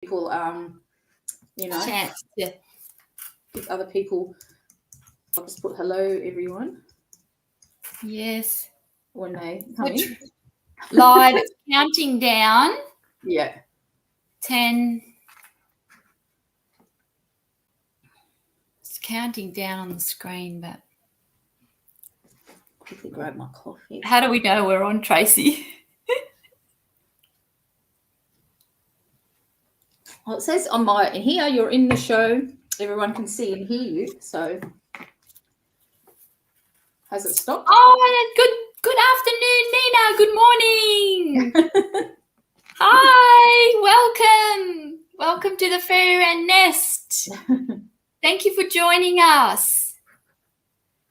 people, chance to give other people. I'll just put hello, everyone. Yes. When they come in. Live, it's counting down. Yeah. 10. It's counting down on the screen, but Quickly grab my coffee. How do we know we're on, Tracy? Well, it says on in here you're in the show. Everyone can see and hear you. So has it stopped? Oh, good afternoon, Nina. Good morning. Hi, welcome to the Fairy Wren Nest. Thank you for joining us.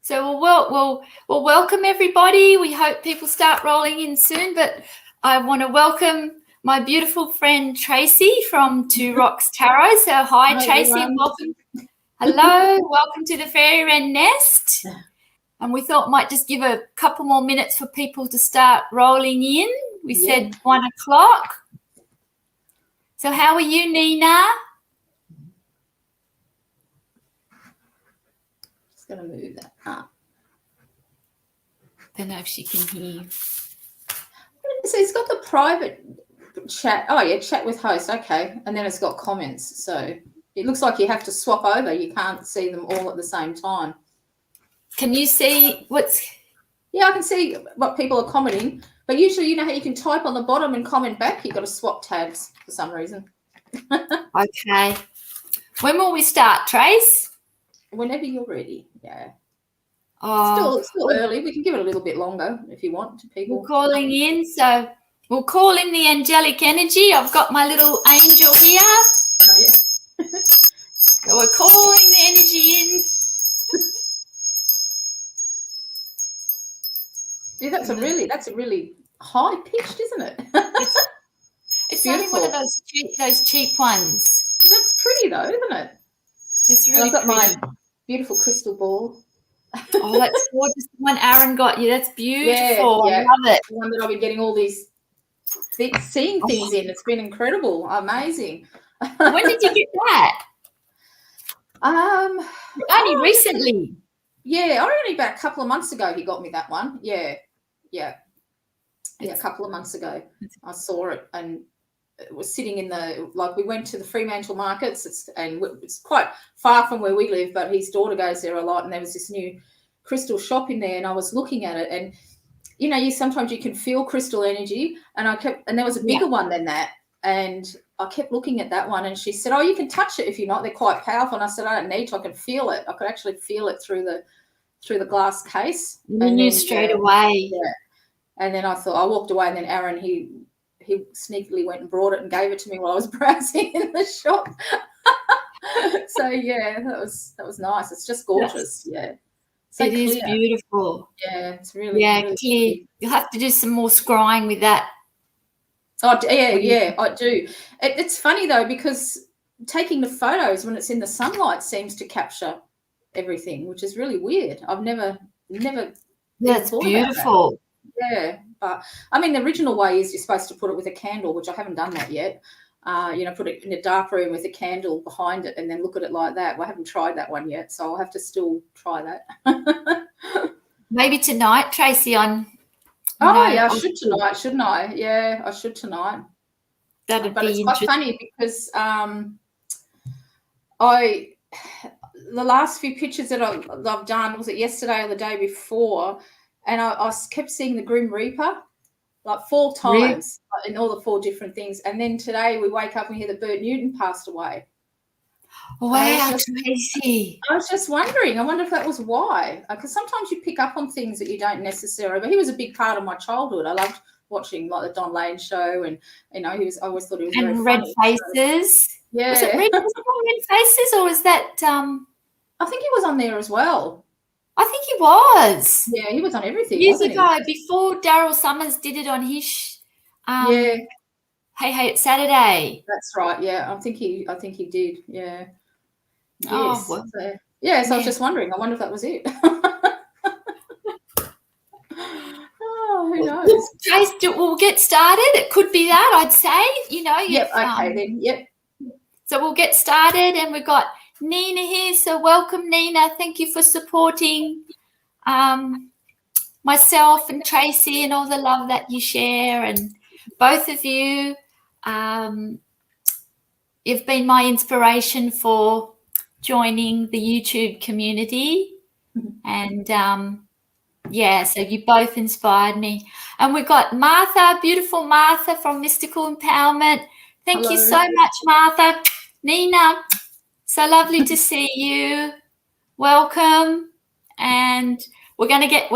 So we'll welcome everybody. We hope people start rolling in soon, but I want to welcome my beautiful friend Tracy from Two Rocks Tarot. So hi Tracy, everyone. welcome. Hello, welcome to the Fairy Wren Nest. And we thought might just give a couple more minutes for people to start rolling in. We said 1 o'clock. So how are you, Nina? Just going to move that up. Don't know if she can hear you. So it's got the private chat. Oh, yeah, chat with host. Okay. And then it's got comments. So it looks like you have to swap over. You can't see them all at the same time. Can you see what's... Yeah, I can see what people are commenting. But usually, you know how you can type on the bottom and comment back? You've got to swap tabs for some reason. Okay. When will we start, Trace? Whenever you're ready, yeah. Oh, It's still early. We can give it a little bit longer if you want to people. We're calling in, so we'll call in the angelic energy. I've got my little angel here. Oh, yeah. So we're calling the energy in. Yeah, that's a really high pitched, isn't it? It's only one of those cheap ones. That's pretty though, isn't it? It's really I've got pretty. my beautiful crystal ball. Oh, that's gorgeous. The one Aaron got you. That's beautiful. Yeah. I love it. The one that I've been getting all these seeing things in. It's been incredible, amazing. When did you get that? Only recently. Yeah, only about a couple of months ago he got me that one. Yeah, a couple of months ago I saw it, and it was sitting in we went to the Fremantle markets, it's quite far from where we live, but his daughter goes there a lot, and there was this new crystal shop in there, and I was looking at it, and you know, sometimes you can feel crystal energy, and there was a bigger one than that, and I kept looking at that one, and she said, oh, you can touch it if you not, they're quite powerful. And I said, I don't need to, I can feel it. I could actually feel it through the glass case. You knew straight away. Yeah. And then I thought, I walked away, and then Aaron, he sneakily went and brought it and gave it to me while I was browsing in the shop. So yeah, that was nice. It's just gorgeous. So it is beautiful. Yeah, it's really clear. Pretty. You'll have to do some more scrying with that. Oh yeah, I do. It's funny though, because taking the photos when it's in the sunlight seems to capture everything, which is really weird. I've never That's beautiful. Yeah, but I mean, the original way is you're supposed to put it with a candle, which I haven't done that yet. Put it in a dark room with a candle behind it and then look at it like that. Well, I haven't tried that one yet, so I'll have to still try that. Maybe tonight, Tracy, I should tonight, shouldn't I? Yeah, I should tonight. But it's quite funny because the last few pictures that I've done, was it yesterday or the day before, and I kept seeing the Grim Reaper like 4 times in all the 4 different things. And then today we wake up and hear that Bert Newton passed away. Wow, Tracy. I was just wondering. I wonder if that was why. Because sometimes you pick up on things that you don't necessarily. But he was a big part of my childhood. I loved watching like the Don Lane show, and I always thought he was very Red funny. Faces. Yeah. Was it Red Faces, or was that? I think he was on there as well. I think he was. Yeah, he was on everything. Years ago, before Daryl Summers did it on his. Hey, it's Saturday. That's right. Yeah, I think he did. Yeah. Oh, yes. well, so I was just wondering. I wonder if that was it. Oh, who knows? Trace, we'll get started. It could be that, I'd say. Yep. Okay then. Yep. So we'll get started, and we've got Nina here. So welcome, Nina. Thank you for supporting myself and Tracy and all the love that you share. And both of you, you've been my inspiration for joining the YouTube community. And so you both inspired me. And we've got Martha, beautiful Martha from Mystical Empowerment. Thank Hello. you so much, Martha. Nina, so lovely to see you. Welcome. And we're gonna get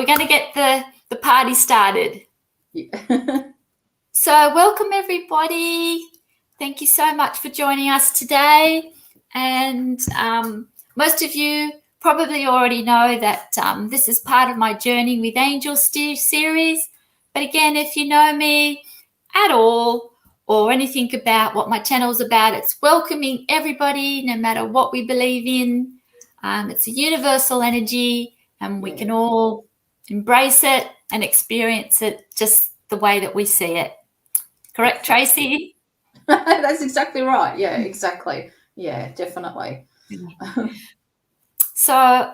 the party started. Yeah. So welcome everybody. Thank you so much for joining us today. And most of you probably already know that this is part of my Journey with Angels series. But again, if you know me at all or anything about what my channel is about, it's welcoming everybody, no matter what we believe in. It's a universal energy, and we can all embrace it and experience it just the way that we see it. Correct, Tracy? That's exactly right. Yeah, exactly. Yeah, definitely. So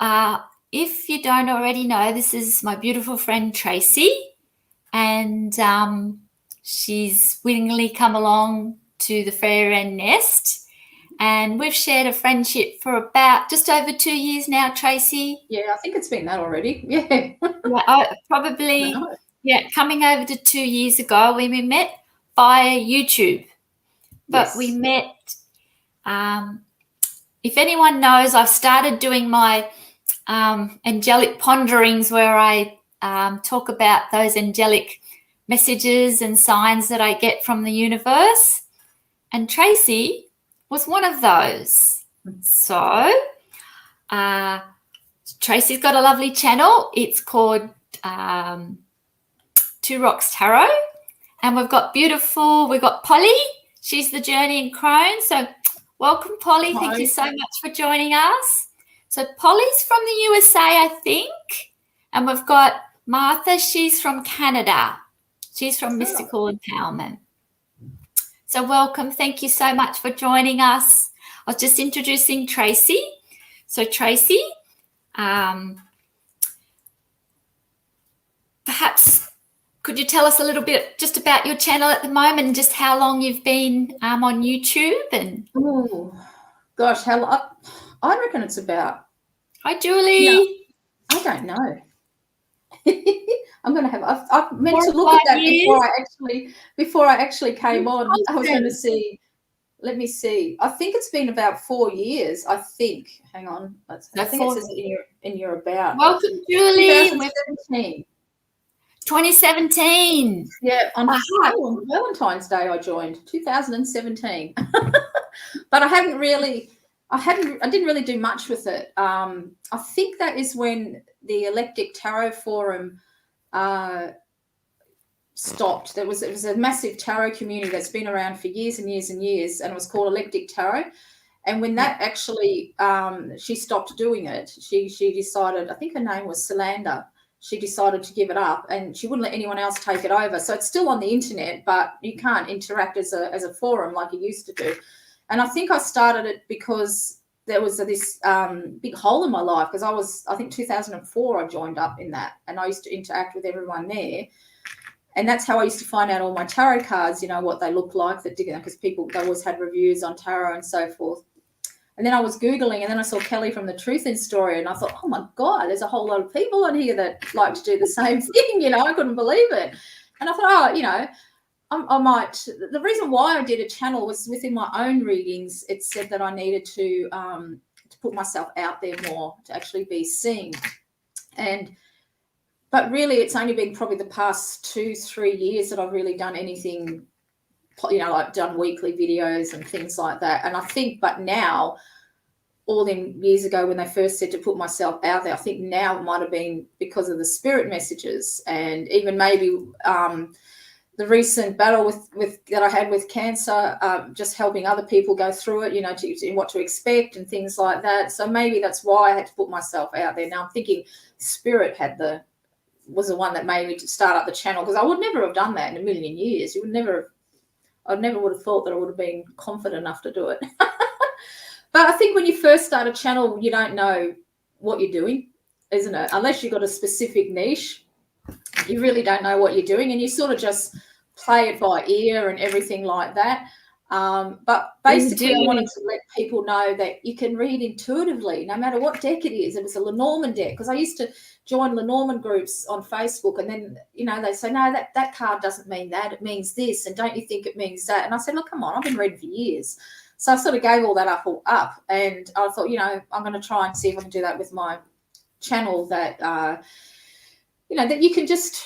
if you don't already know, this is my beautiful friend Tracy, and she's willingly come along to the Fairy Wren Nest, and we've shared a friendship for about just over 2 years now, Tracy. Yeah, I think it's been that already. Yeah. Probably, coming over to 2 years ago, we met via YouTube. But we met, if anyone knows, I've started doing my angelic ponderings, where I talk about those angelic messages and signs that I get from the universe. And Tracy was one of those. So Tracy's got a lovely channel. It's called Two Rocks Tarot. And we've got Polly. She's the Journey in Crone. So welcome, Polly. Hi. Thank you so much for joining us. So Polly's from the USA, I think. And we've got Martha. She's from Canada. She's from Mystical Empowerment. So welcome. Thank you so much for joining us. I was just introducing Tracy. So Tracy, perhaps could you tell us a little bit just about your channel at the moment and just how long you've been on YouTube? And oh gosh, I reckon it's about. Hi, Julie. I don't know. I'm going to have. I've meant to look at that before I actually came on. I was going to see. Let me see. I think it's been about 4 years. I think. Hang on. I think it says in your about. Welcome, Julie. 2017. 2017. Yeah, on Valentine's Day I joined, 2017. But I didn't really do much with it. I think that is when the Eclectic Tarot Forum stopped. It was a massive tarot community that's been around for years and years and years, and it was called Eclectic Tarot. And when that actually she stopped doing it, she decided, I think her name was Solander, she decided to give it up, and she wouldn't let anyone else take it over. So it's still on the internet, but you can't interact as a forum like you used to do. And I think I started it because there was this big hole in my life, because I think 2004 I joined up in that, and I used to interact with everyone there. And that's how I used to find out all my tarot cards, what they look like, because they always had reviews on tarot and so forth. And then I was Googling, and then I saw Kelly from the Truth in Story, and I thought, oh my God, there's a whole lot of people on here that like to do the same thing. I couldn't believe it. And I thought, I might. The reason why I did a channel was within my own readings. It said that I needed to put myself out there more, to actually be seen. But really, it's only been probably the past 2-3 years that I've really done anything, like done weekly videos and things like that. And I think, but now, all them years ago when they first said to put myself out there, I think now it might have been because of the spirit messages, and even maybe the recent battle with that I had with cancer, just helping other people go through it, to what to expect and things like that. So maybe that's why I had to put myself out there. Now I'm thinking spirit was the one that made me to start up the channel, because I would never have done that in a million years. I never would have thought that I would have been confident enough to do it. But I think when you first start a channel, you don't know what you're doing, isn't it? Unless you've got a specific niche, you really don't know what you're doing, and you sort of just play it by ear and everything like that. But basically, I wanted to let people know that you can read intuitively, no matter what deck it is. If it's a Lenormand deck, because I used to join Lenormand groups on Facebook, and then, you know, they say, no, that card doesn't mean that, it means this, and don't you think it means that? And I said, look, come on, I've been reading for years. So I sort of gave all that up, and I thought, you know, I'm going to try and see if I can do that with my channel, that, you know, that you can just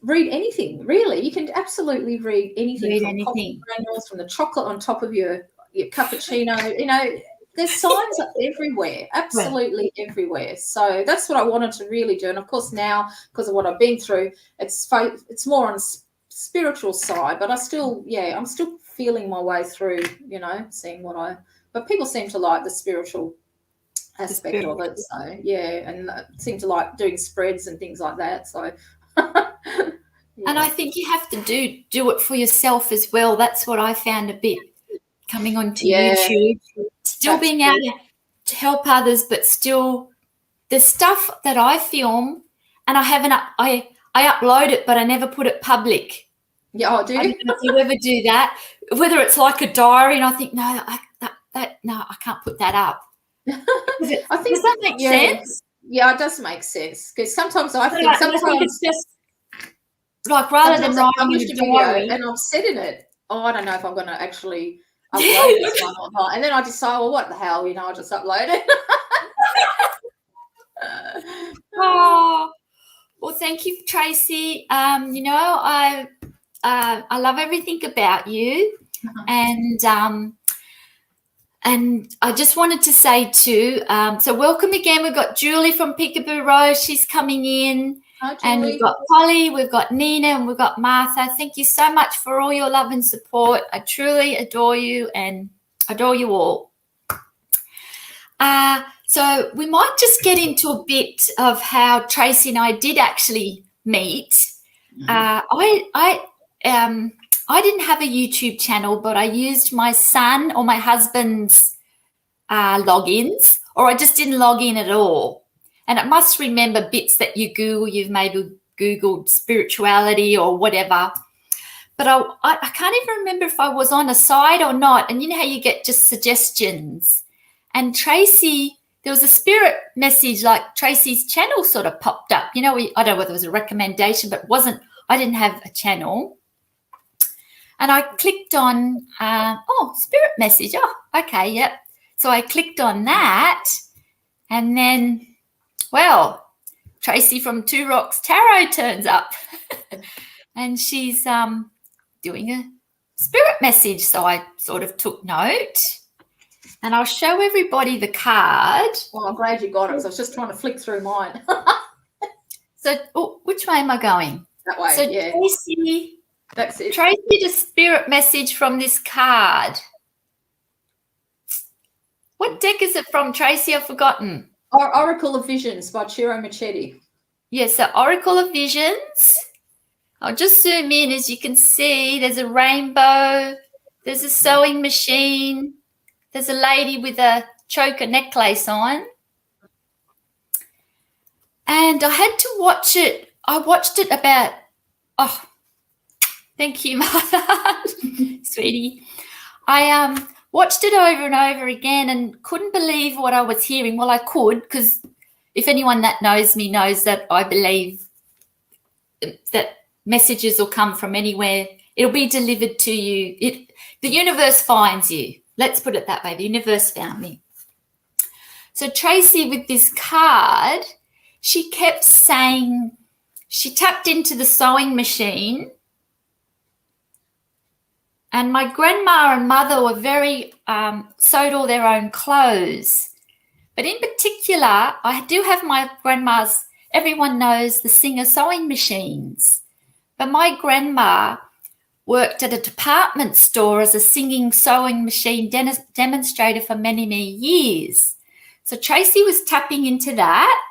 read anything, really. You can absolutely read anything, from coffee granules, from the chocolate on top of your cappuccino. You know, there's signs everywhere, absolutely everywhere. So that's what I wanted to really do. And of course now, because of what I've been through, it's more on spiritual side, but I'm still feeling my way through, you know, seeing but people seem to like the spiritual aspect of it. So yeah, and seem to like doing spreads and things like that. So yeah. And I think you have to do it for yourself as well. That's what I found a bit coming onto YouTube. Still being able to help others, but still the stuff that I film, and I upload it, but I never put it public. Yeah, I do. I don't know if you ever do that. Whether it's like a diary, and I think, no, I can't put that up. I think, does that make sense? Yeah, it does make sense, because sometimes I think it's just like, rather than writing a video and I'm setting it, I don't know if I'm going to actually upload this one or not, and then I decide, well, what the hell, you know, I'll just upload it. Well, thank you, Tracy. You know, I love everything about you, and I just wanted to say too, so welcome again. We've got Julie from Peekaboo Rose. She's coming in. Hi, and we've got Polly, we've got Nina, and we've got Martha. Thank you so much for all your love and support. I truly adore you and adore you all. So we might just get into a bit of how Tracy and I did actually meet. I didn't have a YouTube channel, but I used my son or my husband's logins, or I just didn't log in at all. And it must remember bits that you Google. You've maybe Googled spirituality or whatever. But I can't even remember if I was on a site or not. And you know how you get just suggestions. And Tracy, there was a spirit message, like Tracy's channel sort of popped up. You know, I don't know whether it was a recommendation, but I didn't have a channel. And I clicked on, spirit message. Oh, okay, yep. So I clicked on that, and then, well, Tracy from Two Rocks Tarot turns up, and she's doing a spirit message. So I sort of took note, and I'll show everybody the card. Well, I'm glad you got it, because I was just trying to flick through mine. So, which way am I going? That way, so yeah. Tracy, that's it. Tracy did a spirit message from this card. What deck is it from, Tracy? I've forgotten. Oracle of Visions by Chiro Machete. Yes, so Oracle of Visions. I'll just zoom in. As you can see, there's a rainbow, there's a sewing machine, there's a lady with a choker necklace on. And I had to watch it. I watched it about, thank you, Mother, sweetie. I watched it over and over again and couldn't believe what I was hearing. Well, I could, because if anyone that knows me knows that I believe that messages will come from anywhere. It'll be delivered to you. The universe finds you. Let's put it that way. The universe found me. So Tracy, with this card, she kept saying, she tapped into the sewing machine, and my grandma and mother were very, sewed all their own clothes. But in particular, I do have my grandma's, everyone knows the Singer sewing machines. But my grandma worked at a department store as a singing sewing machine demonstrator for many, many years. So Tracy was tapping into that.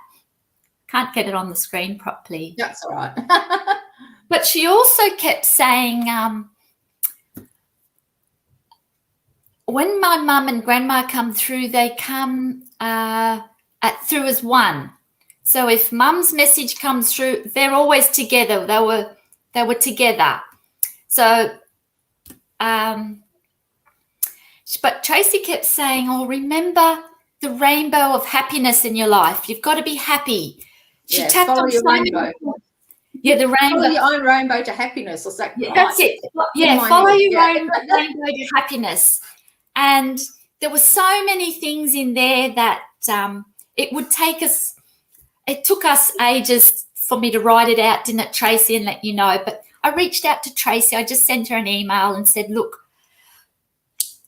Can't get it on the screen properly. That's all right. But she also kept saying, when my mum and grandma come through, they come through as one. So if mum's message comes through, they're always together. They were together. So, but Tracy kept saying, "Oh, remember the rainbow of happiness in your life. You've got to be happy." She tapped follow on your so many. rainbow. Yeah, the rainbow. Follow your own rainbow to happiness, or something. Yeah, that's it. Yeah, follow your own rainbow to happiness. And there were so many things in there that it would take us. It took us ages for me to write it out, didn't it, Tracy, and let you know. But I reached out to Tracy. I just sent her an email and said, "Look,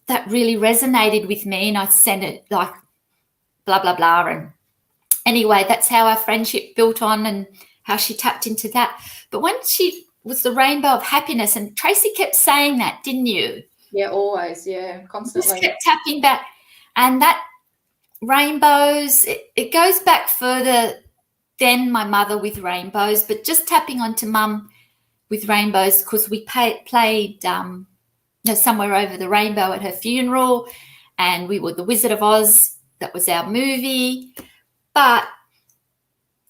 that really resonated with me," and I sent it like blah blah blah. And anyway, that's how our friendship built on and how she tapped into that. But when she was the rainbow of happiness, and Tracy kept saying that, didn't you? Yeah, always. Yeah, constantly. Just kept tapping back. And that rainbows, it goes back further than my mother with rainbows, but just tapping onto mum with rainbows, because we played Somewhere Over the Rainbow at her funeral, and we were The Wizard of Oz. That was our movie. But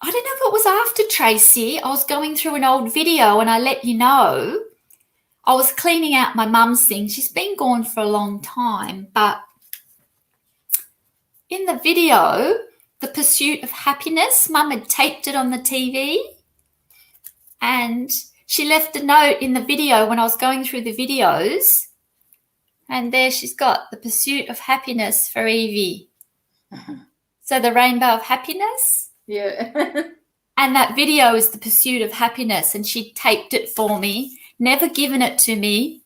I don't know if it was after, Tracy. I was going through an old video and I let you know. I was cleaning out my mum's thing. She's been gone for a long time. But in the video, The Pursuit of Happiness, Mum had taped it on the TV. And she left a note in the video when I was going through the videos. And there she's got The Pursuit of Happiness for Yvie. So the rainbow of happiness. Yeah. And that video is The Pursuit of Happiness, and she taped it for me, never given it to me,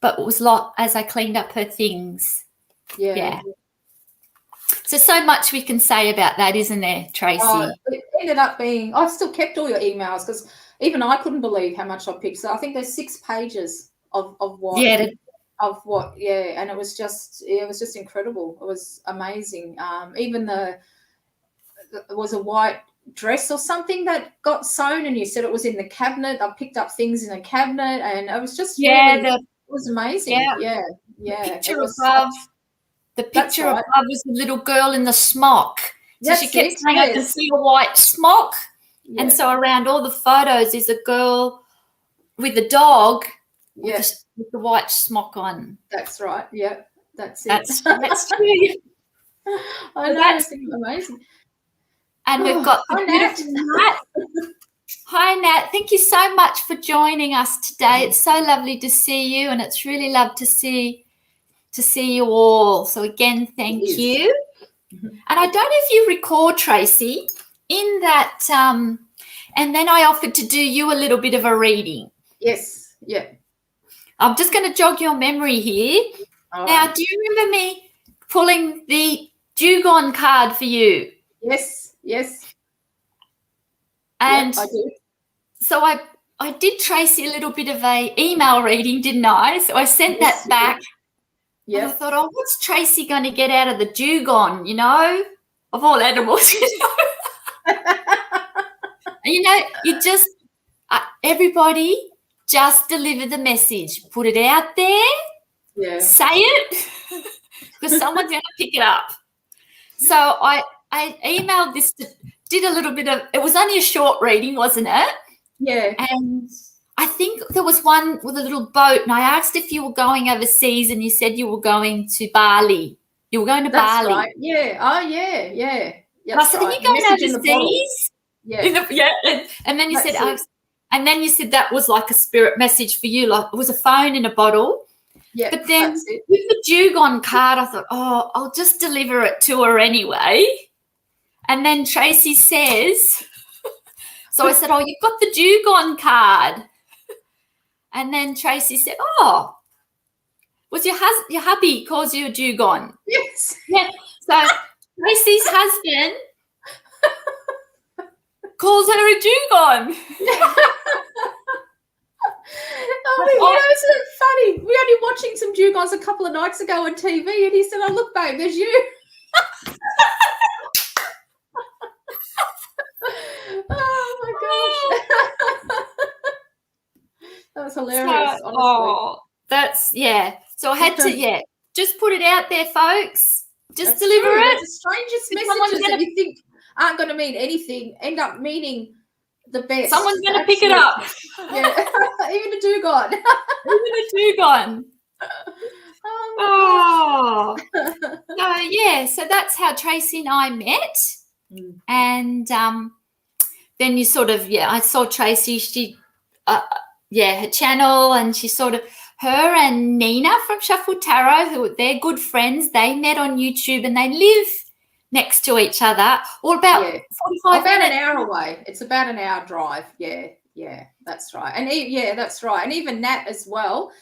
but it was as I cleaned up her things. Yeah. So much we can say about that, isn't there, Tracy? It ended up being, I've still kept all your emails, because even I couldn't believe how much I picked. So I think there's 6 pages of what. Yeah. And it was just incredible. It was amazing. Even there was a white dress or something that got sewn, and you said it was in the cabinet. I picked up things in a cabinet, and it was just it was amazing. Yeah. The picture above was the little girl in the smock. So she kept saying, "I can see a white smock." Yeah. And so around all the photos is a girl with a dog. With the white smock on. That's right. Yeah, that's it. That's true. I know. That's amazing. And we've got the beautiful Nat. Hi, Nat. Thank you so much for joining us today. It's so lovely to see you, and it's really lovely to see you all. So again, thank you. Mm-hmm. And I don't know if you recall, Tracy, in that, and then I offered to do you a little bit of a reading. Yes. Yeah. I'm just going to jog your memory here. All now, do you remember me pulling the Dugong card for you? Yes. And I do. So I did Tracy a little bit of a email reading, didn't I? So I sent that back. Yeah. And I thought, oh, what's Tracy going to get out of the dugong, of all animals, And, you just, everybody, just deliver the message. Put it out there. Yeah. Say it, because someone's going to pick it up. So I emailed this, did a little bit of, it was only a short reading, wasn't it? Yeah. And I think there was one with a little boat, and I asked if you were going overseas, and you said you were going to Bali. You were going to Bali. Right. Yeah. Oh, yeah. And I said, are you going overseas? Yeah. And then you said, and then you said that was like a spirit message for you, like it was a phone in a bottle. Yeah. But then with the dugong card, I thought, oh, I'll just deliver it to her anyway. And then Tracy says, so I said, oh, you've got the dugong card. And then Tracy said, oh, was your hubby calls you a dugong? Yes. Yeah. So Tracy's husband calls her a dugong. Isn't it funny? We were only watching some dugongs a couple of nights ago on TV, and he said, oh, look, babe, there's you. Oh, my gosh. That was hilarious, honestly. So I had to, just put it out there, folks. Just That's deliver true. it. The strangest Someone's messages that you think aren't going to mean anything end up meaning the best. Someone's going to pick it up. Yeah, even a dugong. Even a dugong. Oh. So that's how Tracy and I met. And then you sort of, I saw Tracy, she, her channel, and she sort of, her and Nina from Shuffle Tarot, they're good friends. They met on YouTube and they live next to each other, all about 45 about minutes. an hour away. It's about an hour drive. Yeah, that's right. And that's right. And even Nat as well.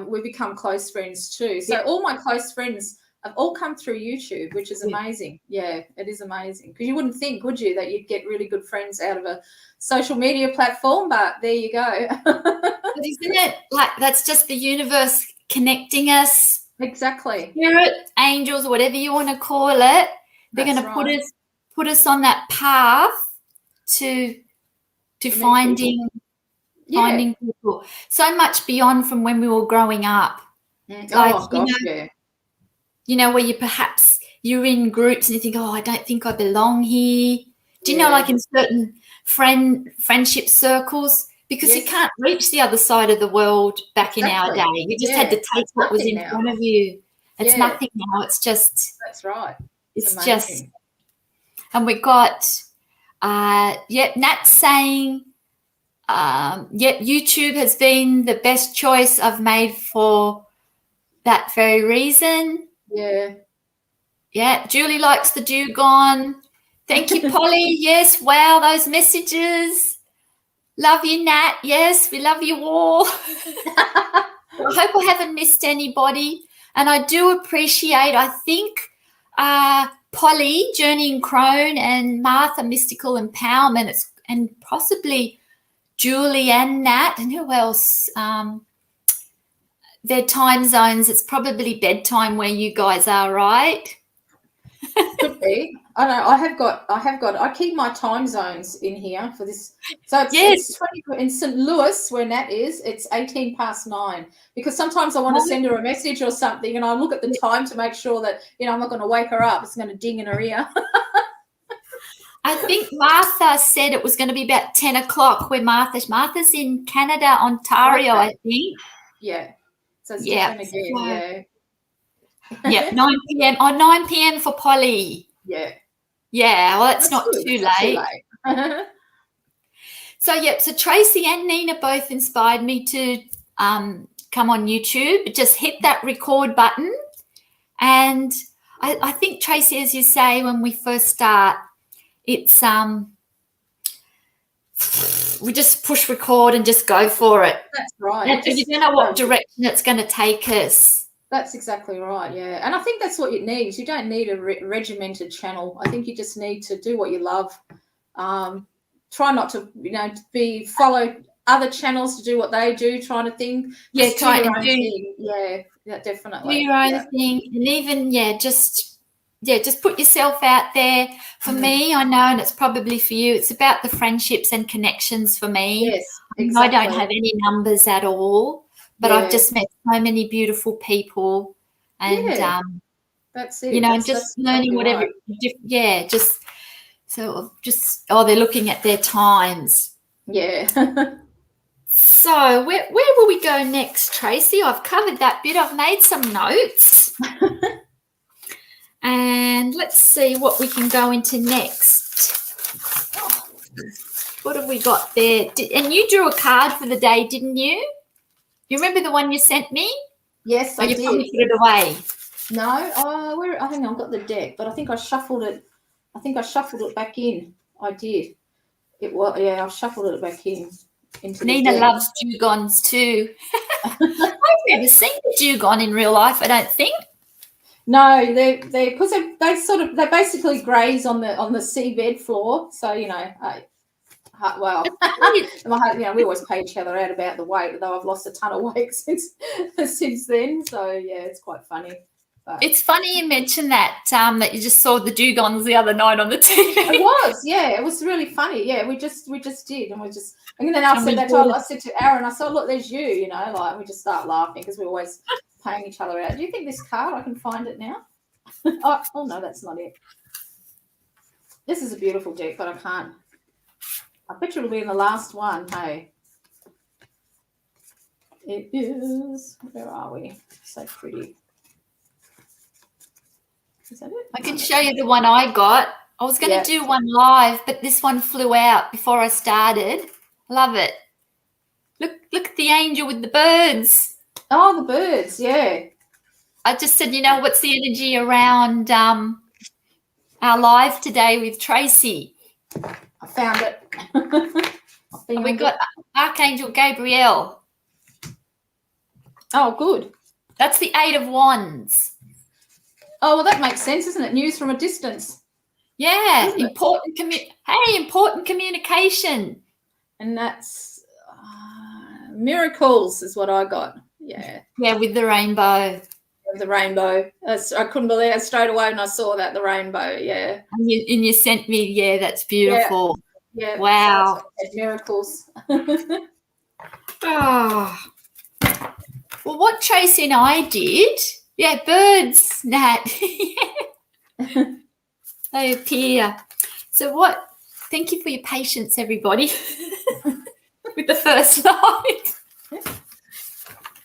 We've become close friends too. So all my close friends have all come through YouTube, which is amazing. Yeah, it is amazing. Because you wouldn't think, would you, that you'd get really good friends out of a social media platform, but there you go. But isn't it like that's just the universe connecting us? Exactly. Spirit, angels, whatever you want to call it. They're going to put us on that path to finding people. So much beyond from when we were growing up. You know, where you're in groups and you think, I don't think I belong here. Do you know, like in certain friendship circles, because you can't reach the other side of the world back in our day. You just had to take what was in front of you. It's nothing now. It's just. That's right. It's just. And we got, Nat saying, YouTube has been the best choice I've made for that very reason. Yeah, Julie likes the dugong. Thank you, Polly. Yes, wow, those messages. Love you, Nat. Yes, we love you all. I hope I haven't missed anybody. And I do appreciate, I think, Polly, Journeying Crone, and Martha, Mystical Empowerment, and possibly Julie and Nat, and who else? Their time zones. It's probably bedtime where you guys are, right? Could be. I know. I keep my time zones in here for this. So it's 20 in St. Louis, where Nat is. It's 9:18, because sometimes I want to send her a message or something, and I look at the time to make sure that I'm not going to wake her up. It's going to ding in her ear. I think Martha said it was going to be about 10 o'clock. Where Martha's in Canada, Ontario, I think. Yeah. So it's different again. Yeah, 9 p.m. 9 p.m. for Polly. Yeah. Yeah, well, it's not too late. So Tracy and Nina both inspired me to come on YouTube. Just hit that record button. And I think, Tracy, as you say, when we first start, it's we just push record and just go for it. That's right. You don't know what direction it's going to take us. That's exactly right, yeah. And I think that's what it needs. You don't need a regimented channel. I think you just need to do what you love. Try not to, follow other channels to do what they do, trying to think. Yeah, try your own thing. Yeah, definitely. Do your own thing. And even, just put yourself out there. For me, I know, and it's probably for you, it's about the friendships and connections for me. Yes, exactly. I don't have any numbers at all. But I've just met so many beautiful people, and that's it. Just learning whatever. Right. They're looking at their times. Yeah. So where will we go next, Tracy? I've covered that bit. I've made some notes, and let's see what we can go into next. What have we got there? And you drew a card for the day, didn't you? You remember the one you sent me? Yes, I did. You probably put it away. No, I think I've got the deck, but I think I shuffled it. Back in. I did. I shuffled it back in. Into Nina loves dugongs too. I've never seen a dugong in real life, I don't think. No, they because they basically graze on the seabed floor. So we always pay each other out about the weight, although I've lost a ton of weight since then. So yeah, it's quite funny. But it's funny you mentioned that that you just saw the dugongs the other night on the TV. It was really funny. Yeah, we just did, and then I said to Aaron, I said, look, there's you, and we just start laughing because we always paying each other out. Do you think this card, I can find it now? Oh, no, that's not it. This is a beautiful deck, but I can't. I bet you it'll be in the last one, hey. It is, where are we? So pretty. Is that it? I can show you the one I got. I was going to do one live, but this one flew out before I started. Love it. Look at the angel with the birds. Oh, the birds, yeah. I just said, what's the energy around our live today with Tracy? I found it. We got Archangel Gabriel. Oh, good. That's the 8 of Wands. Oh, well, that makes sense, isn't it? News from a distance. Yeah, important communication. And that's miracles is what I got. Yeah. Yeah, with the rainbow. The rainbow. I couldn't believe it straight away when I saw that, the rainbow, yeah. And you sent me, that's beautiful. Yeah. Wow. Miracles. Oh. Well, what Tracy and I did, birds, Nat. They appear. So thank you for your patience, everybody, with the first live.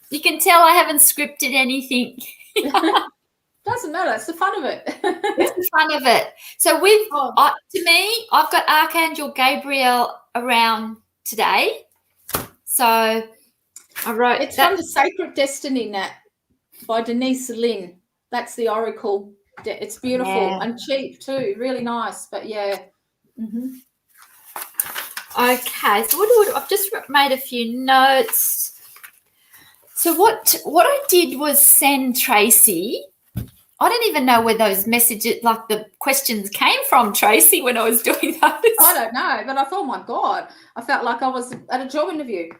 You can tell I haven't scripted anything. Doesn't matter. It's the fun of it. It's the fun of it. So to me, I've got Archangel Gabriel around today. So I wrote. It's from The Sacred Destiny, Nat, by Denise Lynn. That's the oracle. It's beautiful and cheap too. Really nice, but yeah. Mm-hmm. Okay, so I've just made a few notes. So what I did was send Tracy. I don't even know where those messages, like the questions, came from, Tracy, when I was doing those. I don't know, but I thought, oh my God, I felt like I was at a job interview.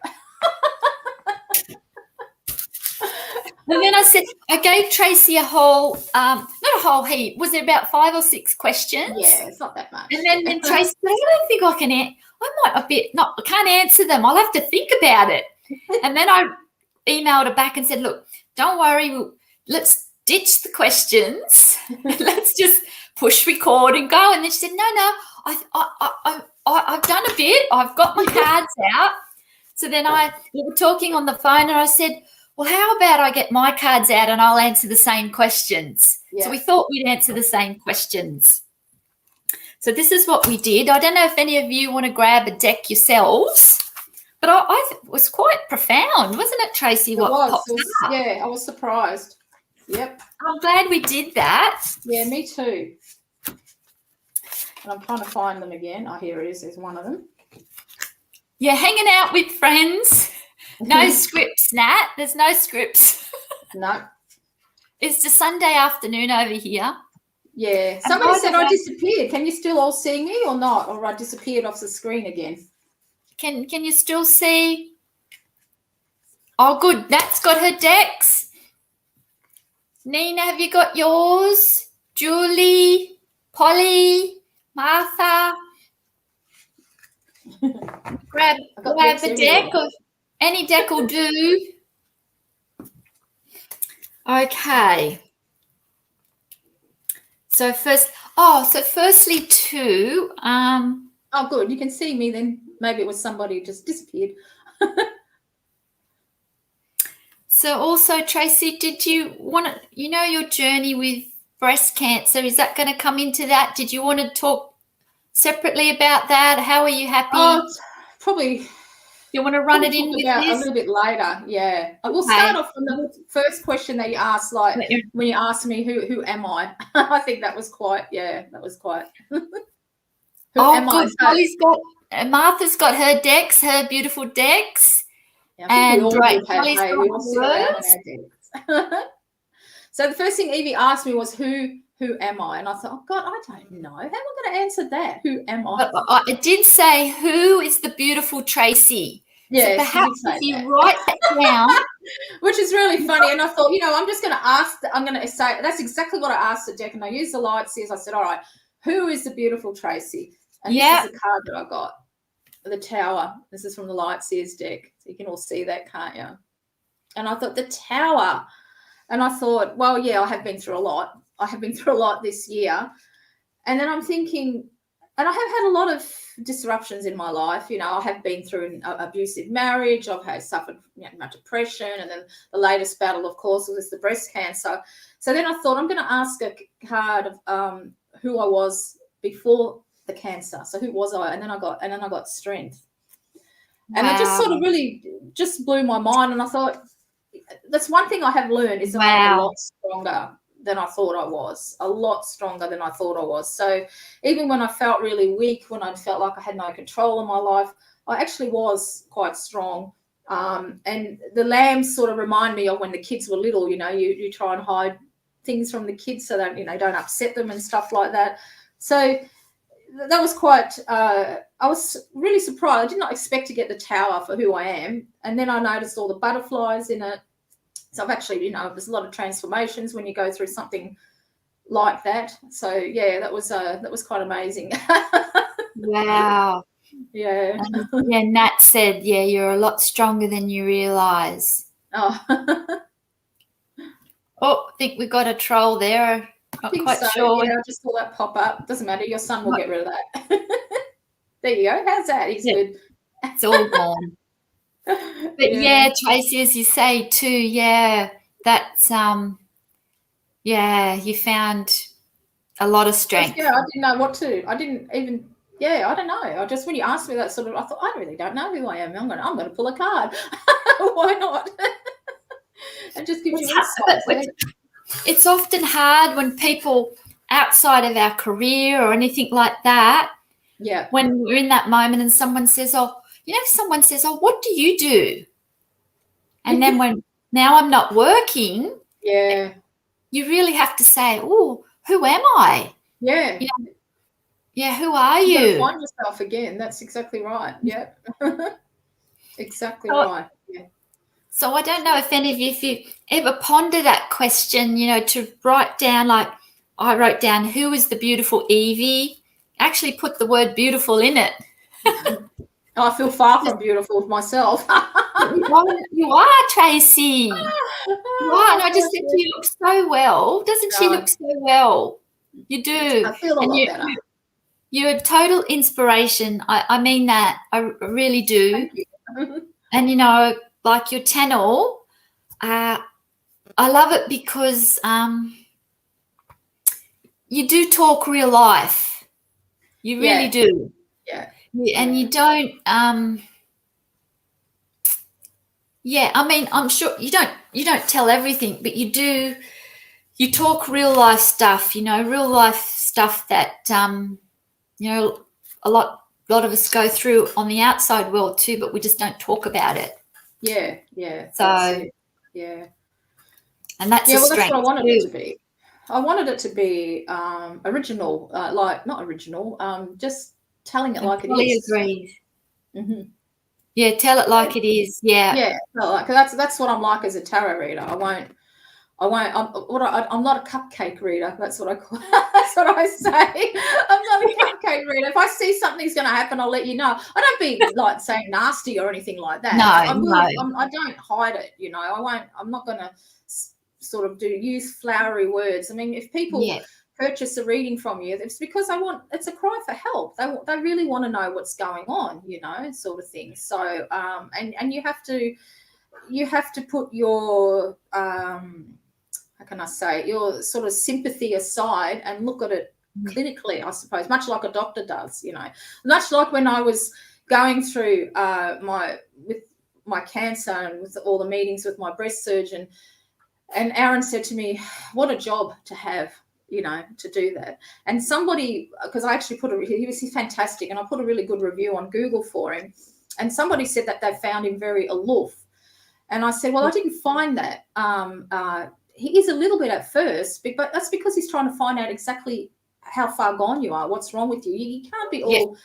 And then I gave Tracy a whole, not a whole heap. Was it about 5 or 6 questions? Yeah, it's not that much. And then Tracy said, I don't think I can. I can't answer them. I'll have to think about it. And then I emailed her back and said, look, don't worry. Let's ditch the questions. Let's just push record and go. And then she said, no, I've done a bit. I've got my cards out. So then we were talking on the phone, and I said, well, how about I get my cards out and I'll answer the same questions? Yeah. So we thought we'd answer the same questions. So this is what we did. I don't know if any of you want to grab a deck yourselves, but it was quite profound, wasn't it, Tracy? It was. Yeah, I was surprised. Yep. I'm glad we did that. Yeah, me too. And I'm trying to find them again. Oh, here it is. There's one of them. Yeah, hanging out with friends. No scripts, Nat. There's no scripts. No. It's just Sunday afternoon over here. Yeah. Somebody said I disappeared. Can you still all see me or not? Or I disappeared off the screen again. Can you still see? Oh, good. Nat's got her decks. Nina, have you got yours? Julie, Polly, Martha. Grab a deck. Any deck will do. Okay. So firstly too. Oh, good. You can see me then. Maybe it was somebody who just disappeared. So also, Tracy, did you want to, your journey with breast cancer, is that going to come into that? Did you want to talk separately about that? How are you happy? Oh, probably. You want to run it in with this? A little bit later, yeah. We'll start off from the first question that you asked, like when you asked me, who am I? I think that was quite. Who am good. I? Martha's got her decks, her beautiful decks. Yeah, I think we all sit around on our decks. So the first thing Yvie asked me was, who am I? And I thought, oh, God, I don't know. How am I going to answer that? Who am I? I did say, who is the beautiful Tracy? Yeah, so perhaps if you write that down. Which is really funny. And I thought, I'm just going to I'm going to say, that's exactly what I asked the deck. And I used the light seers. I said, all right, who is the beautiful Tracy? And this is the card that I got, the Tower. This is from the light seers deck. So you can all see that, can't you? And I thought the Tower. And I thought, well, yeah, I have been through a lot. I have been through a lot this year. And then I'm thinking, and I have had a lot of disruptions in my life. You know, I have been through an abusive marriage. I've suffered my depression. And then the latest battle, of course, was the breast cancer. So then I thought I'm going to ask a card of who I was before the cancer. So who was I? And then I got strength. And it just sort of really just blew my mind. And I thought, that's one thing I have learned is that I'm a lot stronger than I thought I was, a lot stronger than I thought I was. So even when I felt really weak, when I felt like I had no control in my life, I actually was quite strong. And the lambs sort of remind me of when the kids were little, you know, you try and hide things from the kids so that, you know, don't upset them and stuff like that. So that was quite, I was really surprised. I did not expect to get the tower for who I am. And then I noticed all the butterflies in it. So I've actually, you know, there's a lot of transformations when you go through something like that. So yeah, that was quite amazing. Wow. Yeah. And Nat said, yeah, you're a lot stronger than you realise. Oh. I think we got a troll there. I think so. Sure. Yeah, I just saw that pop up. Doesn't matter. Your son will get rid of that. There you go. How's that? He's good. It's all gone. But yeah, Tracy, as you say too, yeah, that's you found a lot of strength. Yeah, I didn't know what to. I didn't even. Yeah, I don't know. I just, when you asked me that sort of, I thought, I really don't know who I am. I'm going to pull a card. Why not? It just gives you insight. It's often hard when people outside of our career or anything like that. Yeah. When we're in that moment and someone says, "Oh, you know," someone says, "Oh, what do you do?" And then when now I'm not working. Yeah. You really have to say, "Oh, who am I?" Yeah. You know, yeah, who are you? You find yourself again. That's exactly right. Yeah. Exactly right. Yeah. So I don't know if any of you, if you ever ponder that question, you know, to write down, like I wrote down, who is the beautiful Yvie? Actually put the word beautiful in it. I feel far from beautiful myself. You are, Tracy. You are. And I just think you look so well. Doesn't she look so well? You do. I feel a lot better. You're a total inspiration. I mean that. I really do. Thank you. And, you know, like your channel, I love it because you do talk real life. You really do. Yeah. And you don't, I mean, I'm sure you don't tell everything, but you talk real life stuff, you know, real life stuff that, you know, a lot of us go through on the outside world too, but we just don't talk about it. Yeah, yeah. So, yeah. And that's a strength. That's what I wanted it to be. I wanted it to be original, not original, just telling it like it is. Agree. Mm-hmm. Yeah, tell it like it is. Yeah. Yeah, that's what I'm like as a tarot reader. I'm not a cupcake reader. That's what I call. That's what I say. I'm not a cupcake reader. If I see something's going to happen, I'll let you know. I don't be like saying nasty or anything like that. No, I don't hide it. You know, I won't. I'm not going to sort of use flowery words. I mean, if people purchase a reading from you, it's because it's a cry for help. They really want to know what's going on. You know, sort of thing. So and you have to put your how can I say, your sort of sympathy aside and look at it clinically, I suppose, much like a doctor does, you know, much like when I was going through my cancer and with all the meetings with my breast surgeon, and Aaron said to me, what a job to have, you know, to do that. And somebody, because I actually he was fantastic, and I put a really good review on Google for him, and somebody said that they found him very aloof. And I said, well, I didn't find that. He is a little bit at first, but that's because he's trying to find out exactly how far gone you are, what's wrong with you. You can't be all,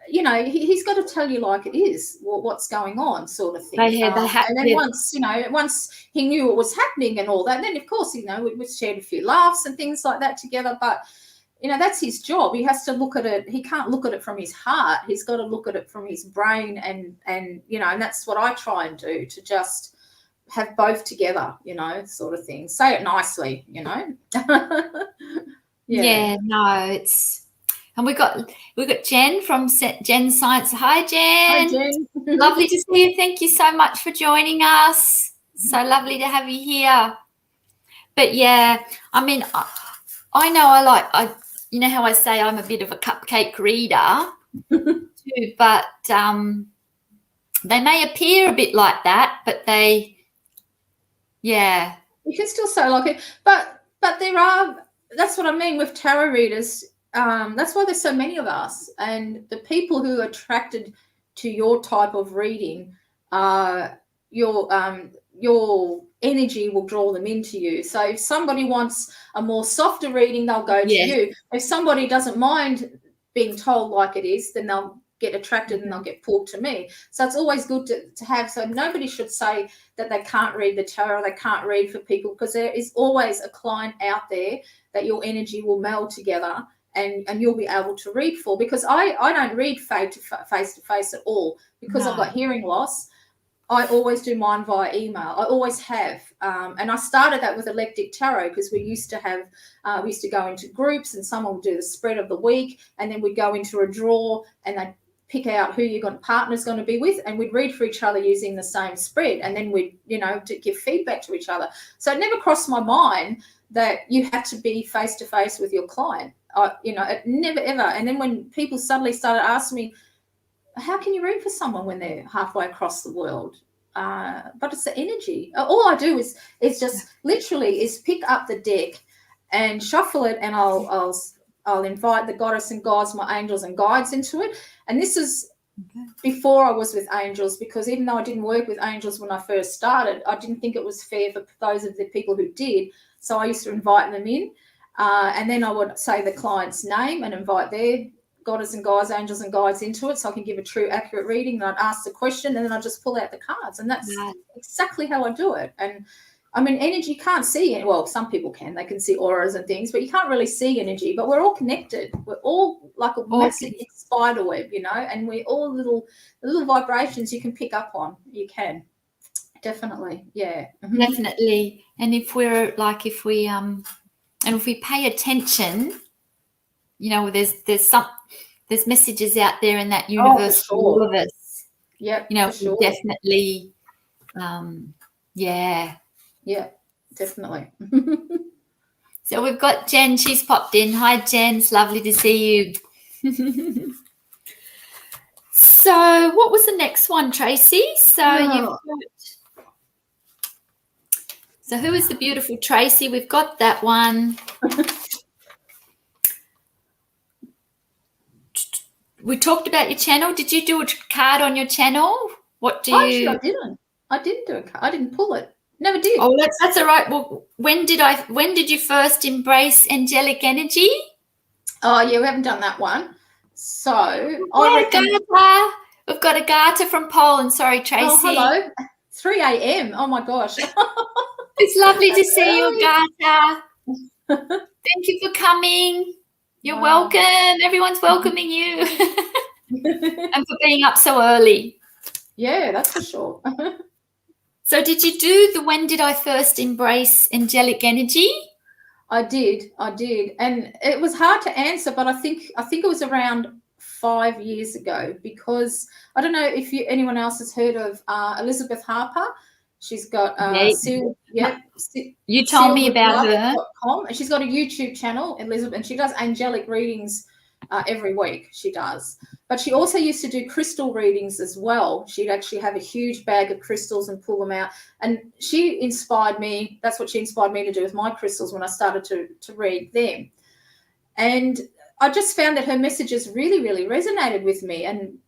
you know, he's got to tell you like it is, what's going on, sort of thing. And then once he knew what was happening and all that, then, of course, you know, we shared a few laughs and things like that together. But, you know, that's his job. He has to look at it. He can't look at it from his heart. He's got to look at it from his brain and you know, and that's what I try and do, to just have both together, you know, sort of thing. Say it nicely, you know. Yeah, no, and we got Jen from Jen Science. Hi, Jen. Hi, Jen. Lovely to see you. Thank you so much for joining us. So lovely to have you here. But yeah, I mean, I know I you know how I say I'm a bit of a cupcake reader too, but they may appear a bit like that, but yeah. You can still say like it, but that's what I mean with tarot readers. That's why there's so many of us, and the people who are attracted to your type of reading, your energy will draw them into you. So if somebody wants a more softer reading, they'll go to you. If somebody doesn't mind being told like it is, then they'll get attracted and they'll get pulled to me. So it's always good to have. So nobody should say that they can't read the tarot, they can't read for people, because there is always a client out there that your energy will meld together and you'll be able to read for. Because I don't read face to face at all, because I've got hearing loss. I always do mine via email. I always have. And I started that with Eclectic Tarot, because we used to go into groups and someone would do the spread of the week, and then we'd go into a draw and they'd pick out who your partner's going to be with, and we'd read for each other using the same spread, and then we'd, you know, to give feedback to each other. So it never crossed my mind that you had to be face to face with your client. You know, it never ever. And then when people suddenly started asking me, how can you read for someone when they're halfway across the world? But it's the energy. All I do is just literally is pick up the deck and shuffle it, and I'll invite the goddess and gods, my angels and guides, into it. And this is before I was with angels, because even though I didn't work with angels when I first started, I didn't think it was fair for those of the people who did. So I used to invite them in, and then I would say the client's name and invite their goddess and guides, angels and guides into it, so I can give a true, accurate reading. And I'd ask the question, and then I just pull out the cards, and that's exactly how I do it. And I mean, energy, you can't see it. Well, some people can. They can see auras and things, but you can't really see energy. But we're all connected. We're all like a massive spider web, you know, and we're all little vibrations you can pick up on. You can. Definitely. Yeah. Definitely. And if we pay attention, you know, there's messages out there in that universe for all of us. Yeah. You know, sure. Definitely. Yeah, definitely. So we've got Jen. She's popped in. Hi, Jen. It's lovely to see you. So what was the next one, Tracy? So who is the beautiful Tracy? We've got that one. We talked about your channel. Did you do a card on your channel? What do you? Actually, I didn't. I didn't do a card. I didn't pull it. Never did. Oh, that's all right. Well, when did you first embrace angelic energy? Oh, yeah, we haven't done that one. So I reckon we've got a Garter from Poland. Sorry, Tracy. Oh, hello. 3 a.m. Oh my gosh. It's lovely to see you, Garter. Thank you for coming. You're welcome. Everyone's welcoming you. And for being up so early. Yeah, that's for sure. So did you do the when did I first embrace angelic energy? I did. And it was hard to answer, but I think it was around 5 years ago, because I don't know if anyone else has heard of Elizabeth Harper. She's got you told me about her. And she's got a YouTube channel, Elizabeth, and she does angelic readings every week. She does. But she also used to do crystal readings as well. She'd actually have a huge bag of crystals and pull them out. And she inspired me. That's what she inspired me to do with my crystals when I started to read them. And I just found that her messages really, really resonated with me. And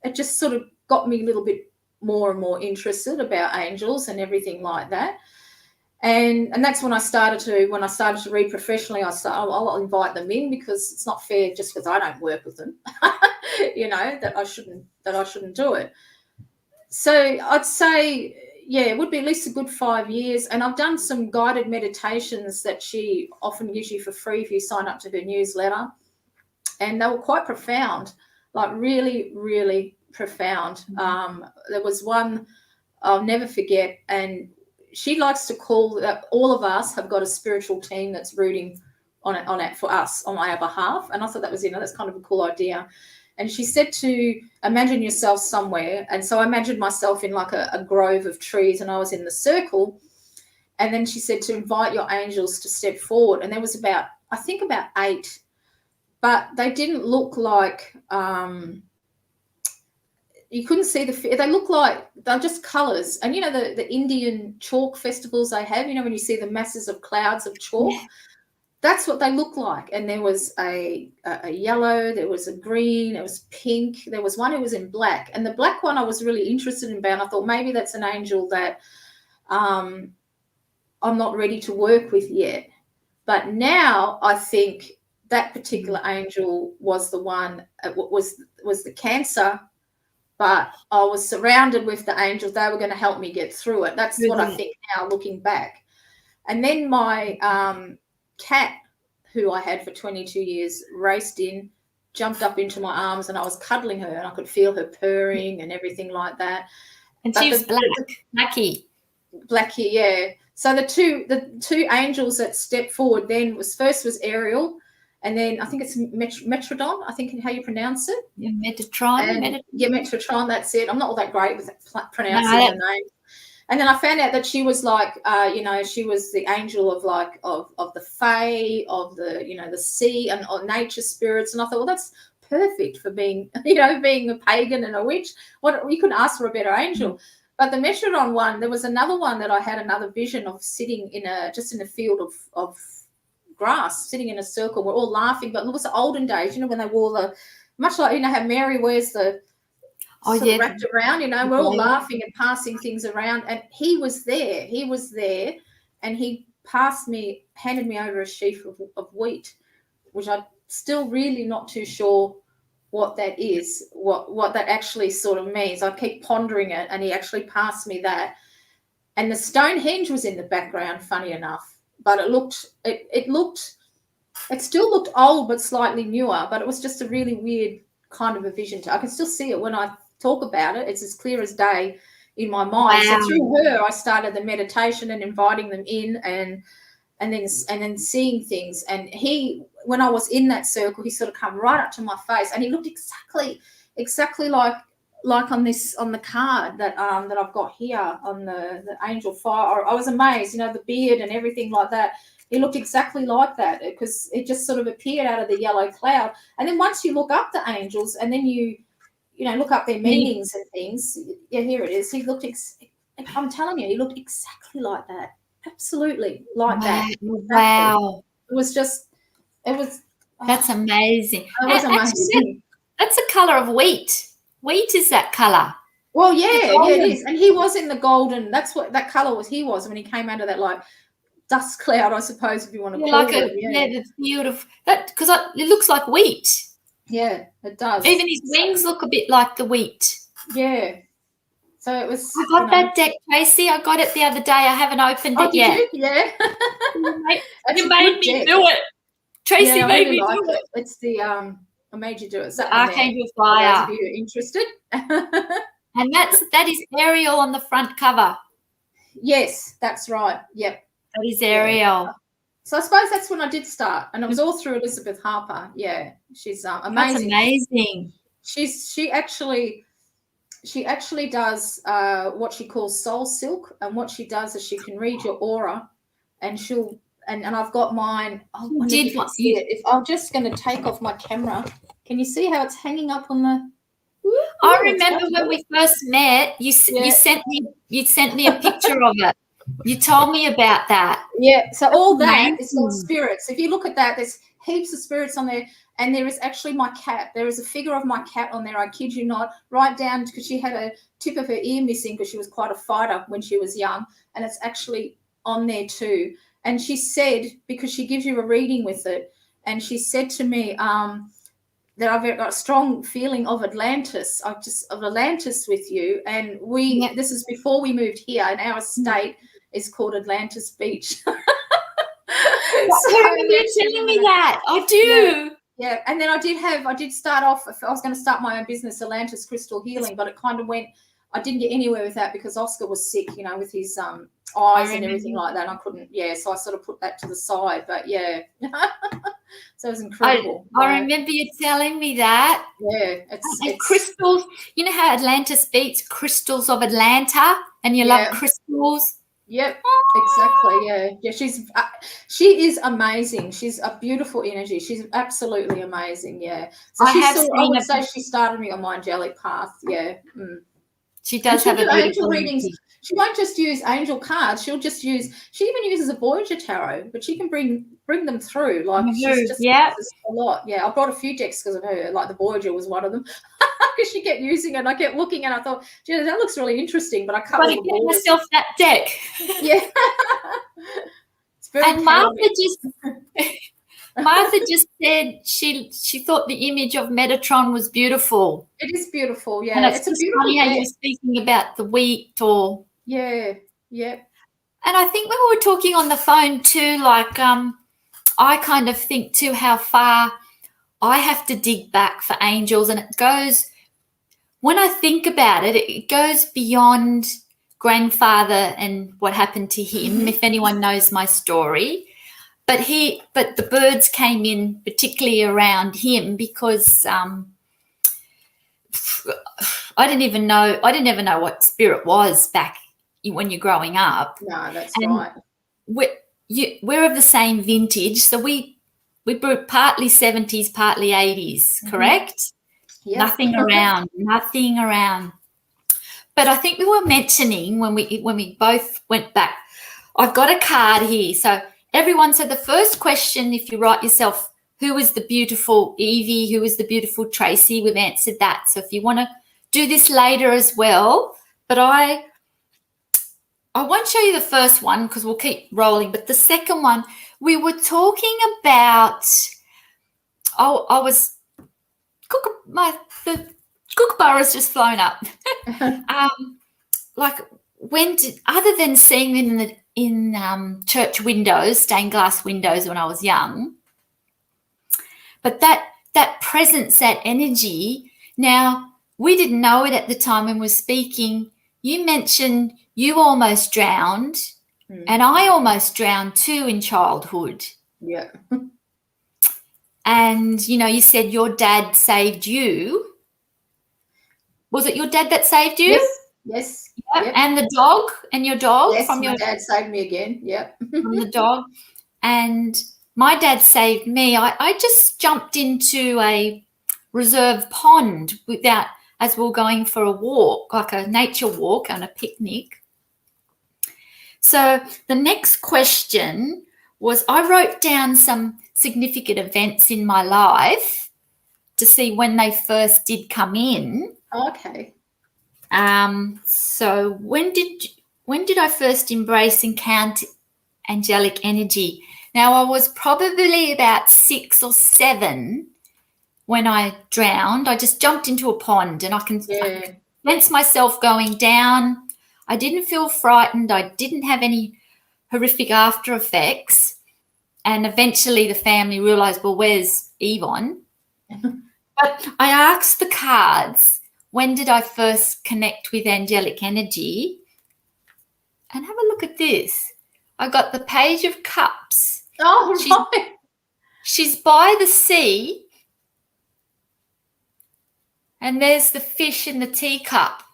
it just sort of got me a little bit more and more interested about angels and everything like that. And that's when I started to read professionally. I'll invite them in, because it's not fair just because I don't work with them, you know, that I shouldn't do it. So I'd say, yeah, it would be at least a good 5 years. And I've done some guided meditations that she often gives you for free if you sign up to her newsletter. And they were quite profound, like really, really profound. There was one I'll never forget, and she likes to call that all of us have got a spiritual team that's rooting on it for us on our behalf. And I thought that was, that's kind of a cool idea. And she said to imagine yourself somewhere. And so I imagined myself in like a grove of trees, and I was in the circle. And then she said to invite your angels to step forward. And there was about 8, but they didn't look like, you couldn't see they look like they're just colors. And the Indian chalk festivals they have, when you see the masses of clouds of chalk, that's what they look like. And there was a yellow, there was a green, there was pink, there was one who was in black. And the black one I was really interested in about. I thought maybe that's an angel that I'm not ready to work with yet. But now I think that particular angel was the one, was the Cancer, but I was surrounded with the angels. They were going to help me get through it. That's what I think now, looking back. And then my cat, who I had for 22 years, raced in, jumped up into my arms, and I was cuddling her, and I could feel her purring and everything like that. And she was Blackie, yeah. So the two angels that stepped forward then was Ariel, and then I think it's Metrodon, I think how you pronounce it. Yeah, Metatron. Metatron, that's it. I'm not all that great with pronouncing the name. And then I found out that she was like, she was the angel of the fae, of the sea and nature spirits. And I thought, well, that's perfect for being, being a pagan and a witch. You couldn't ask for a better angel. Mm-hmm. But the Metrodon one, there was another one that I had another vision of sitting in a field of grass, sitting in a circle. We're all laughing, but it was the olden days, when they wore much like, how Mary wears the wrapped around, we're all laughing and passing things around. And he was there, and he handed me over a sheaf of wheat, which I'm still really not too sure what that is, what that actually sort of means. I keep pondering it, and he actually passed me that. And the Stonehenge was in the background, funny enough, but it still looked old but slightly newer, but it was just a really weird kind of a vision. I can still see it when I talk about it. It's as clear as day in my mind. Wow. So through her, I started the meditation and inviting them in, and then seeing things. And he, when I was in that circle, he sort of come right up to my face, and he looked exactly like on the card that I've got here on the angel fire. I was amazed, the beard and everything like that. He looked exactly like that, because it just sort of appeared out of the yellow cloud. And then once you look up the angels, and then you look up their meanings and things. Yeah, here it is. He looked, I'm telling you, he looked exactly like that. Absolutely like that. Wow. That's amazing. It was amazing. That's the colour of wheat. Wheat is that colour. Well, yeah, it is. And he was in the golden, that's what that colour was. He was when he came out of that dust cloud, I suppose, if you want to call it. It's beautiful. Because it looks like wheat. Yeah, it does. Even his wings look a bit like the wheat. Yeah. So it was. I got that deck, Tracy. I got it the other day. I haven't opened it yet. Did you? Yeah. You made me do it. Tracy made me do it. It's the I made you do it. The Archangel Fire. For those of you who are interested. And that is Ariel on the front cover. Yes, that's right. Yep. That is Ariel. Yeah. So I suppose that's when I did start, and it was all through Elizabeth Harper. Yeah, she's amazing. That's amazing. She actually does what she calls soul silk, and what she does is she can read your aura, and she'll and I've got mine. If I'm just going to take off my camera, can you see how it's hanging up on the? I remember when we first met. You sent me a picture of it. You told me about that. Yeah, so all that is called spirits. If you look at that, there's heaps of spirits on there, and there is actually my cat. There is a figure of my cat on there, I kid you not, right down, because she had a tip of her ear missing because she was quite a fighter when she was young, and it's actually on there too. And she said, because she gives you a reading with it, and she said to me that I've got a strong feeling of Atlantis, of Atlantis with you, and this is before we moved here, and our estate is called Atlantis Beach. I remember you telling me that. I do. Yeah. And then I did start off, I was going to start my own business, Atlantis Crystal Healing, but it kind of went, I didn't get anywhere with that because Oscar was sick, you know, with his eyes and everything like that. And I couldn't, so I sort of put that to the side. But yeah, so it was incredible. I remember you telling me that. Yeah, it's crystals. You know how Atlantis beats Crystals of Atlanta, and you love crystals. Yep, exactly. Yeah. She is amazing. She's a beautiful energy. She's absolutely amazing. Yeah. So I would say she started me on my angelic path. Yeah. Mm. She does have a angel readings. She won't just use angel cards. She even uses a Voyager tarot, but she can bring them through. Like she's just a lot. Yeah, I brought a few decks because of her. Like the Voyager was one of them. Because she kept using it, and I kept looking, and I thought, gee, that looks really interesting. But I cut all the get myself that deck. Yeah. It's very and Martha just said she thought the image of Metatron was beautiful. It is beautiful, yeah. And it's a beautiful funny how you're speaking about the wheat or yeah. And I think when we were talking on the phone too, like I kind of think too how far I have to dig back for angels, and it goes, when I think about it, it goes beyond grandfather and what happened to him, if anyone knows my story. But the birds came in particularly around him because I didn't even know what spirit was back when you're growing up. No, that's right. We're of the same vintage, so we grew partly 70s, partly 80s, correct? Yep. Nothing around. But I think we were mentioning when we both went back, I've got a card here. So everyone, so the first question, if you write yourself, who was the beautiful Yvie, who was the beautiful Tracy, we've answered that. So if you want to do this later as well, but I won't show you the first one because we'll keep rolling. But the second one, we were talking about, the kookaburra's just flown up. Like other than seeing them in church windows, stained glass windows when I was young, but that presence, that energy. Now, we didn't know it at the time when we were speaking. You mentioned you almost drowned, and I almost drowned too in childhood. Yeah. And, you said your dad saved you. Was it your dad that saved you? Yes. Yep. And the dog, and your dog? Yes, my dad saved me again. Yep. From the dog. And my dad saved me. I just jumped into a reserve pond as we were going for a walk, like a nature walk and a picnic. So the next question was, I wrote down some significant events in my life to see when they first did come in. Okay. So when did I first embrace and count angelic energy? Now, I was probably about 6 or 7 when I drowned. I just jumped into a pond, and I can sense myself going down. I didn't feel frightened. I didn't have any horrific after effects. And eventually the family realised, well, where's Yvonne? But I asked the cards, when did I first connect with angelic energy? And have a look at this. I got the Page of Cups. Oh, right. She's by the sea. And there's the fish in the teacup.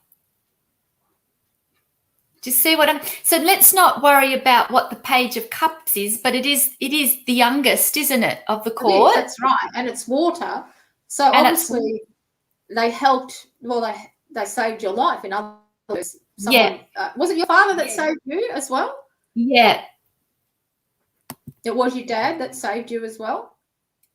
Do you see what I'm... So let's not worry about what the Page of Cups is, but it is the youngest, isn't it, of the court? That's right. And it's water. So obviously they helped, they saved your life. In other words, was it your father that saved you as well? Yeah. It was your dad that saved you as well?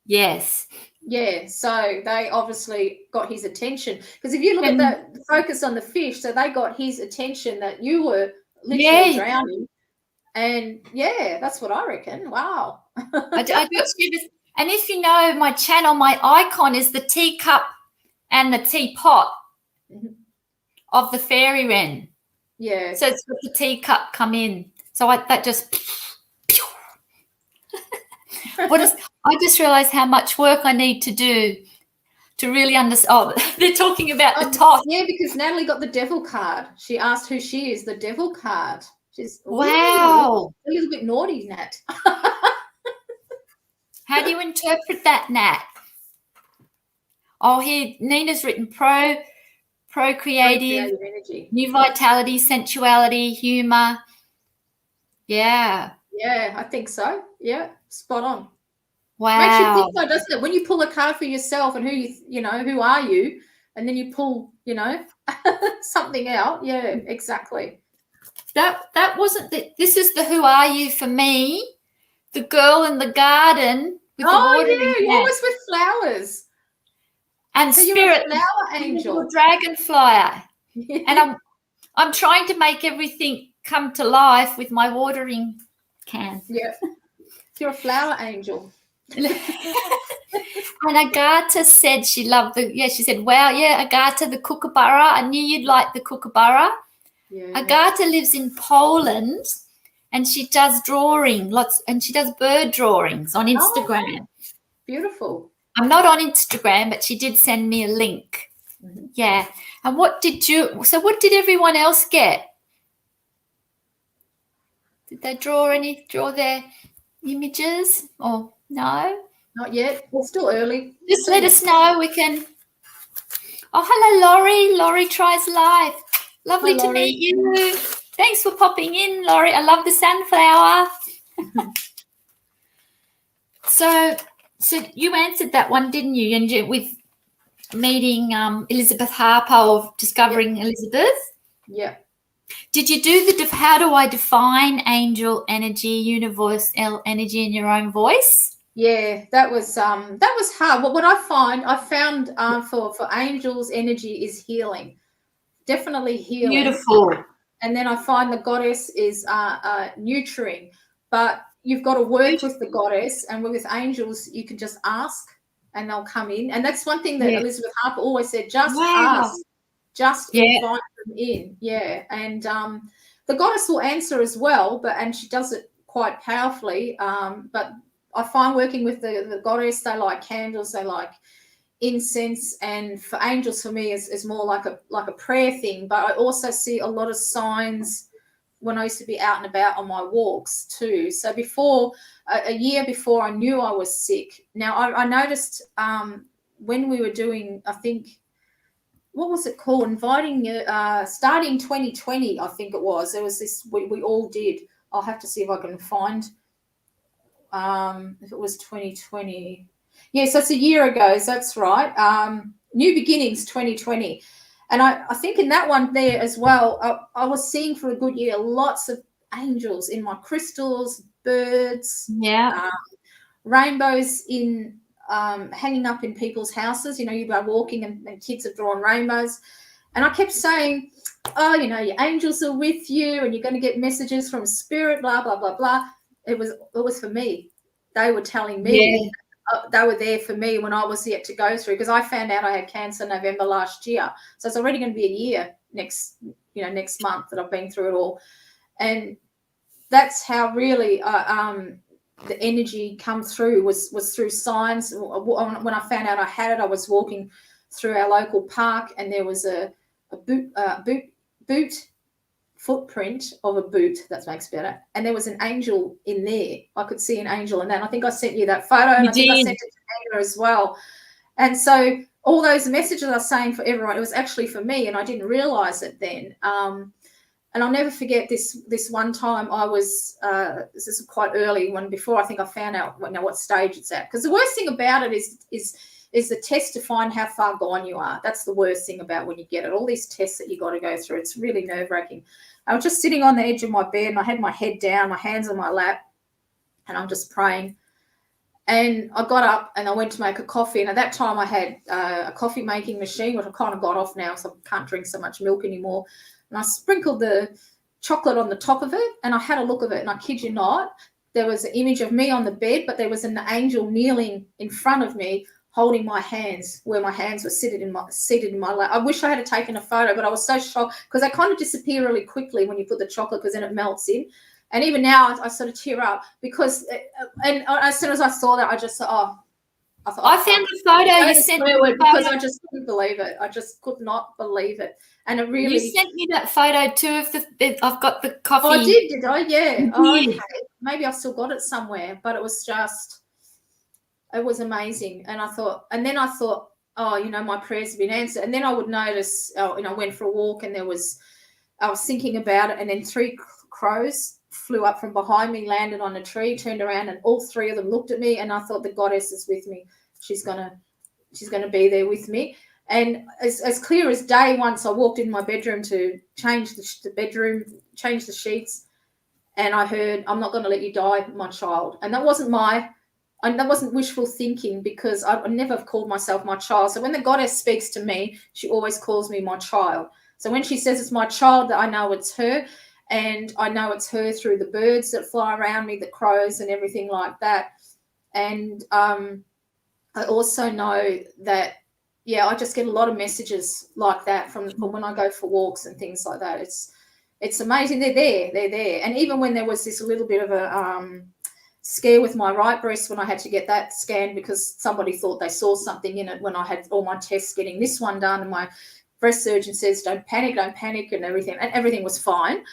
Yes. Yeah, so they obviously got his attention. Because if you look at the focus on the fish, so they got his attention that you were literally drowning. And, that's what I reckon. Wow. I just do this. And if you know my channel, my icon is the teacup and the teapot of the fairy wren. Yeah. So it's got the teacup come in. So that just... I just realised how much work I need to do to really understand. Oh, they're talking about the toss. Yeah, because Natalie got the devil card. She asked who she is, the devil card. She's Wow. A little bit naughty, Nat. How do you interpret that, Nat? Oh, here Nina's written procreative, energy, new vitality, sensuality, humor. Yeah. Yeah, I think so. Yeah, spot on. Wow. Makes you think though, doesn't it? When you pull a card for yourself and who are you, and then you pull, something out. Yeah, exactly. That wasn't this is the who are you for me, the girl in the garden with the watering yeah, you're always with flowers. And so spirit, you're a flower angel, dragonfly. And I'm trying to make everything come to life with my watering can. Yeah, you're a flower angel. And Agatha said she loved she said, wow, yeah, Agatha, the kookaburra. I knew you'd like the kookaburra. Yeah. Agatha lives in Poland and she does and she does bird drawings on Instagram. Oh, beautiful. I'm not on Instagram, but she did send me a link. Mm-hmm. Yeah. And what did everyone else get? Did they draw their images or no? Not yet. It's still early. Just let us know. We can. Oh, hello, Laurie. Laurie tries live. Lovely to meet you. Thanks for popping in, Laurie. I love the sunflower. So you answered that one, didn't you? And with meeting Elizabeth Harper of Discovering Elizabeth. Yeah. Did you do how do I define angel energy, universal energy in your own voice? Yeah, that was hard. What I found for angels energy is healing. Definitely healing. Beautiful. And then I find the goddess is nurturing, but you've got to work with the goddess, and with angels you can just ask and they'll come in. And that's one thing that Elizabeth Harper always said, just ask, just invite them in. Yeah. And the goddess will answer as well, and she does it quite powerfully. But I find working with the goddess, they like candles, they like incense, and for angels for me is more like a prayer thing. But I also see a lot of signs when I used to be out and about on my walks too. So a year before I knew I was sick. Now I noticed when we were doing, I think, what was it called? Inviting starting 2020, I think it was. There was this we all did. I'll have to see if I can find if it was 2020. Yes, that's a year ago. So that's right. New Beginnings 2020. And I think in that one there as well, I was seeing for a good year lots of angels in my crystals, birds, rainbows in hanging up in people's houses. You go walking and kids have drawn rainbows. And I kept saying, oh, your angels are with you and you're going to get messages from spirit, blah, blah, blah, blah. It was for me. They were telling me they were there for me when I was yet to go through, because I found out I had cancer November last year. So it's already going to be a year next month that I've been through it all. And that's how really the energy come through was through signs. When I found out I had it, I was walking through our local park and there was a boot footprint of a boot, that makes better, and there was an angel in there. I could see an angel in that, and I think I sent you that photo, and I think I sent it to Anna as well. And so all those messages I was saying for everyone, it was actually for me, and I didn't realize it then. And I'll never forget this one time I was this is quite early, before I think I found out what stage it's at, because the worst thing about it is the test to find how far gone you are. That's the worst thing about when you get it. All these tests that you got to go through, it's really nerve-wracking. I was just sitting on the edge of my bed and I had my head down, my hands on my lap, and I'm just praying. And I got up and I went to make a coffee. And at that time I had a coffee making machine, which I kind of got off now, so I can't drink so much milk anymore. And I sprinkled the chocolate on the top of it and I had a look at it. And I kid you not, there was an image of me on the bed, but there was an angel kneeling in front of me, holding my hands where my hands were seated in my lap. I wish I had taken a photo, but I was so shocked because they kind of disappear really quickly when you put the chocolate, because then it melts in. And even now I sort of tear up because, and as soon as I saw that, I just thought, oh, I found the photo you sent me. Because I just couldn't believe it. I just could not believe it. And it really... You sent me that photo too of I've got the coffee. Oh, I did I? Yeah. Oh, okay. Maybe I've still got it somewhere, but it was amazing. And then I thought, oh, you know, my prayers have been answered. And then I would notice, you know, I went for a walk and I was thinking about it, and then 3 crows flew up from behind me, landed on a tree, turned around, and all 3 of them looked at me, and I thought, the goddess is with me. She's gonna be there with me. And as clear as day, once I walked in my bedroom to change change the sheets, and I heard, "I'm not going to let you die, my child." And that wasn't wishful thinking, because I never have called myself my child. So when the goddess speaks to me, she always calls me my child. So when she says it's my child, I know it's her. And I know it's her through the birds that fly around me, the crows and everything like that. And I also know that, yeah, I just get a lot of messages like that from when I go for walks and things like that. It's amazing. They're there. And even when there was this little bit of a scare with my right breast, when I had to get that scanned because somebody thought they saw something in it, when I had all my tests, getting this one done, and my breast surgeon says, don't panic, and everything was fine.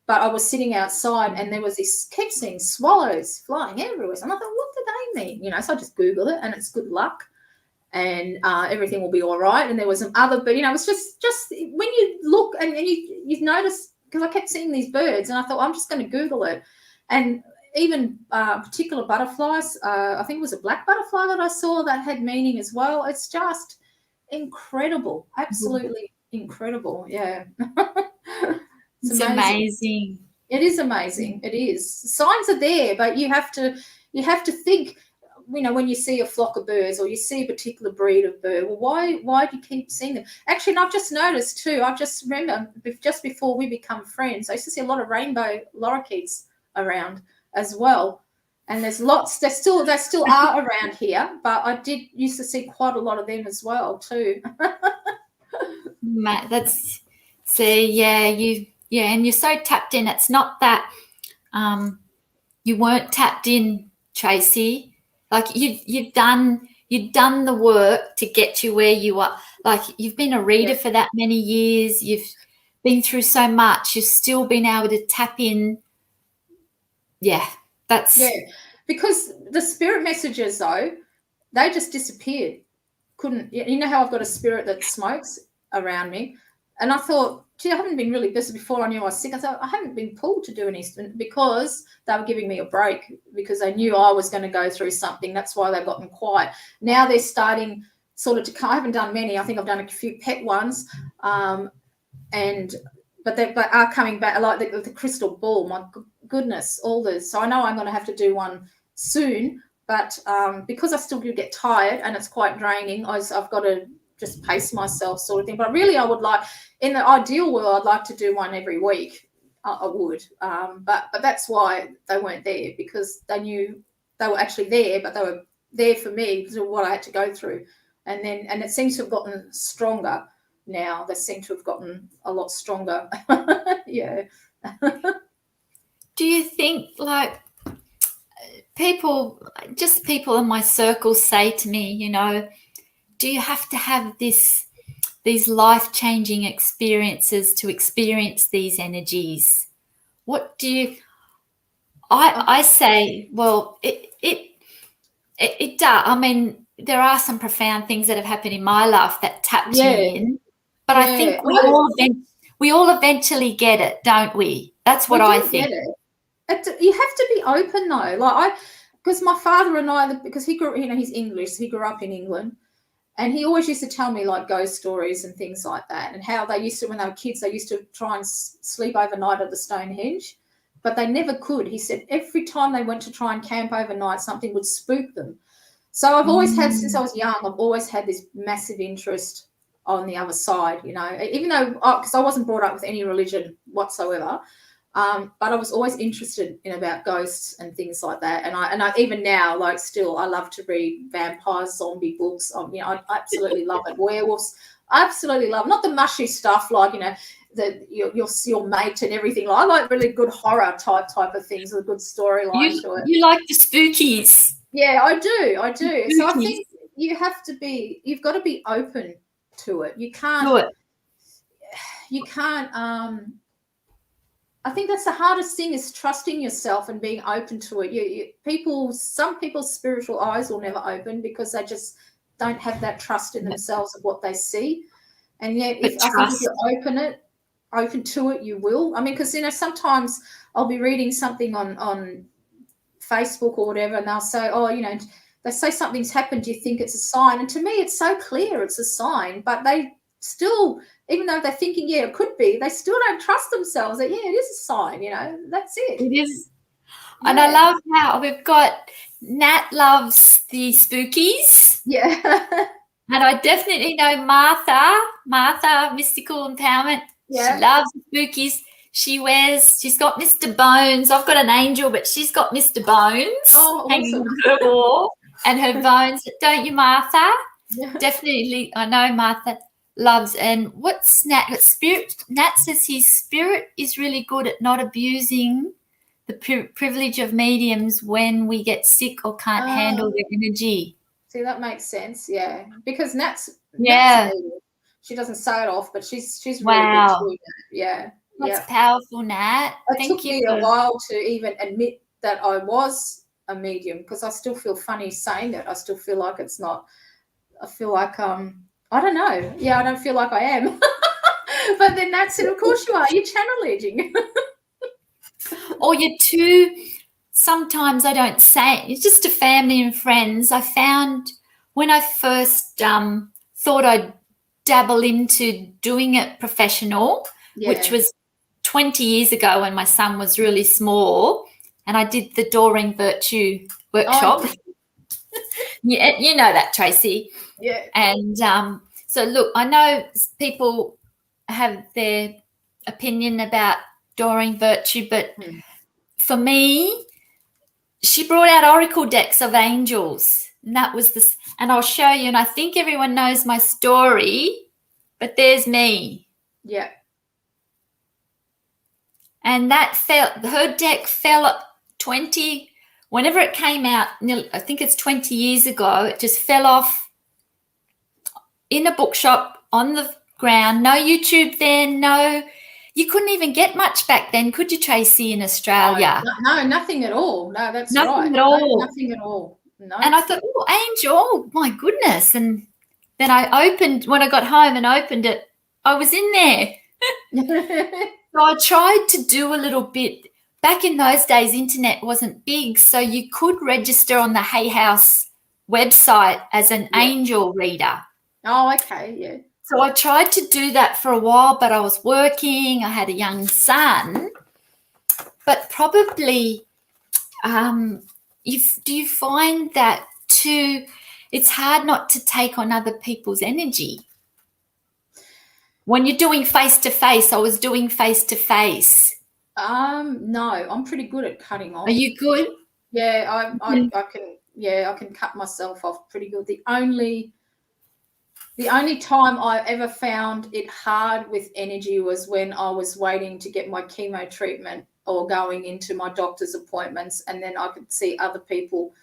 But I was sitting outside, and there was kept seeing swallows flying everywhere. And I thought, what do they mean? You know, so I just Googled it, and it's good luck, and everything will be all right. And there was some other, but you know, it's just when you look and you notice, because I kept seeing these birds, and I thought, I'm just going to Google it. And even particular butterflies, I think it was a black butterfly that I saw that had meaning as well. It's just incredible, absolutely incredible. Yeah. It's amazing. It is amazing. It is. Signs are there, but you have to think, you know, when you see a flock of birds or you see a particular breed of bird, well, why do you keep seeing them? Actually, and I've just noticed too, I just remember just before we become friends, I used to see a lot of rainbow lorikeets around as well. And there's lots, they still are around here, but I used to see quite a lot of them as well too. And you're so tapped in. It's not that you weren't tapped in, Tracy. Like you've done the work to get you where you are. Like you've been a reader for that many years. You've been through so much. You've still been able to tap in. Yeah, because the spirit messages, though, they just disappeared. You know how I've got a spirit that smokes around me, and I thought, gee, I haven't been really busy. Before I knew I was sick, I thought I haven't been pulled to do anything, because they were giving me a break, because they knew I was going to go through something. That's why they've gotten quiet. Now they're starting sort of to come. I haven't done many. I think I've done a few pet ones, but they are coming back, like the crystal ball. My goodness, all this. So I know I'm going to have to do one soon, but because I still do get tired and it's quite draining, I've got to just pace myself, sort of thing. But really, I would like, in the ideal world, I'd like to do one every week. I would, but that's why they weren't there, because they knew they were actually there, but they were there for me because of what I had to go through. And it seems to have gotten stronger now. They seem to have gotten a lot stronger. Yeah. Do you think, like, people in my circle say to me, you know, do you have to have these life-changing experiences to experience these energies? What do you? I say, well, it does. I mean, there are some profound things that have happened in my life that tapped me in, but I think we all eventually get it, don't we? That's what I think. You have to be open, though. Because my father and I, because he grew, you know, he's English, so he grew up in England. And he always used to tell me, like, ghost stories and things like that, and how they used to, when they were kids, they used to try and sleep overnight at the Stonehenge, but they never could. He said every time they went to try and camp overnight, something would spook them. So I've always had, since I was young, I've always had this massive interest on the other side, you know, even though, because I wasn't brought up with any religion whatsoever, but I was always interested in about ghosts and things like that. And I even now, like, still, I love to read vampire, zombie books. You know, I absolutely love it. Werewolves, I absolutely love, not the mushy stuff, like, you know, your mate and everything. I like really good horror type of things, with a good storyline to it. You like the spookies. Yeah, I do. So I think you've got to be open to it. You can't. Do it. I think that's the hardest thing, is trusting yourself and being open to it. Some people's spiritual eyes will never open because they just don't have that trust in themselves of what they see. And yet, I think if you're open to it, you will. I mean, because sometimes I'll be reading something on Facebook or whatever, and they'll say, they say something's happened. Do you think it's a sign? And to me, it's so clear it's a sign, but they still, even though they're thinking, it could be, they still don't trust themselves that, it is a sign, that's it. It is. Yeah. And I love how we've got Nat loves the spookies. Yeah. And I definitely know Martha, Mystical Empowerment. Yeah. She loves the spookies. She's got Mr. Bones. I've got an angel, but she's got Mr. Bones hanging on her wall, and her bones. Don't you, Martha? Yeah. Definitely. I know Martha loves. And what's Nat? Nat says his spirit is really good at not abusing the privilege of mediums when we get sick or can't handle their energy. See, that makes sense. Yeah, because Nat's she doesn't say it off, but she's really good too. Yeah. That's powerful, Nat. It took me a while to even admit that I was a medium, because I still feel funny saying it. I still feel like it's not. I feel like I don't know. Yeah, I don't feel like I am. But then Nat said, "Of course you are. You're channeling." Or you're too. Sometimes I don't say it. It's just to family and friends. I found when I first thought I'd dabble into doing it professional, which was 20 years ago when my son was really small, and I did the Adoring Virtue workshop. Yeah, you know that, Tracy. Yeah. And so, look, I know people have their opinion about Adoring Virtue, but for me, she brought out oracle decks of angels, and that was this. And I'll show you, and I think everyone knows my story, but there's me. Yeah. And her deck fell at 20, whenever it came out, I think it's 20 years ago, it just fell off in a bookshop on the ground. No YouTube then, you couldn't even get much back then, could you, Tracy, in Australia? No, nothing at all. No, that's nothing right. At all. Nothing at all. No. And I thought, Angel, my goodness. And then when I got home and opened it, I was in there. So I tried to do a little bit. Back in those days, internet wasn't big, so you could register on the Hay House website as an angel reader. Oh, okay, yeah. So I tried to do that for a while, but I was working. I had a young son. But probably, do you find that too? It's hard not to take on other people's energy. When you're doing face-to-face, I was doing face-to-face. No, I'm pretty good at cutting off. Are you good? Yeah, I can cut myself off pretty good. The only time I ever found it hard with energy was when I was waiting to get my chemo treatment or going into my doctor's appointments, and then I could see other people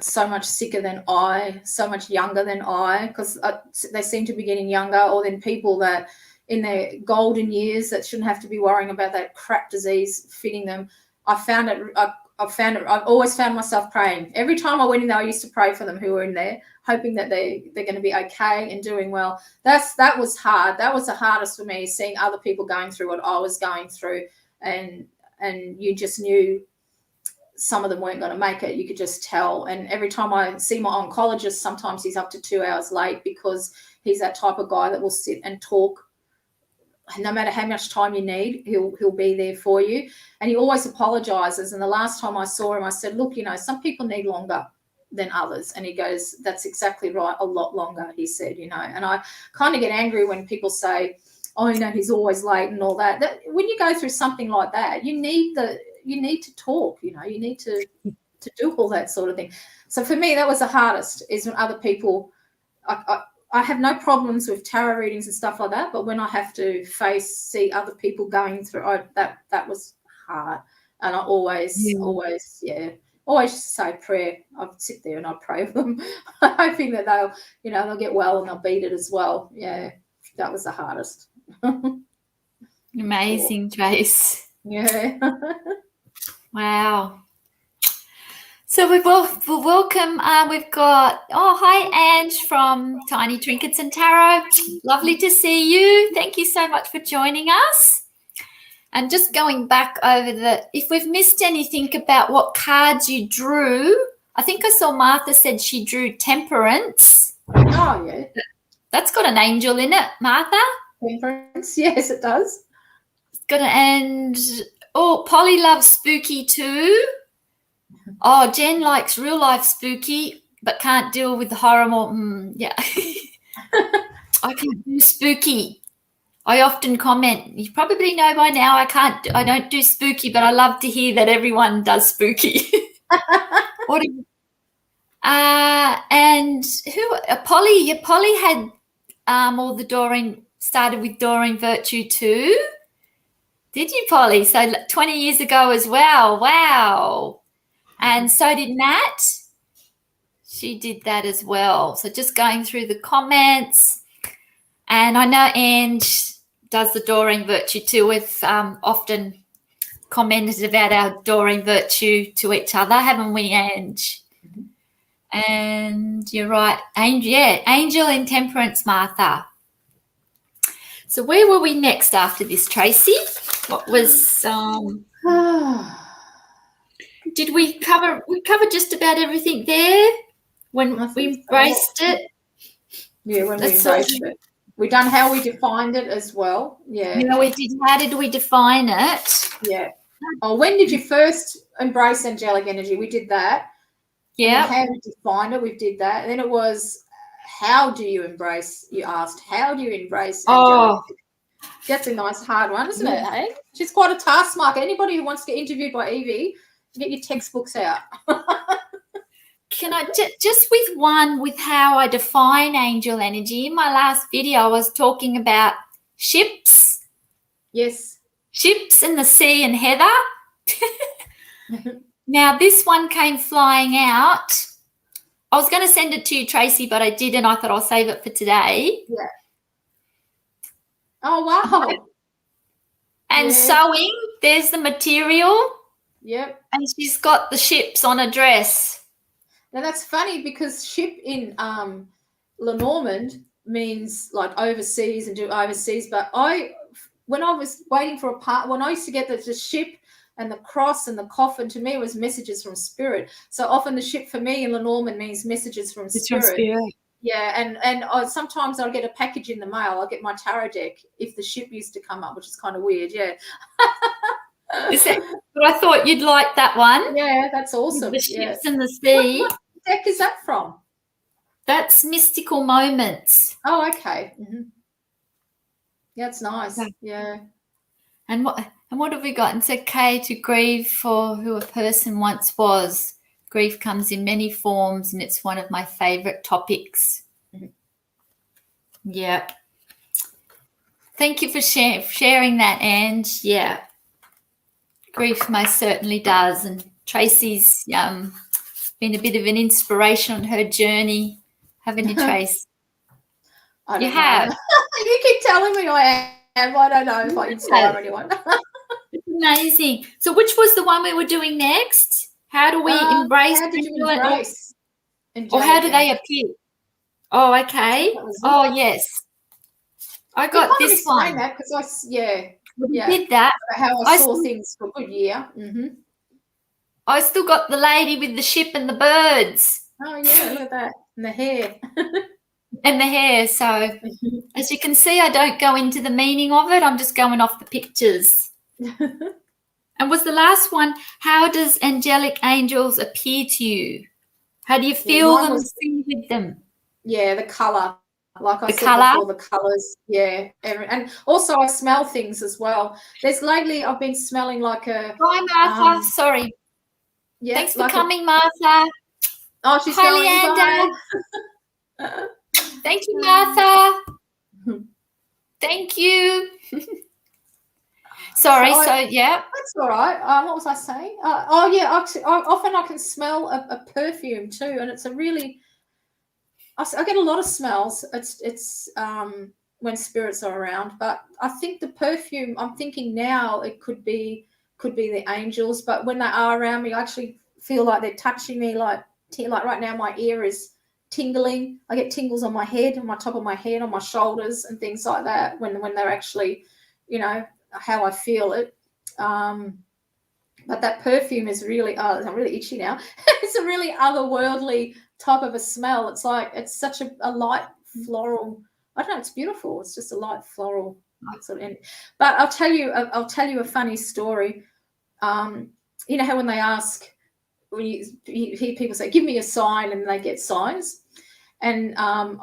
so much sicker than I, so much younger than I, because they seem to be getting younger, or then people that in their golden years that shouldn't have to be worrying about that crap disease fitting them. I've always found myself praying. Every time I went in there, I used to pray for them who were in there, hoping that they're going to be okay and doing well. That was hard. That was the hardest for me, seeing other people going through what I was going through, and you just knew some of them weren't going to make it. You could just tell. And every time I see my oncologist, sometimes he's up to 2 hours late, because he's that type of guy that will sit and talk. No matter how much time you need, he'll be there for you. And he always apologizes. And the last time I saw him, I said, look, some people need longer than others. And he goes, that's exactly right, a lot longer, he said, And I kind of get angry when people say, oh, he's always late and all that. When you go through something like that, you need to talk, you need to do all that sort of thing. So for me, that was the hardest, is when other people, I have no problems with tarot readings and stuff like that, but when I have to see other people going through, that was hard. And I always, always say a prayer. I'd sit there and I'd pray for them, hoping that they'll get well and they'll beat it as well. Yeah, that was the hardest. Amazing, Trace. Yeah. Wow. So we'll welcome, we've got, hi, Ange from Tiny Trinkets and Tarot. Lovely to see you. Thank you so much for joining us. And just going back over if we've missed anything about what cards you drew, I think I saw Martha said she drew Temperance. Oh, yeah. That's got an angel in it, Martha. Temperance, yes, it does. It's got Polly loves spooky too. Oh, Jen likes real life spooky, but can't deal with the horror more. Yeah. I can't do spooky. I often comment, you probably know by now I don't do spooky, but I love to hear that everyone does spooky. And Polly had all the started with Doreen Virtue too. Did you, Polly? So 20 years ago as well. Wow. And so did Nat. She did that as well. So just going through the comments. And I know Ange does the Doreen Virtue too. We've often commented about our Doreen Virtue to each other, haven't we, Ange? Mm-hmm. And you're right. Angel in Temperance, Martha. So where were we next after this, Tracy? What was did we cover just about everything there when we embraced it? Yeah, when we embraced it. We done how we defined it as well. Yeah. Yeah, we did. How did we define it? Yeah. Oh, when did you first embrace angelic energy? We did that. Yeah. How we defined it, we did that. And then it was, how do you embrace? You asked, how do you embrace angelic? Oh, that's a nice hard one, isn't it? Hey, she's quite a task marker. Anybody who wants to get interviewed by Yvie, get your textbooks out. Can I just with how I define angel energy? In my last video, I was talking about ships. Yes. Ships in the sea and heather. Now, this one came flying out. I was going to send it to you, Tracy, but I didn't. I thought I'll save it for today. Yeah. Oh, wow. And sewing, there's the material. Yep. And she's got the ships on a dress. Now, that's funny because ship in Lenormand means like overseas and do overseas. But when I was waiting for when I used to get the ship and the cross and the coffin, to me it was messages from spirit. So often the ship for me in Lenormand means messages from spirit. Yeah, and sometimes I'll get a package in the mail. I'll get my tarot deck if the ship used to come up, which is kind of weird. Yeah. But I thought you'd like that one. Yeah, that's awesome. The ships in the sea. What deck is that from? That's Mystical Moments. Oh, okay. Mm-hmm. Yeah, it's nice. Yeah. And what have we got? It's okay to grieve for who a person once was. Grief comes in many forms, and it's one of my favorite topics. Mm-hmm. Yeah. Thank you for sharing that, Ange. Yeah. Grief most certainly does. And Tracy's been a bit of an inspiration on her journey, haven't you, Trace? You have. You keep telling me I am. I don't know if I inspire anyone. It's amazing. So which was the one we were doing next? How do we embrace? How did you embrace? Or how do they appear? Oh, okay. Oh, yes. I got this one. That because we did that. How I saw things for a good year. Mm-hmm. I still got the lady with the ship and the birds. Oh, yeah, look at that. And the hair. And the hair. So, as you can see, I don't go into the meaning of it. I'm just going off the pictures. And was the last one, how does angelic angels appear to you? How do you feel them, see with them? Yeah, the colour. Like I said before, the colours. Yeah. And also I smell things as well. Lately I've been smelling like a... Hi, Martha. Sorry. Yeah, thanks for coming, Martha. Oh, she's going. Thank you, Martha. Thank you. Sorry. So So yeah. that's all right. What was I saying? Oh yeah, actually, often I can smell a perfume too, and it's a really. I get a lot of smells. It's when spirits are around, but I think the perfume. I'm thinking now it could be the angels, but when they are around me, I actually feel like they're touching me. Like right now, my ear is tingling. I get tingles on my head, on my top of my head, on my shoulders, and things like that. When they're actually, how I feel it. But that perfume is really, I'm really itchy now. It's a really otherworldly type of a smell. It's like, it's such a light floral. I don't know, it's beautiful. It's just a light floral sort of. But I'll tell you a funny story. You know how when they ask, when you hear people say, give me a sign, and they get signs. And Aaron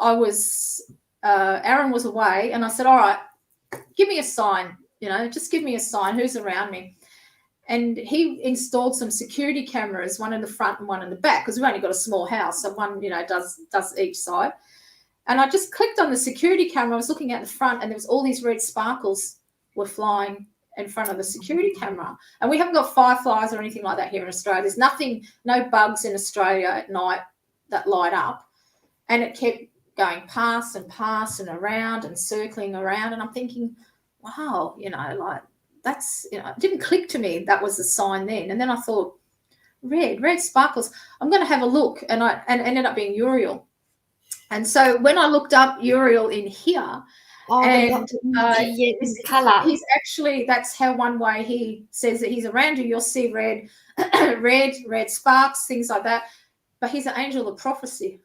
was away, and I said, all right, give me a sign, just give me a sign. Who's around me? And he installed some security cameras, one in the front and one in the back, because we've only got a small house. So one, does each side. And I just clicked on the security camera. I was looking at the front, and there was all these red sparkles were flying in front of the security camera. And we haven't got fireflies or anything like that here in Australia. There's nothing, no bugs in Australia at night that light up. And it kept going past and around and circling around. And I'm thinking, wow, that's, it didn't click to me that was the sign then. And then I thought, red sparkles, I'm going to have a look. And it ended up being Uriel. And so when I looked up Uriel in here, he's actually, that's how one way he says that he's around you, you'll see red sparks, things like that. But he's an angel of prophecy.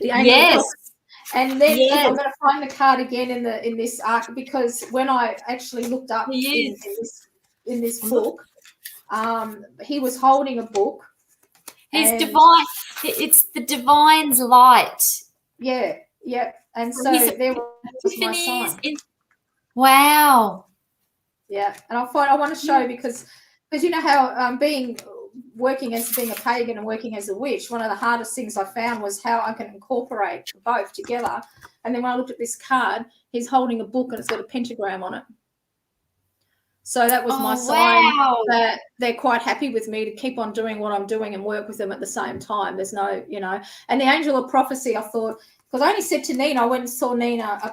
The angel of prophecy. And then I'm going to find the card again in this arc, because when I actually looked up in this book, he was holding a book. He's divine. It's the divine's light. Yeah. And so there was my sign. Wow. Yeah, and I want to show because you know how working as being a pagan and working as a witch, one of the hardest things I found was how I can incorporate both together. And then when I looked at this card, he's holding a book and it's got a pentagram on it. So that was my sign that they're quite happy with me to keep on doing what I'm doing and work with them at the same time. There's no, and the angel of prophecy, I thought, because I only said to Nina, I went and saw Nina, I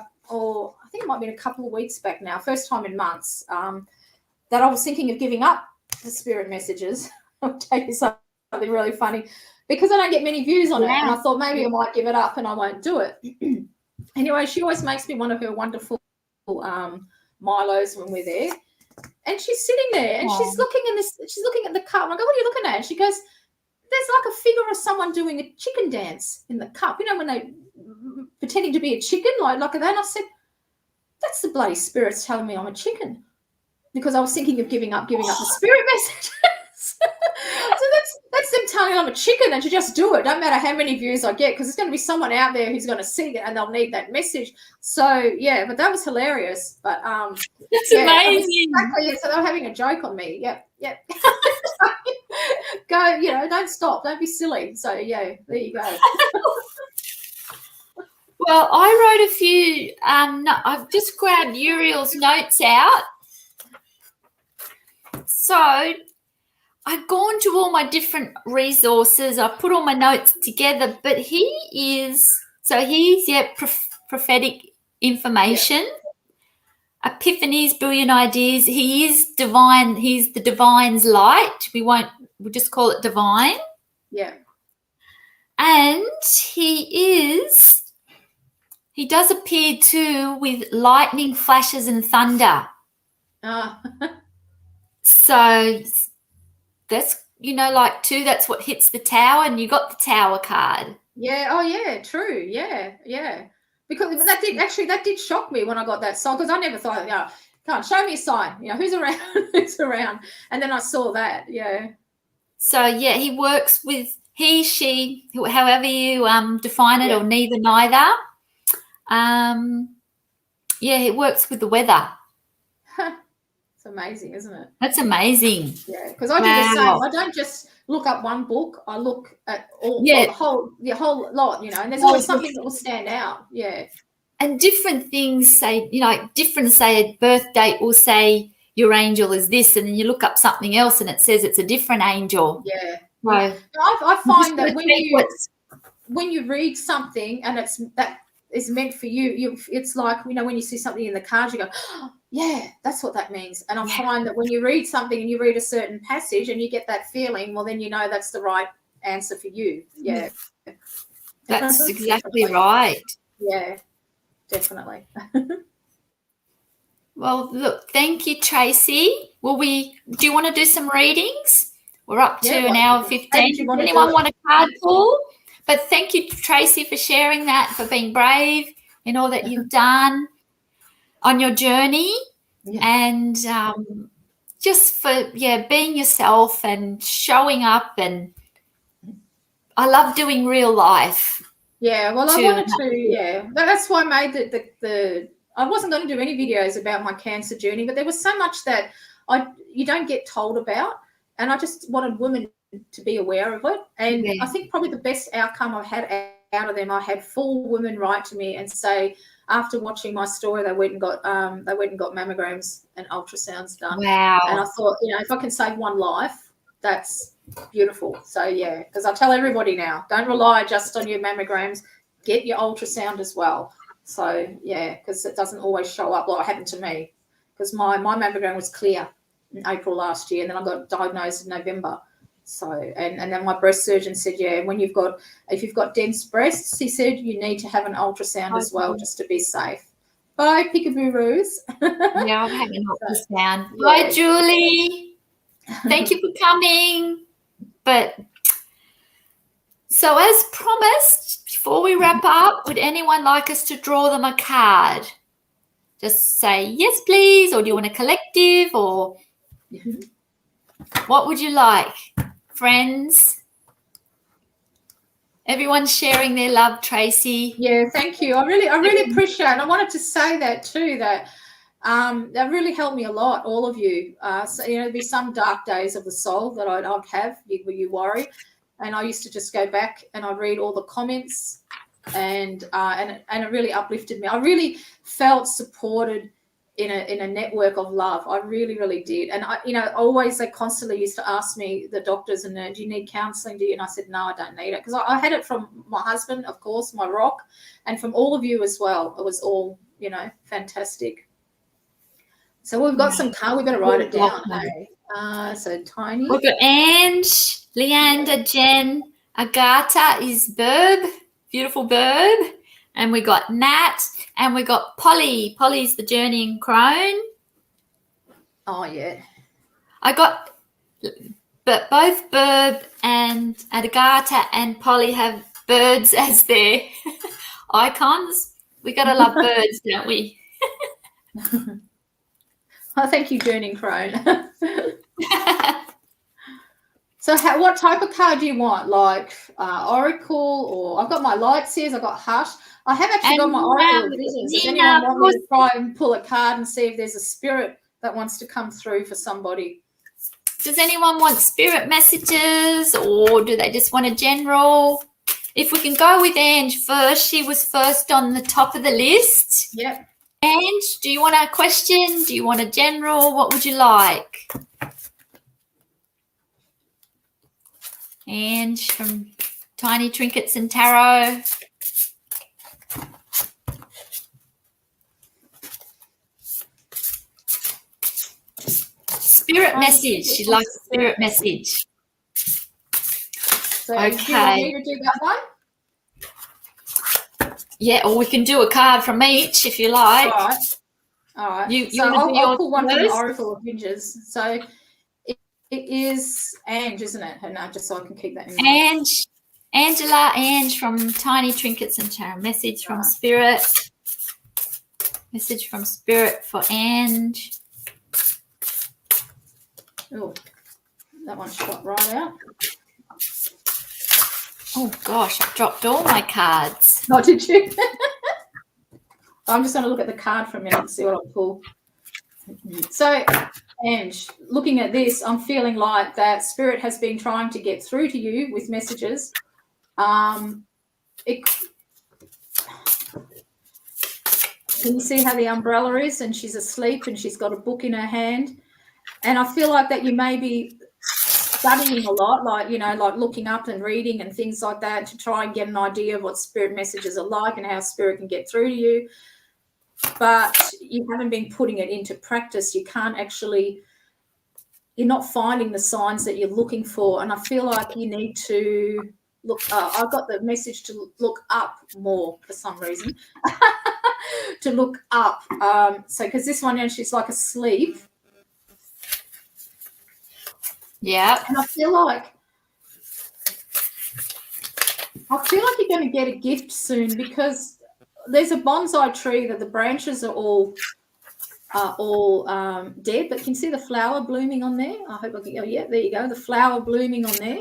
think it might have been a couple of weeks back now, first time in months, that I was thinking of giving up the spirit messages. I'll tell you something really funny, because I don't get many views on it. And I thought maybe I might give it up and I won't do it. Anyway, she always makes me one of her wonderful Milos when we're there. And she's sitting there and she's looking at the cup. And I go, what are you looking at? And she goes, there's like a figure of someone doing a chicken dance in the cup. When they pretending to be a chicken, like that. And I said, that's the bloody spirits telling me I'm a chicken, because I was thinking of giving up the spirit messages. So that's them telling me I'm a chicken and to just do it. Don't matter how many views I get, because there's going to be someone out there who's going to see it and they'll need that message. So yeah, but that was hilarious. But that's amazing. Exactly. So they were having a joke on me. Yep. Go, don't stop. Don't be silly. So yeah, there you go. Well, I wrote a few. I've just grabbed Uriel's notes out. So I've gone to all my different resources. I put all my notes together, but he's prophetic information, epiphanies, brilliant ideas. He is divine. He's the divine's light. We'll just call it divine. Yeah. And he does appear too with lightning flashes and thunder. So that's, like 2, that's what hits the tower, and you got the tower card. Yeah. Oh yeah, true. Yeah. Because that did shock me when I got that sign, because I never thought, come on, show me a sign. Who's around? Who's around? And then I saw that. Yeah. So yeah, he works with he, she, however you define it, or neither. It works with the weather. It's amazing, isn't it? That's amazing. Yeah, because I do the same. I don't just look up one book. I look at the whole lot, and there's always something that will stand out. Yeah. and different things say, like different, say a birth date will say your angel is this, and then you look up something else and it says it's a different angel. Yeah. Right. I find that when you read something and that is meant for you, it's like, when you see something in the cards, you go, oh, yeah, that's what that means. And I find that when you read something and you read a certain passage and you get that feeling, well, then that's the right answer for you. Yeah. That's exactly right. Yeah, definitely. Well, look, thank you, Tracy. Do you want to do some readings? We're up to an hour 15. Does anyone want a card pull? But thank you, Tracy, for sharing that, for being brave in all that you've done on your journey, and just for being yourself and showing up. And I love doing real life. Yeah, well, I wanted to. Yeah, that's why I made the. I wasn't going to do any videos about my cancer journey, but there was so much that you don't get told about, and I just wanted women to be aware of it. And I think probably the best outcome I've had out of them, I had 4 women write to me and say, after watching my story, they went and got mammograms and ultrasounds done. Wow! And I thought, if I can save one life, that's beautiful. So because I tell everybody now, don't rely just on your mammograms, get your ultrasound as well. So because it doesn't always show up like it happened to me, because my mammogram was clear in April last year, and then I got diagnosed in November. So and then my breast surgeon said, if you've got dense breasts, he said you need to have an ultrasound as well, just to be safe. Bye, Peekaboo-roos. Yeah, I've had an ultrasound. Bye, Julie. Thank you for coming. But so as promised, before we wrap up, would anyone like us to draw them a card? Just say yes, please, or do you want a collective, or what would you like, friends? Everyone's sharing their love, Tracy. Yeah, thank you. I really appreciate it. I wanted to say that too, that really helped me a lot, all of you. So there'd be some dark days of the soul that I'd have where you worry, and I used to just go back and I read all the comments, and it really uplifted me. I really felt supported in a network of love. I really, really did. And they constantly used to ask me, the doctors, and do you need counselling? And I said, no, I don't need it, because I had it from my husband, of course, my rock, and from all of you as well. It was all fantastic. So we've got some cards. We better write it down. Hey? So Tiny. We've got Ange, Leander, Jen, Agatha is Burb, beautiful Burb, and we got Nat, and we got Polly. Polly's the journeying crone. Oh yeah. But both Burb and Agatha and Polly have birds as their icons. We gotta love birds, don't we? Oh, thank you, journeying crone. So what type of card do you want? Like Oracle, or I've got my light seers, I've got Hush. I have actually got my Oracle of Visions. Does anyone want me to try and pull a card and see if there's a spirit that wants to come through for somebody? Does anyone want spirit messages, or do they just want a general? If we can go with Ange first, she was first on the top of the list. Yep. Ange, do you want a question? Do you want a general? What would you like? Ange from Tiny Trinkets and Tarot. Spirit message. She'd like a spirit message. So do you want me to do that one? Yeah, or we can do a card from each if you like. All right. I'll pull one from the Oracle of Visions. So it is Ange, isn't it? Her name, just so I can keep that in mind. Ange from Tiny Trinkets and Tarot. Message from Spirit. Message from Spirit for Ange. Oh, that one shot right out. Oh gosh, I dropped all my cards. Oh, did you? I'm just going to look at the card for a minute and see what I'll pull. So, Ange, looking at this, I'm feeling like that Spirit has been trying to get through to you with Can you see how the umbrella is? And she's asleep and she's got a book in her hand. And I feel like that you may be studying a lot, like, you know, like looking up and reading and things like that to try and get an idea of what spirit messages are like and how spirit can get through to you. But you haven't been putting it into practice. You can't actually, you're not finding the signs that you're looking for. And I feel like you need to look, I got the message to look up more for some reason, to look up. So, because this one, she's like asleep. Yeah. And I feel like you're going to get a gift soon, because there's a bonsai tree that the branches are all dead, but can you see the flower blooming on there? I hope I can. Oh, yeah, there you go. The flower blooming on there.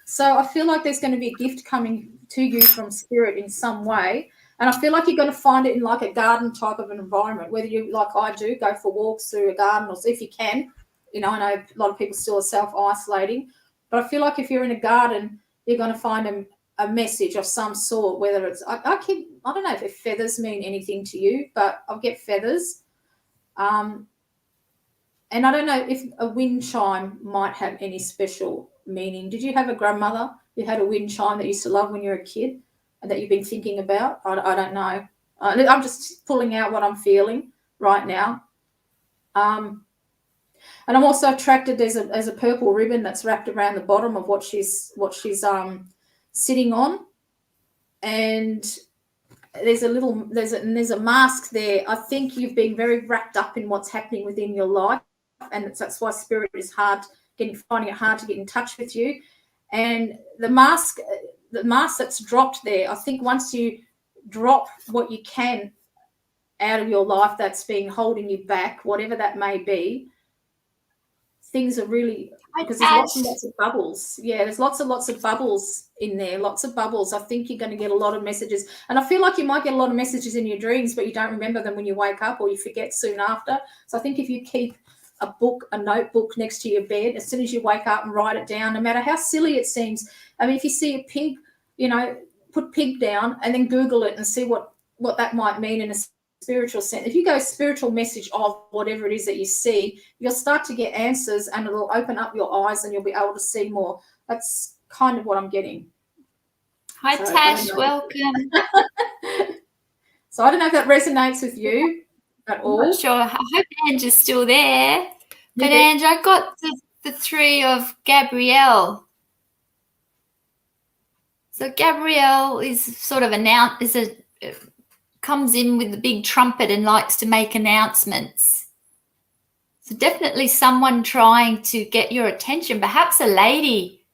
So I feel like there's going to be a gift coming to you from spirit in some way. And I feel like you're going to find it in like a garden type of an environment, whether you, like I do, go for walks through a garden, or if you can. You know, I know a lot of people still are self-isolating, but I feel like if you're in a garden, you're going to find a message of some sort, whether it's, I don't know if feathers mean anything to you, but I'll get feathers. And I don't know if a wind chime might have any special meaning. Did you have a grandmother who had a wind chime that you used to love when you were a kid and that you've been thinking about? I don't know. I'm just pulling out what I'm feeling right now. And I'm also attracted. There's a purple ribbon that's wrapped around the bottom of what she's sitting on, and there's a mask there. I think you've been very wrapped up in what's happening within your life, and that's why spirit is finding it hard to get in touch with you. And the mask that's dropped there, I think once you drop what you can out of your life that's been holding you back, whatever that may be, things are really, because there's lots and lots of bubbles. Yeah, there's lots and lots of bubbles in there, lots of bubbles. I think you're going to get a lot of messages. And I feel like you might get a lot of messages in your dreams, but you don't remember them when you wake up, or you forget soon after. So I think if you keep a notebook next to your bed, as soon as you wake up and write it down, no matter how silly it seems. I mean, if you see a pig, you know, put pig down and then Google it and see what that might mean in a spiritual sense. If you go spiritual message of whatever it is that you see, you'll start to get answers, and it'll open up your eyes and you'll be able to see more. That's kind of what I'm getting. Hi, Tash, welcome. So I don't know if that resonates with you at all. I'm not sure. I hope Ange is still there. But Ange, I got the 3 of Gabrielle. So Gabrielle is sort of comes in with the big trumpet and likes to make announcements. So definitely someone trying to get your attention, perhaps a lady.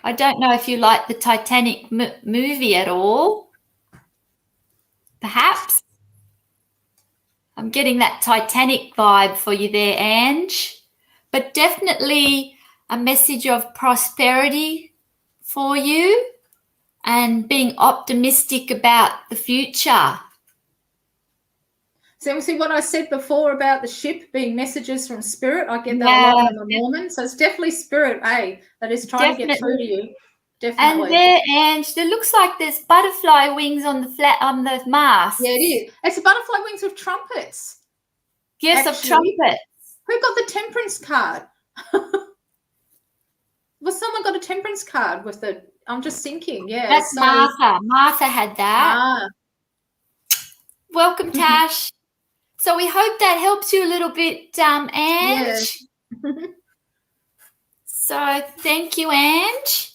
I don't know if you like the Titanic movie at all. Perhaps. I'm getting that Titanic vibe for you there, Ange. But definitely a message of prosperity for you and being optimistic about the future. So see what I said before about the ship being messages from spirit? I get that a lot in the Mormon. So it's definitely spirit, that is trying to get through to you. Definitely. And there, Ange, there looks like there's butterfly wings on the mask. Yeah, it is. It's butterfly wings with trumpets. Yes, actually, of trumpets. Who got the temperance card? Well, someone got a temperance card with the. I'm just thinking, yeah. That's Martha. Martha had that. Welcome, Tash. So we hope that helps you a little bit, Ange. Yes. So thank you, Ange.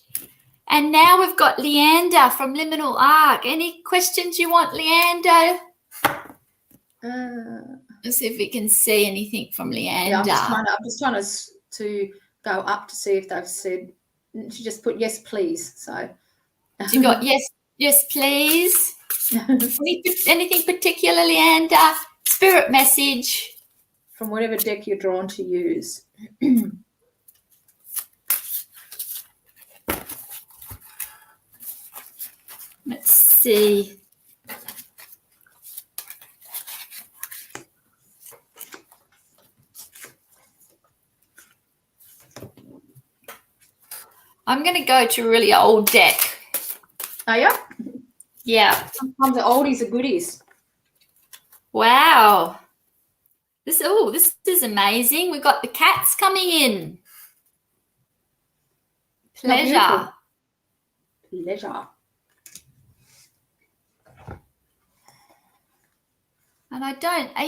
And now we've got Leander from Liminal Arc. Any questions you want, Leander? Let's see if we can see anything from Leander. Yeah, I'm just trying to go up to see if they've said. She just put yes, please. So you got yes, please. Anything particular, Leander? Spirit message from whatever deck you're drawn to use. Let's see. I'm going to go to a really old deck. Oh, yeah? Yeah. Sometimes the oldies are goodies. Wow. This is amazing. We've got the cats coming in. Pleasure. Pleasure. And are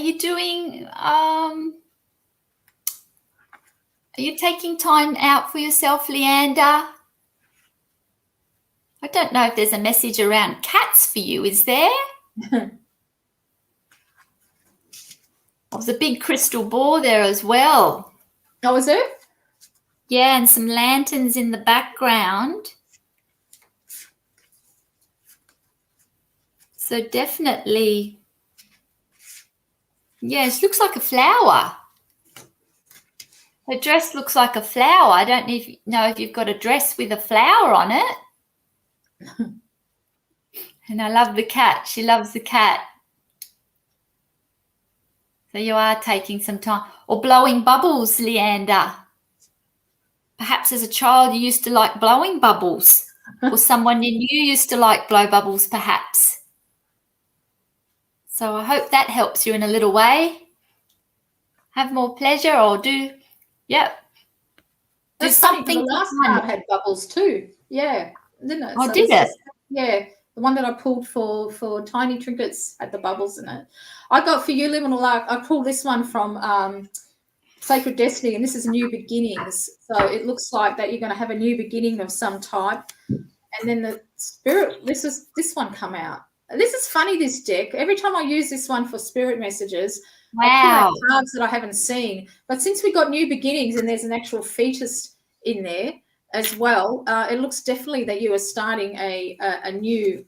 you taking time out for yourself, Leander? I don't know if there's a message around cats for you, is there? There's a big crystal ball there as well. Oh, is there? Yeah, and some lanterns in the background. So definitely, yes, looks like a flower. Her dress looks like a flower. I don't know if you've got a dress with a flower on it. And I love the cat. She loves the cat. So you are taking some time. Or blowing bubbles, Leander. Perhaps as a child you used to like blowing bubbles. Or someone you knew used to like blow bubbles, perhaps. So I hope that helps you in a little way. Have more pleasure or do something. The last card had bubbles too. Yeah, didn't it? Oh, did it? Yeah, the one that I pulled for tiny trinkets had the bubbles in it. I got for you, Liminal Lark, I pulled this one from Sacred Destiny, and this is New Beginnings. So it looks like that you're going to have a new beginning of some type. And then the spirit, this one come out. This is funny, this deck. Every time I use this one for spirit messages, I pull out cards that I haven't seen. But since we got New Beginnings and there's an actual fetus in there as well, it looks definitely that you are starting a new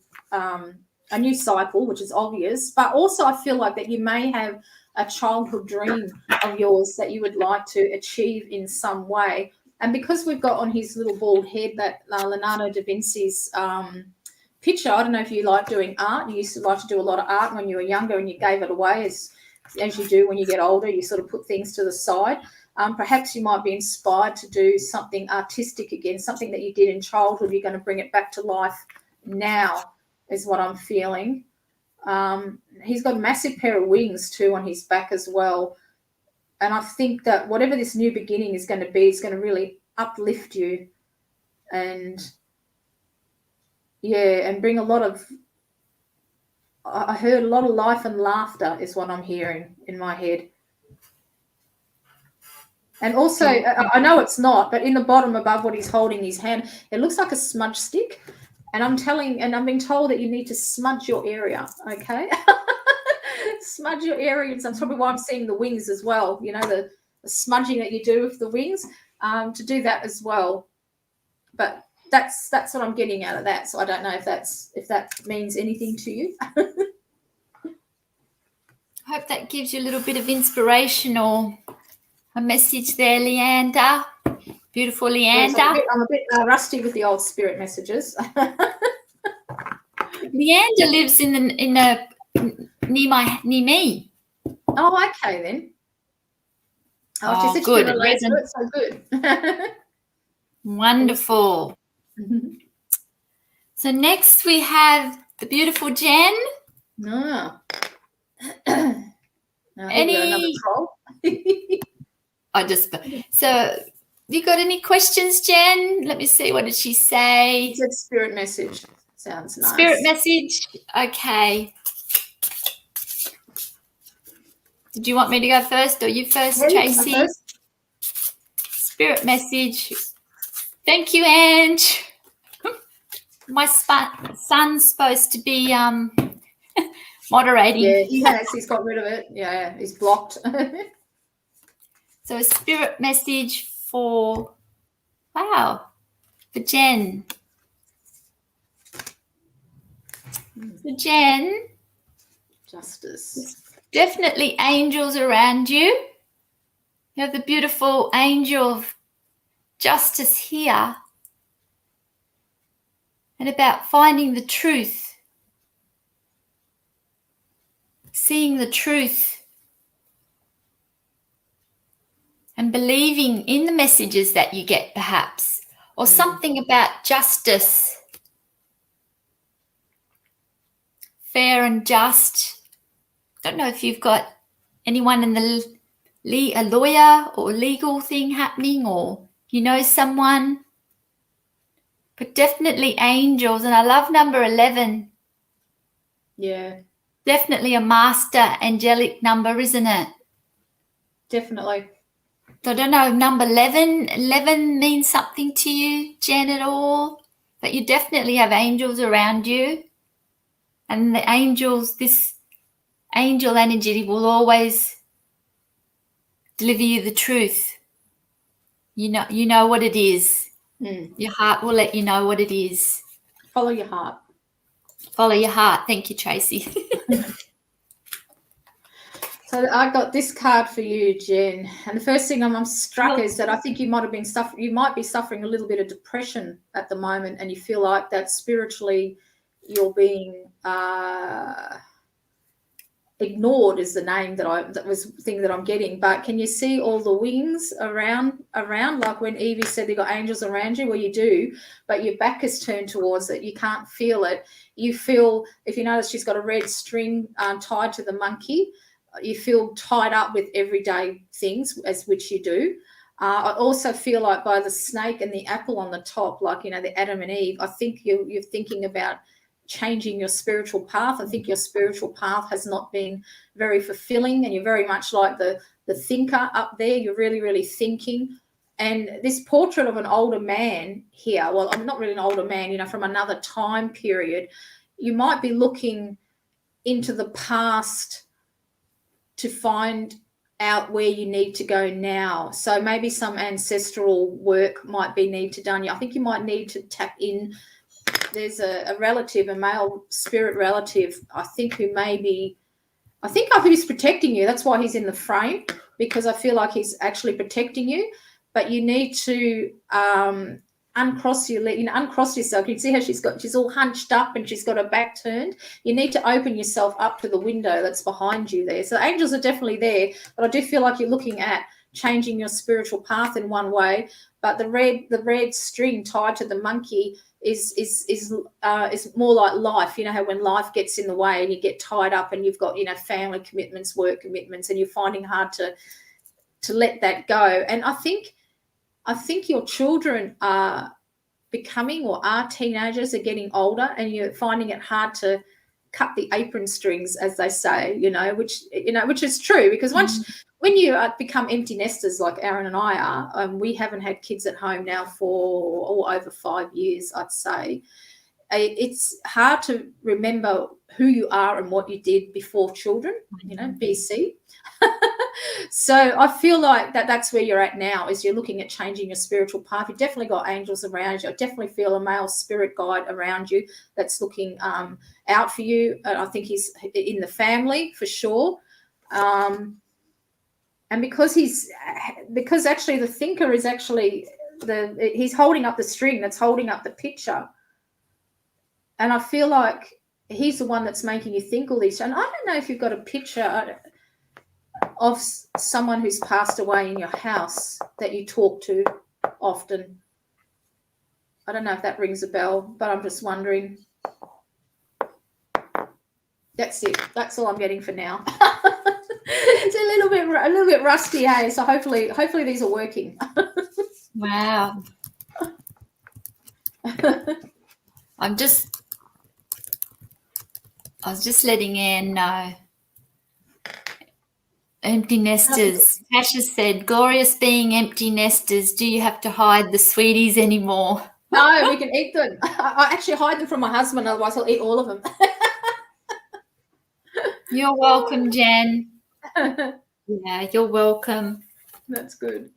cycle, which is obvious. But also I feel like that you may have a childhood dream of yours that you would like to achieve in some way. And because we've got on his little bald head that Leonardo da Vinci's picture, I don't know if you like doing art. You used to like to do a lot of art when you were younger and you gave it away as you do when you get older. You sort of put things to the side. Perhaps you might be inspired to do something artistic again, something that you did in childhood. You're going to bring it back to life now is what I'm feeling. He's got a massive pair of wings too on his back as well. And I think that whatever this new beginning is going to be, it's going to really uplift you and bring a lot of, I heard a lot of life and laughter is what I'm hearing in my head. And also, I know it's not, but in the bottom above what he's holding in his hand, it looks like a smudge stick. And I'm being told that you need to smudge your area, okay? Smudge your area, and that's probably why I'm seeing the wings as well. You know, the smudging that you do with the wings, to do that as well. But that's what I'm getting out of that. So I don't know if that means anything to you. I hope that gives you a little bit of inspiration or a message there, Leander. Beautiful, Leander. Yes, I'm a bit rusty with the old spirit messages. Leander lives near me. Oh, okay then. Oh, she's good. So good. Wonderful. So next we have the beautiful Jen. No. Another troll. So you got any questions, Jen? Let me see. What did she say? It's a spirit message. Sounds nice. Spirit message. Okay. Did you want me to go first or you first, Tracy? First. Spirit message. Thank you, Ange. My son's supposed to be moderating. Yeah, he has. He's got rid of it. Yeah, he's blocked. So a spirit message for Jen. For Jen. Justice. Definitely angels around you. You have the beautiful angel of justice here. And about finding the truth. Seeing the truth. And believing in the messages that you get, perhaps. Or something about justice. fair and just. Don't know if you've got anyone in a lawyer or legal thing happening, or you know someone, but definitely angels. And I love number 11. Yeah, Definitely a master angelic number, isn't it? definitely. So I don't know, number 11 means something to you, Jen, at all, but you definitely have angels around you. And the angels, this angel energy will always deliver you the truth. You know what it is. Your heart will let you know what it is. Follow your heart. Follow your heart. Thank you, Tracy. So I got this card for you, Jen. And the first thing I'm struck is that I think you might be suffering a little bit of depression at the moment, and you feel like that spiritually you're being ignored is the name that was the thing that I'm getting. But can you see all the wings around like when Yvie said they got angels around you? Well, you do, but your back is turned towards it. You can't feel it. You feel, if you notice, she's got a red string tied to the monkey. You feel tied up with everyday things, as which you do. I also feel like by the snake and the apple on the top, like, you know, the Adam and Eve, I think you're thinking about changing your spiritual path. I think your spiritual path has not been very fulfilling, and you're very much like the thinker up there. You're really, really thinking. And this portrait of an older man here, well, I'm not really an older man, you know, from another time period, you might be looking into the past to find out where you need to go now. So maybe some ancestral work might be need to done. I think you might need to tap in. There's a relative, a male spirit relative, I think, who I think he's protecting you. That's why he's in the frame, because I feel like he's actually protecting you. But you need to uncross yourself. You can see how she's all hunched up and she's got her back turned. You need to open yourself up to the window that's behind you there. So the angels are definitely there, but I do feel like you're looking at changing your spiritual path in one way. But the red string tied to the monkey is more like life. You know how when life gets in the way and you get tied up and you've got, you know, family commitments, work commitments, and you're finding hard to let that go. And I think your children are becoming, or are teenagers, are getting older, and you're finding it hard to cut the apron strings, as they say, which is true, because when you become empty nesters like Aaron and I are, we haven't had kids at home now for over 5 years, I'd say. It's hard to remember who you are and what you did before children, BC. So I feel like that's where you're at now, is you're looking at changing your spiritual path. You've definitely got angels around you. I definitely feel a male spirit guide around you that's looking out for you. I think he's in the family for sure. And because actually the thinker is actually he's holding up the string that's holding up the picture. And I feel like he's the one that's making you think all these. And I don't know if you've got a picture of someone who's passed away in your house that you talk to often. I don't know if that rings a bell, but I'm just wondering. That's it. That's all I'm getting for now. It's a little bit rusty, hey? So hopefully these are working. Wow. I was just letting Anne know. Empty nesters. Tasha said, glorious being empty nesters. Do you have to hide the sweeties anymore? No, we can eat them. I actually hide them from my husband, otherwise he'll eat all of them. You're welcome, Jen. Yeah, you're welcome. That's good.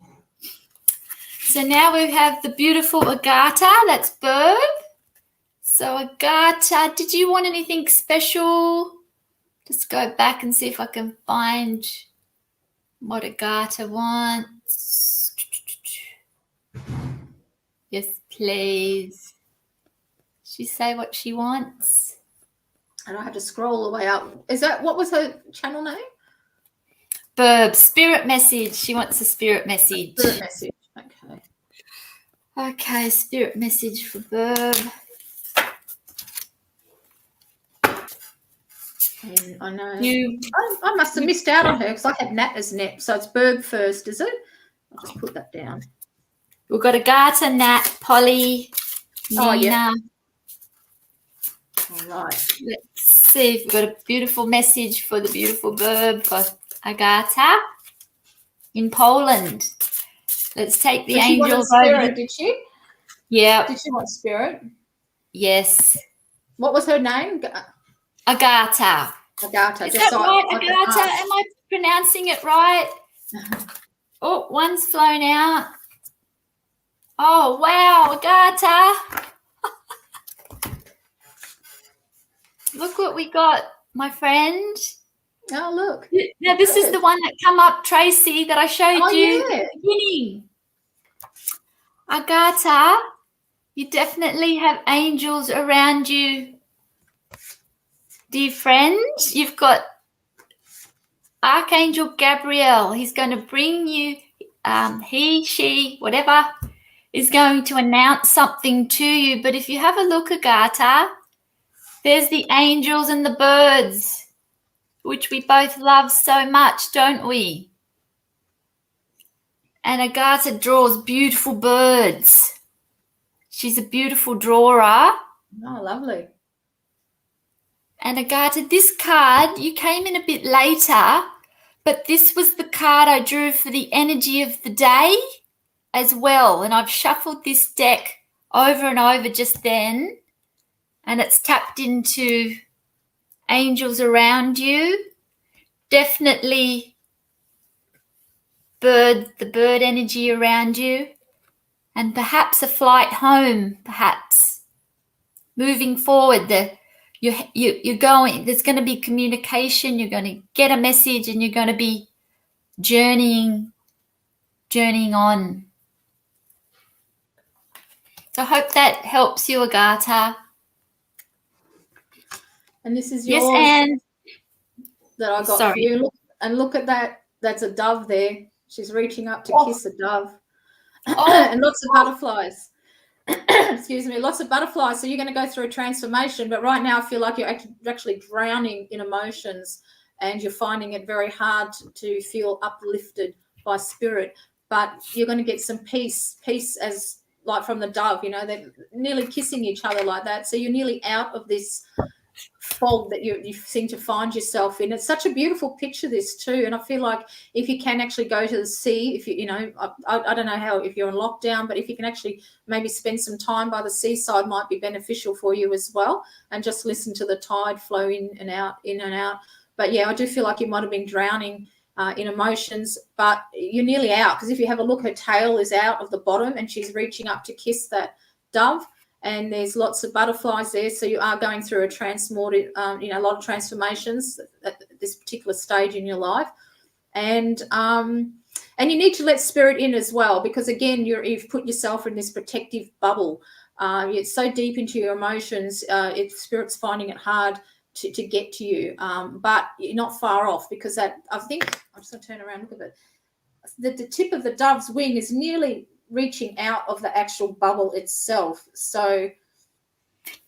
So now we have the beautiful Agata. That's Burb. So Agata, did you want anything special? Just go back and see if I can find what Agata wants. Yes, please. She say what she wants. And I have to scroll all the way up. What was her channel name? Burb, spirit message. She wants a spirit message. Spirit message. Okay. Okay, spirit message for Burb. I know. You, I must have missed out on her because I had Nat as Net. So it's Berg first, is it? I'll just put that down. we've got Agatha, Nat, Polly, Oh, Nina. yeah. All right. Let's see if we've got a beautiful message for the beautiful bird for Agatha in Poland. Let's take the So she wanted angels spirit, over. did she? Yeah. Did she want spirit? Yes. What was her name? Agatha. Agatha. Is Just that right, like Agatha? Am I pronouncing it right? Oh, one's flown out. Oh, wow, Agatha. Look what we got, my friend. Oh, look. Now, this is the one that come up, Tracy, that I showed you Yeah. at the beginning. Agatha, you definitely have angels around you, dear friend. You've got Archangel Gabriel. He's going to bring you, he, she, whatever, is going to announce something to you. But if you have a look, Agatha, there's the angels and the birds, which we both love so much, don't we? And Agatha draws beautiful birds. She's a beautiful drawer. Oh, lovely. And Agatha, this card, you came in a bit later, but this was the card I drew for the energy of the day as well. And I've shuffled this deck over and over just then, and it's tapped into angels around you. Definitely the bird energy around you, and perhaps a flight home, perhaps moving forward. You're going, there's going to be communication, you're going to get a message, and you're going to be journeying on. So I hope that helps you, Agatha. And this is yours. Yes, Anne. That I got Sorry. for you. Look at that. That's a dove there. She's reaching up to kiss a dove. And lots of butterflies. Excuse me, lots of butterflies. So you're going to go through a transformation, but right now I feel like you're actually drowning in emotions, and you're finding it very hard to feel uplifted by spirit. But you're going to get some peace as like from the dove. You know, they're nearly kissing each other like that. So you're nearly out of this fog that you seem to find yourself in. It's such a beautiful picture, this too, and I feel like if you can actually go to the sea, if you know, I don't know how, if you're in lockdown, but if you can actually maybe spend some time by the seaside, might be beneficial for you as well, and just listen to the tide flow in and out. But yeah, I do feel like you might have been drowning in emotions, but you're nearly out, because if you have a look, her tail is out of the bottom and she's reaching up to kiss that dove. And there's lots of butterflies there, so you are going through a a lot of transformations at this particular stage in your life, and you need to let spirit in as well, because again, you've put yourself in this protective bubble. It's so deep into your emotions. Spirit's finding it hard to get to you, but you're not far off, because that, I think, I'm just going to turn around and look at it. The tip of the dove's wing is nearly reaching out of the actual bubble itself. So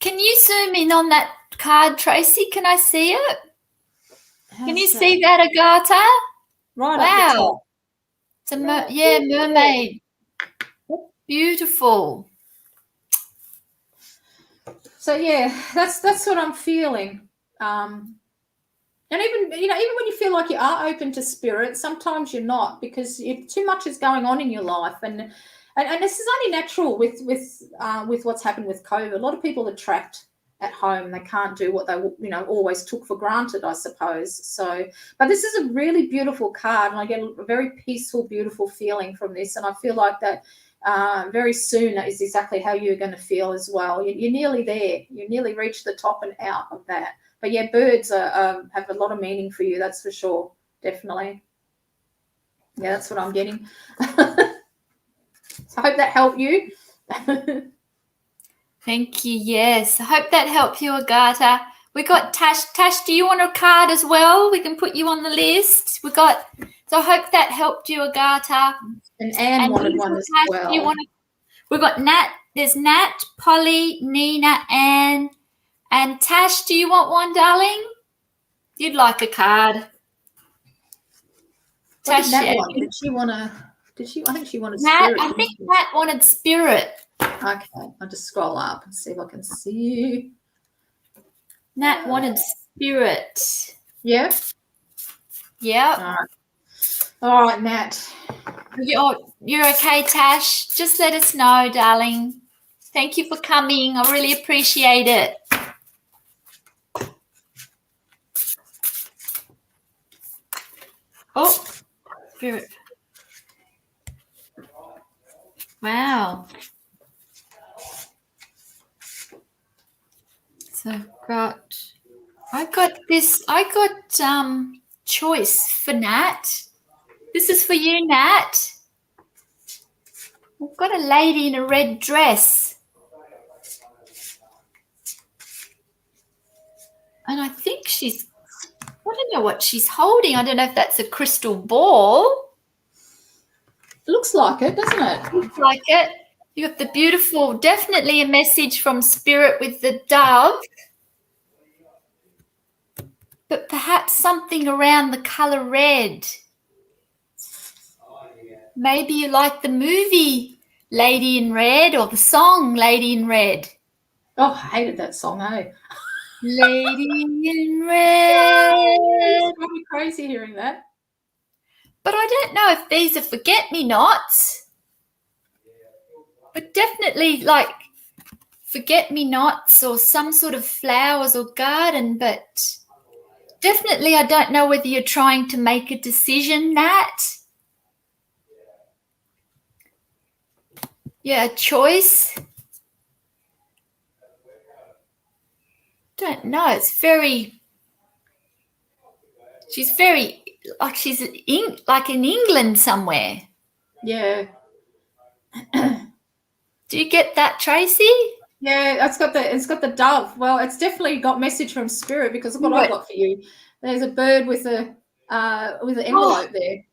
can you zoom in on that card, Tracy? Can I see it? Can you see that, Agatha? Right. Wow. Up the top. It's a mermaid. Beautiful. So yeah, that's what I'm feeling. And even when you feel like you are open to spirit, sometimes you're not, because too much is going on in your life, and this is only natural with what's happened with COVID. A lot of people are trapped at home; they can't do what they always took for granted, I suppose. So, but this is a really beautiful card, and I get a very peaceful, beautiful feeling from this, and I feel like that very soon that is exactly how you're going to feel as well. You're nearly there. You nearly reached the top and out of that. But yeah, birds have a lot of meaning for you, that's for sure. Definitely. Yeah, that's what I'm getting. So I hope that helped you. Thank you. Yes, I hope that helped you, Agatha. We got Tash. Tash, do you want a card as well? We can put you on the list. So I hope that helped you, Agatha. And Anne wanted one as Tash, well. We've got Nat. There's Nat, Polly, Nina, Anne. And Tash, do you want one, darling? You'd like a card. What did Tash, Nat want? Did she want to? I think she wanted Nat, spirit. I think Nat wanted spirit. Okay, I'll just scroll up and see if I can see. Nat wanted spirit. Yeah. Yeah. All right, Nat. You're okay, Tash. Just let us know, darling. Thank you for coming. I really appreciate it. Oh, spirit. Wow. So I got choice for Nat. This is for you, Nat. We've got a lady in a red dress. And I think I don't know what she's holding. I don't know if that's a crystal ball. Looks like it, doesn't it? Looks like it. You got the beautiful, definitely a message from spirit with the dove. But perhaps something around the colour red. Maybe you like the movie Lady in Red or the song Lady in Red. Oh, I hated that song, Lady in Red. It's probably crazy hearing that. But I don't know if these are forget-me-nots. But definitely like forget-me-nots or some sort of flowers or garden. But definitely I don't know whether you're trying to make a decision, Nat. Yeah, a choice. Don't know. She's very like she's like in England somewhere. Yeah. Do you get that, Tracy? Yeah, it's got the dove. Well, it's definitely got message from spirit because look what I've got for you. There's a bird with an envelope there.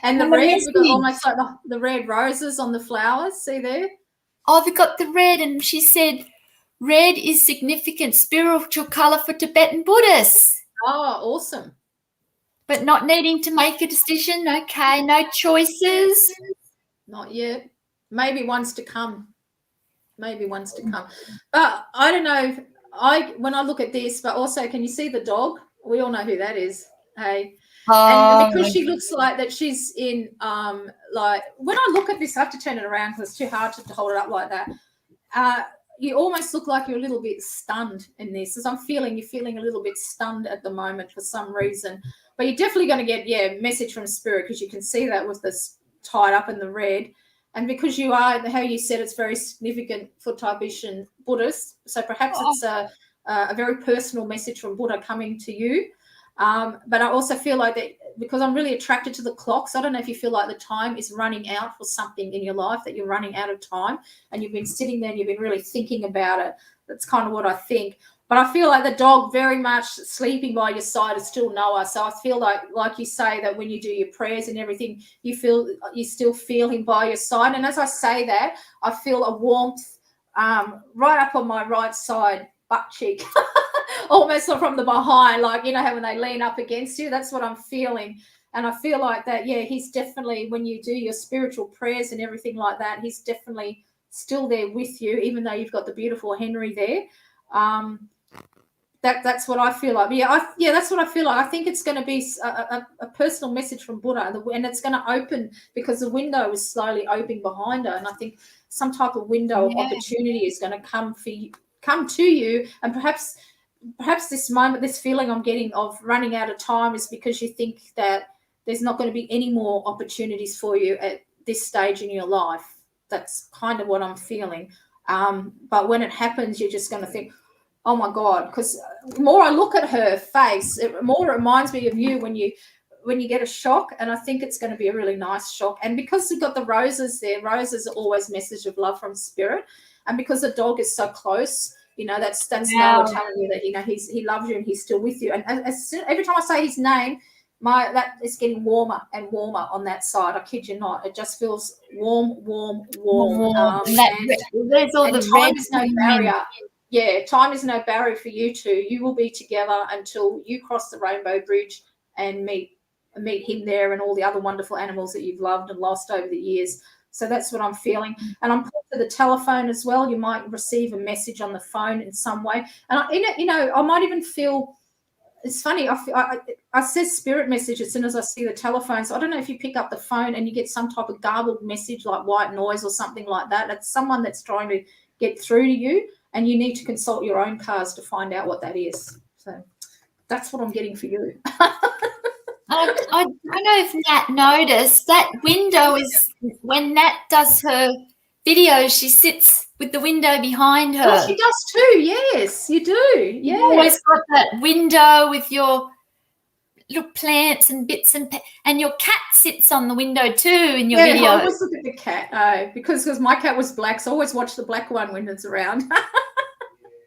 And the red, we've got almost like the red roses on the flowers. See there? Oh, we got the red, and she said red is significant spiritual colour for Tibetan Buddhists. Oh, awesome. But not needing to make a decision. Okay, no choices. Not yet. Maybe one's to come. But I don't know. When I look at this, but also, can you see the dog? We all know who that is. Hey. And because she looks like that she's in like when I look at this, I have to turn it around because it's too hard to hold it up like that. You almost look like you're a little bit stunned in this. As you're feeling a little bit stunned at the moment for some reason. But you're definitely going to get, message from spirit because you can see that with this tied up in the red. And because you are, how you said, it's very significant for Tibetan Buddhists. So perhaps it's a very personal message from Buddha coming to you. But I also feel like that because I'm really attracted to the clocks. I don't know if you feel like the time is running out for something in your life, that you're running out of time and you've been sitting there and you've been really thinking about it. That's kind of what I think. But I feel like the dog very much sleeping by your side is still Noah. So I feel like you say that when you do your prayers and everything, you still feel him by your side. And as I say that, I feel a warmth right up on my right side butt cheek, almost from the behind, like, you know, how when they lean up against you, that's what I'm feeling. And I feel like that, he's definitely, when you do your spiritual prayers and everything like that, he's definitely still there with you, even though you've got the beautiful Henry there. That's what I feel like. That's what I feel like. I think it's going to be a personal message from Buddha, and it's going to open because the window is slowly opening behind her, and I think some type of window of opportunity is going to come to you, and perhaps this moment, this feeling I'm getting of running out of time is because you think that there's not going to be any more opportunities for you at this stage in your life. That's kind of what I'm feeling. But when it happens, you're just going to think, oh my God, because the more I look at her face, it more reminds me of you when you get a shock, and I think it's going to be a really nice shock. And because we've got the roses there, roses are always a message of love from spirit, and because the dog is so close, you know, that's Noah telling you that, you know, he loves you and he's still with you. And every time I say his name, that is getting warmer and warmer on that side. I kid you not. It just feels warm. There's all the time red is no barrier. Yeah, time is no barrier for you two. You will be together until you cross the rainbow bridge and meet him there and all the other wonderful animals that you've loved and lost over the years. So that's what I'm feeling. And I'm put to the telephone as well. You might receive a message on the phone in some way. And I might even feel, it's funny, I says spirit message as soon as I see the telephone. So I don't know if you pick up the phone and you get some type of garbled message like white noise or something like that. It's someone that's trying to get through to you, and you need to consult your own cards to find out what that is. So that's what I'm getting for you. I don't know if Nat noticed that window is when Nat does her videos, she sits with the window behind her. Oh, she does too. Yes, you do. Yeah. You've always got that window with your little plants and bits and your cat sits on the window too in your video. I always look at the cat because my cat was black, so I always watch the black one when it's around.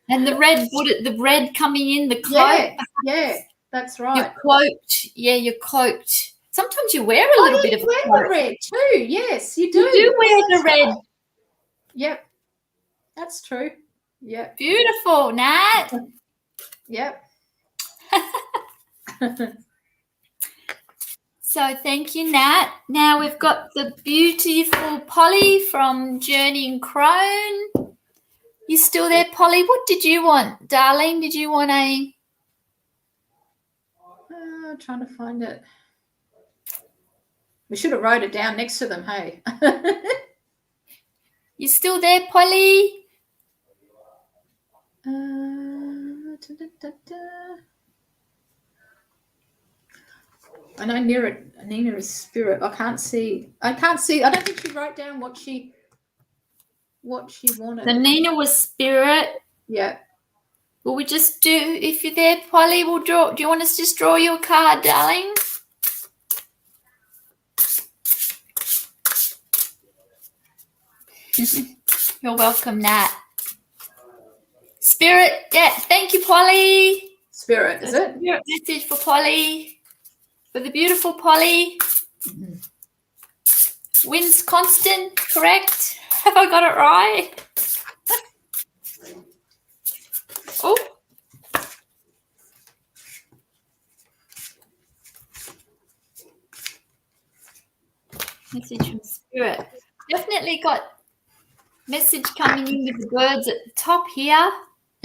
And the red coming in, the cloak. Yeah, that's right. You're cloaked. Yeah, you're cloaked. Sometimes you wear a little bit of you wear the red too. Yes, you do. You do wear the red. Right. Yep, that's true. Yep. Beautiful, Nat. Yep. So thank you, Nat. Now we've got the beautiful Polly from Journey and Crone. You still there, Polly? What did you want, darling? Did you want a... Trying to find it. We should have wrote it down next to them, hey? You still there, Polly? I know Nina is spirit. I can't see. I don't think she wrote down what she wanted. The Nina was spirit. Yeah. Will we just do, if you're there, Polly, we'll draw. Do you want us to just draw your card, darling? You're welcome, Nat. Spirit, yeah, thank you, Polly. Spirit, is it? Spirit message for Polly. For the beautiful Polly. Mm-hmm. Wind's constant, correct? Have I got it right? Oh. Message from Spirit. Definitely got message coming in with the birds at the top here.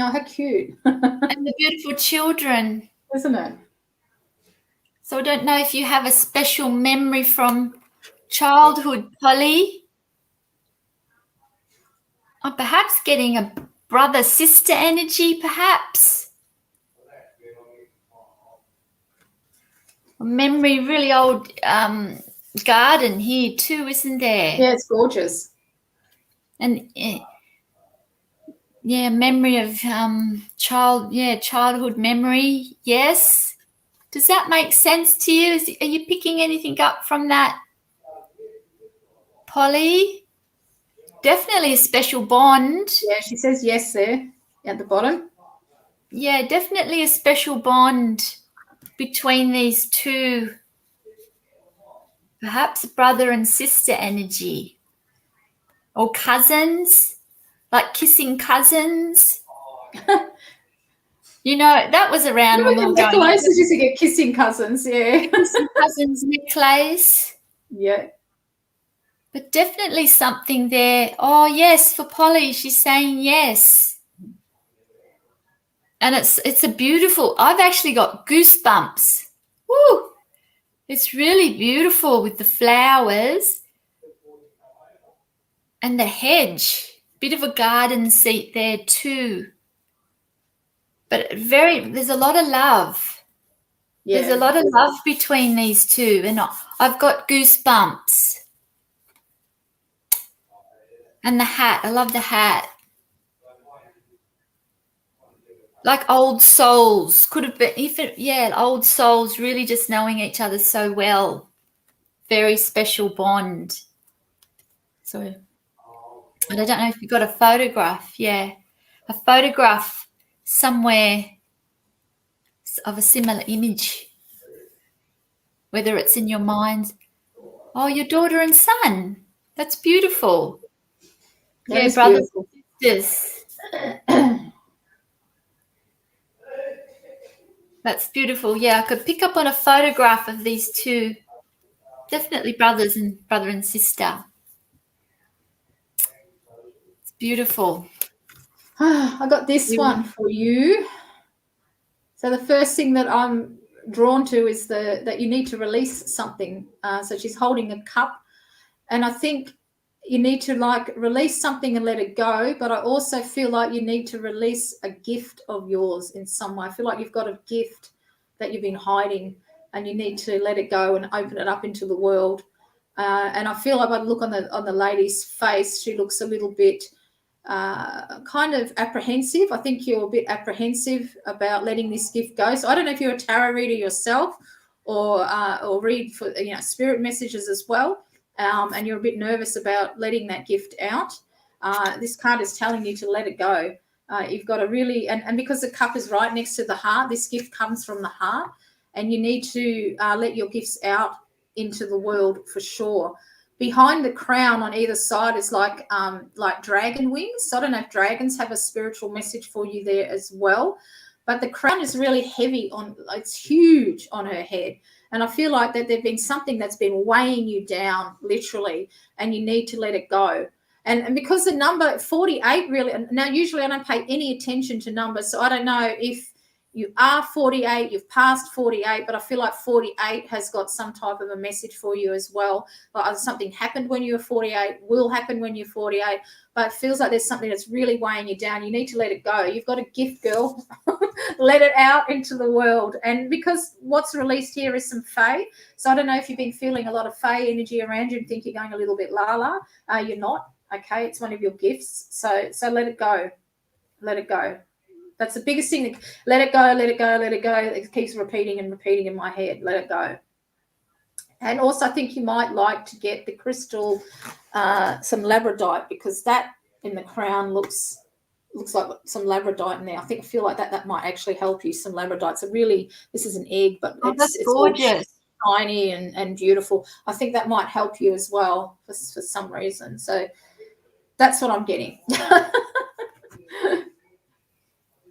Oh, how cute. And the beautiful children. Isn't it? So I don't know if you have a special memory from childhood, Polly. Or perhaps getting a brother-sister energy, perhaps. A memory, really old garden here too, isn't there? Yeah, it's gorgeous. And memory of childhood memory. Yes. Does that make sense to you? Are you picking anything up from that, Polly? Definitely a special bond. Yeah, she says yes there at the bottom. Yeah, definitely a special bond between these two. Perhaps brother and sister energy. Or cousins, like kissing cousins. You know, that was around when we were going. Necklaces used to get kissing cousins, yeah. Kissing cousins necklace. Yeah. But definitely something there. Oh, yes, for Polly, she's saying yes. And it's a beautiful, I've actually got goosebumps. Woo! It's really beautiful with the flowers and the hedge. Bit of a garden seat there too. But there's a lot of love. Yeah. There's a lot of love between these two. And I've got goosebumps. And the hat. I love the hat. Like old souls. Could have been, old souls really just knowing each other so well. Very special bond. So I don't know if you've got a photograph. Yeah. A photograph somewhere of a similar image. Whether it's in your mind. Oh, your daughter and son. That's beautiful. That brothers and sisters. That's beautiful. Yeah, I could pick up on a photograph of these two. Definitely brother and sister. It's beautiful. I got this one for you. So the first thing that I'm drawn to is that you need to release something. So she's holding a cup, and I think you need to like release something and let it go. But I also feel like you need to release a gift of yours in some way. I feel like you've got a gift that you've been hiding, and you need to let it go and open it up into the world. And I feel like by the look on the lady's face, she looks a little bit kind of apprehensive. I think you're a bit apprehensive about letting this gift go. So I don't know if you're a tarot reader yourself, or read for spirit messages as well, and you're a bit nervous about letting that gift out. This card is telling you to let it go. You've got to really, and because the cup is right next to the heart, this gift comes from the heart, and you need to let your gifts out into the world for sure. Behind the crown on either side is like dragon wings. So I don't know if dragons have a spiritual message for you there as well. But the crown is really heavy it's huge on her head. And I feel like that there's been something that's been weighing you down, literally, and you need to let it go. And because the number 48 really, now usually I don't pay any attention to numbers, so I don't know if you are 48, you've passed 48, but I feel like 48 has got some type of a message for you as well. Like something happened when you were 48, will happen when you're 48, but it feels like there's something that's really weighing you down. You need to let it go. You've got a gift, girl. Let it out into the world. And because what's released here is some fae, so I don't know if you've been feeling a lot of fae energy around you and think you're going a little bit la-la. You're not, okay? It's one of your gifts. So let it go. Let it go. That's the biggest thing. Let it go, let it go, let it go. It keeps repeating and repeating in my head. Let it go. And also I think you might like to get the crystal, some labradorite, because that in the crown looks like some labradorite in there. I feel like that might actually help you, some labradorite. So really, this is an egg, but it's gorgeous. Shiny and beautiful. I think that might help you as well for some reason. So that's what I'm getting.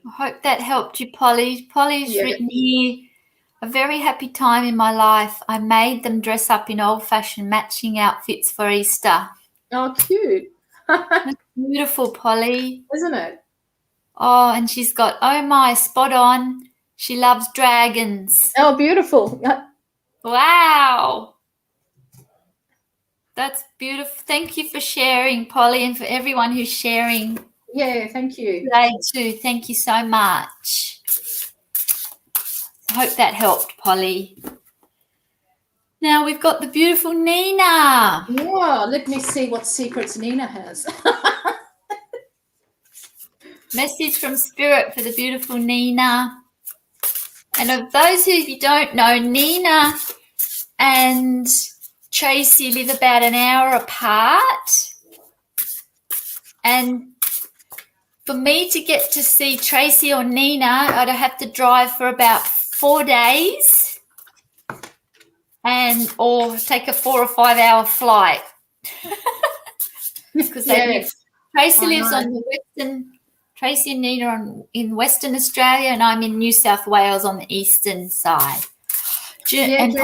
I hope that helped you, Polly. Polly's written here, a very happy time in my life. I made them dress up in old-fashioned matching outfits for Easter. Oh, cute. That's beautiful, Polly. Isn't it? Oh, and she's got, oh my, spot on. She loves dragons. Oh, beautiful. Wow. That's beautiful. Thank you for sharing, Polly, and for everyone who's sharing. Yeah, thank you. Today too. Thank you so much. I hope that helped, Polly. Now we've got the beautiful Nina. Yeah, let me see what secrets Nina has. Message from Spirit for the beautiful Nina. And of those who you don't know, Nina and Tracy live about an hour apart. And for me to get to see Tracy or Nina, I'd have to drive for about 4 days or take a 4 or 5 hour flight. Because Tracy lives on the western, Tracy and Nina are in Western Australia, and I'm in New South Wales on the eastern side. And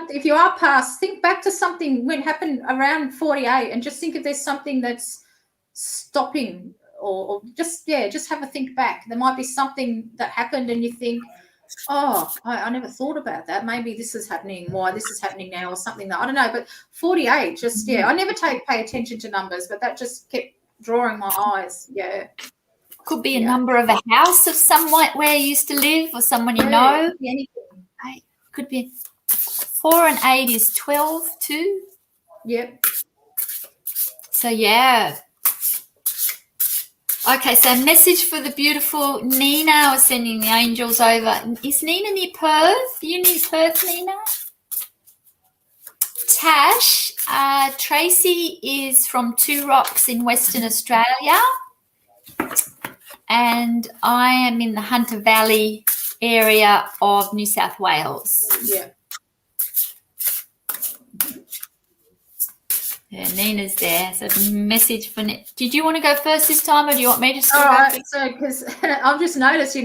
if you are past, think back to something when it happened around 48 and just think if there's something that's stopping or just have a think back. There might be something that happened and you think, oh, I never thought about that. Maybe this is happening, why this is happening now, or something that I don't know. But 48, I never pay attention to numbers, but that just kept drawing my eyes. Yeah. Could be a number of a house of someone where you used to live or someone you know. Anything. Could be 4 and 8 is 12 too. Yep. So yeah. Okay, so message for the beautiful Nina. I was sending the angels over. Is Nina near Perth? Are you near Perth, Nina? Tash, Tracy is from Two Rocks in Western Australia. And I am in the Hunter Valley area of New South Wales. Yeah. Yeah, Nina's there. So message for Did you want to go first this time, or do you want me to start? All right. So because I've just noticed,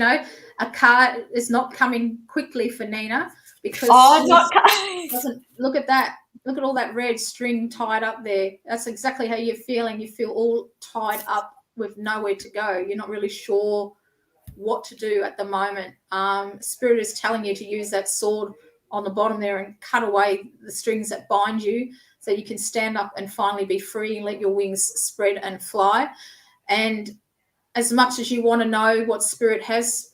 a card is not coming quickly for Nina because doesn't look at that. Look at all that red string tied up there. That's exactly how you're feeling. You feel all tied up with nowhere to go. You're not really sure what to do at the moment. Spirit is telling you to use that sword on the bottom there and cut away the strings that bind you so you can stand up and finally be free and let your wings spread and fly. And as much as you want to know what Spirit has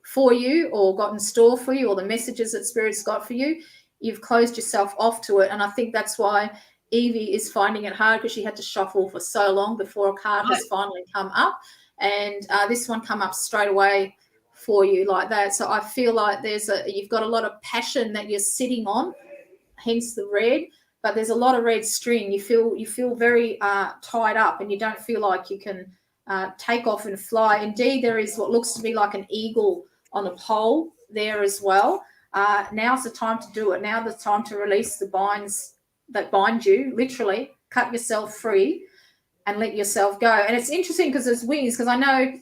for you or got in store for you or the messages that Spirit's got for you, you've closed yourself off to it. And I think that's why Yvie is finding it hard, because she had to shuffle for so long before a card has finally come up. And this one come up straight away for you like that. So I feel like you've got a lot of passion that you're sitting on, hence the red, but there's a lot of red string. You feel very tied up, and you don't feel like you can take off and fly. Indeed, there is what looks to be like an eagle on a pole there as well. Now's the time to do it. Now the time to release the binds that bind you, literally cut yourself free and let yourself go. And it's interesting because there's wings, because I know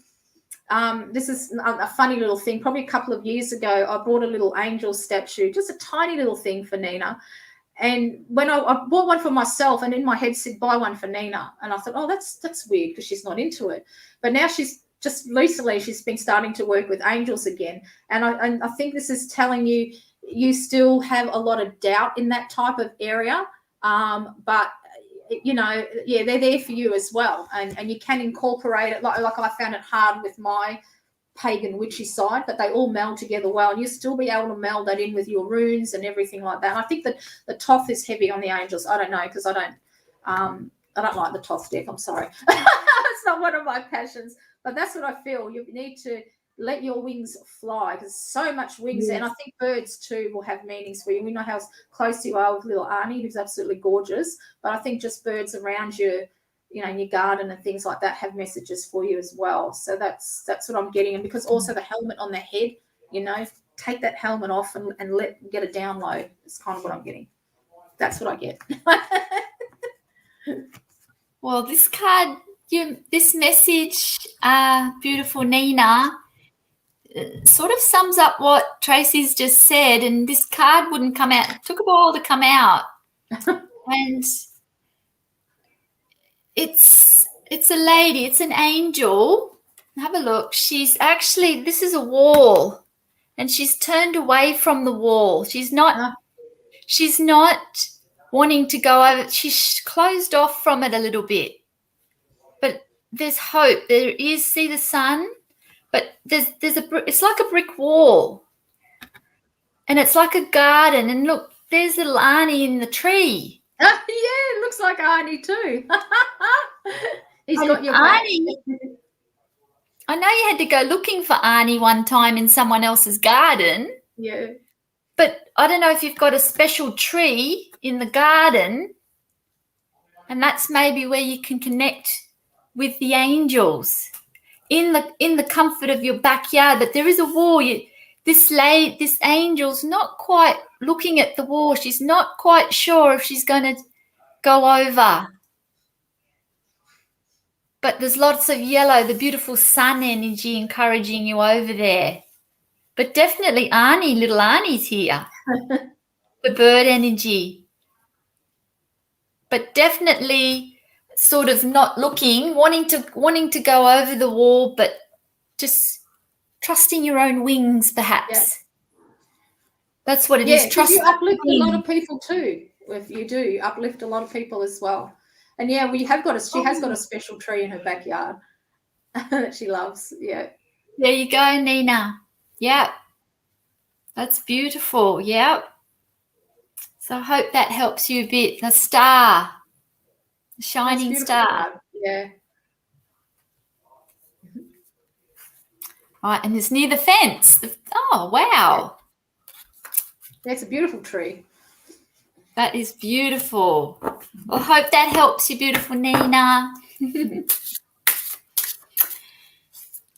this is a funny little thing. Probably a couple of years ago, I bought a little angel statue, just a tiny little thing for Nina. And when I bought one for myself, and in my head said, buy one for Nina. And I thought, oh, that's weird because she's not into it. But now she's been starting to work with angels again. And I think this is telling you, you still have a lot of doubt in that type of area. But, you know, yeah, they're there for you as well. And you can incorporate it. Like I found it hard with my pagan witchy side, but they all meld together well, and you'll still be able to meld that in with your runes and everything like that. And I think that the Thoth is heavy on the angels. I don't know, because I don't like the Thoth deck. I'm sorry. It's not one of my passions, but that's what I feel. You need to let your wings fly, because so much wings. Yes. And I think birds too will have meanings for you. We know how close you are with little Arnie, who's absolutely gorgeous, but I think just birds around you, you know, in your garden and things like that have messages for you as well. So that's what I'm getting. And because also the helmet on the head, you know, take that helmet off and get a download. It's kind of what I'm getting. That's what I get. Well, this card, this message, beautiful Nina, sort of sums up what Tracy's just said. And this card wouldn't come out. It took a while to come out. And it's a lady, it's an angel. Have a look. She's actually, this is a wall, and she's turned away from the wall. She's not wanting to go over. She's closed off from it a little bit. But there's hope. There is, see the sun, but it's like a brick wall. And it's like a garden. And look, there's little Arnie in the tree. Yeah, it looks like Arnie too. He's got your Arnie. I know you had to go looking for Arnie one time in someone else's garden. Yeah. But I don't know if you've got a special tree in the garden, and that's maybe where you can connect with the angels in the comfort of your backyard. But there is a wall. This angel's not quite looking at the wall. She's not quite sure if she's going to go over. But there's lots of yellow, the beautiful sun energy encouraging you over there. But definitely little Arnie's here. The bird energy. But definitely sort of not looking, wanting to go over the wall, but just trusting your own wings, perhaps. Yeah. That's what it is. Trust. You uplift a lot of people too. If you do, you uplift a lot of people as well. And yeah, she has got a special tree in her backyard that she loves. Yeah. There you go, Nina. Yeah. That's beautiful. Yeah. So I hope that helps you a bit. The star, the shining star. Yeah. All right, and it's near the fence. Oh, wow. That's a beautiful tree. That is beautiful. Well, I hope that helps you, beautiful Nina.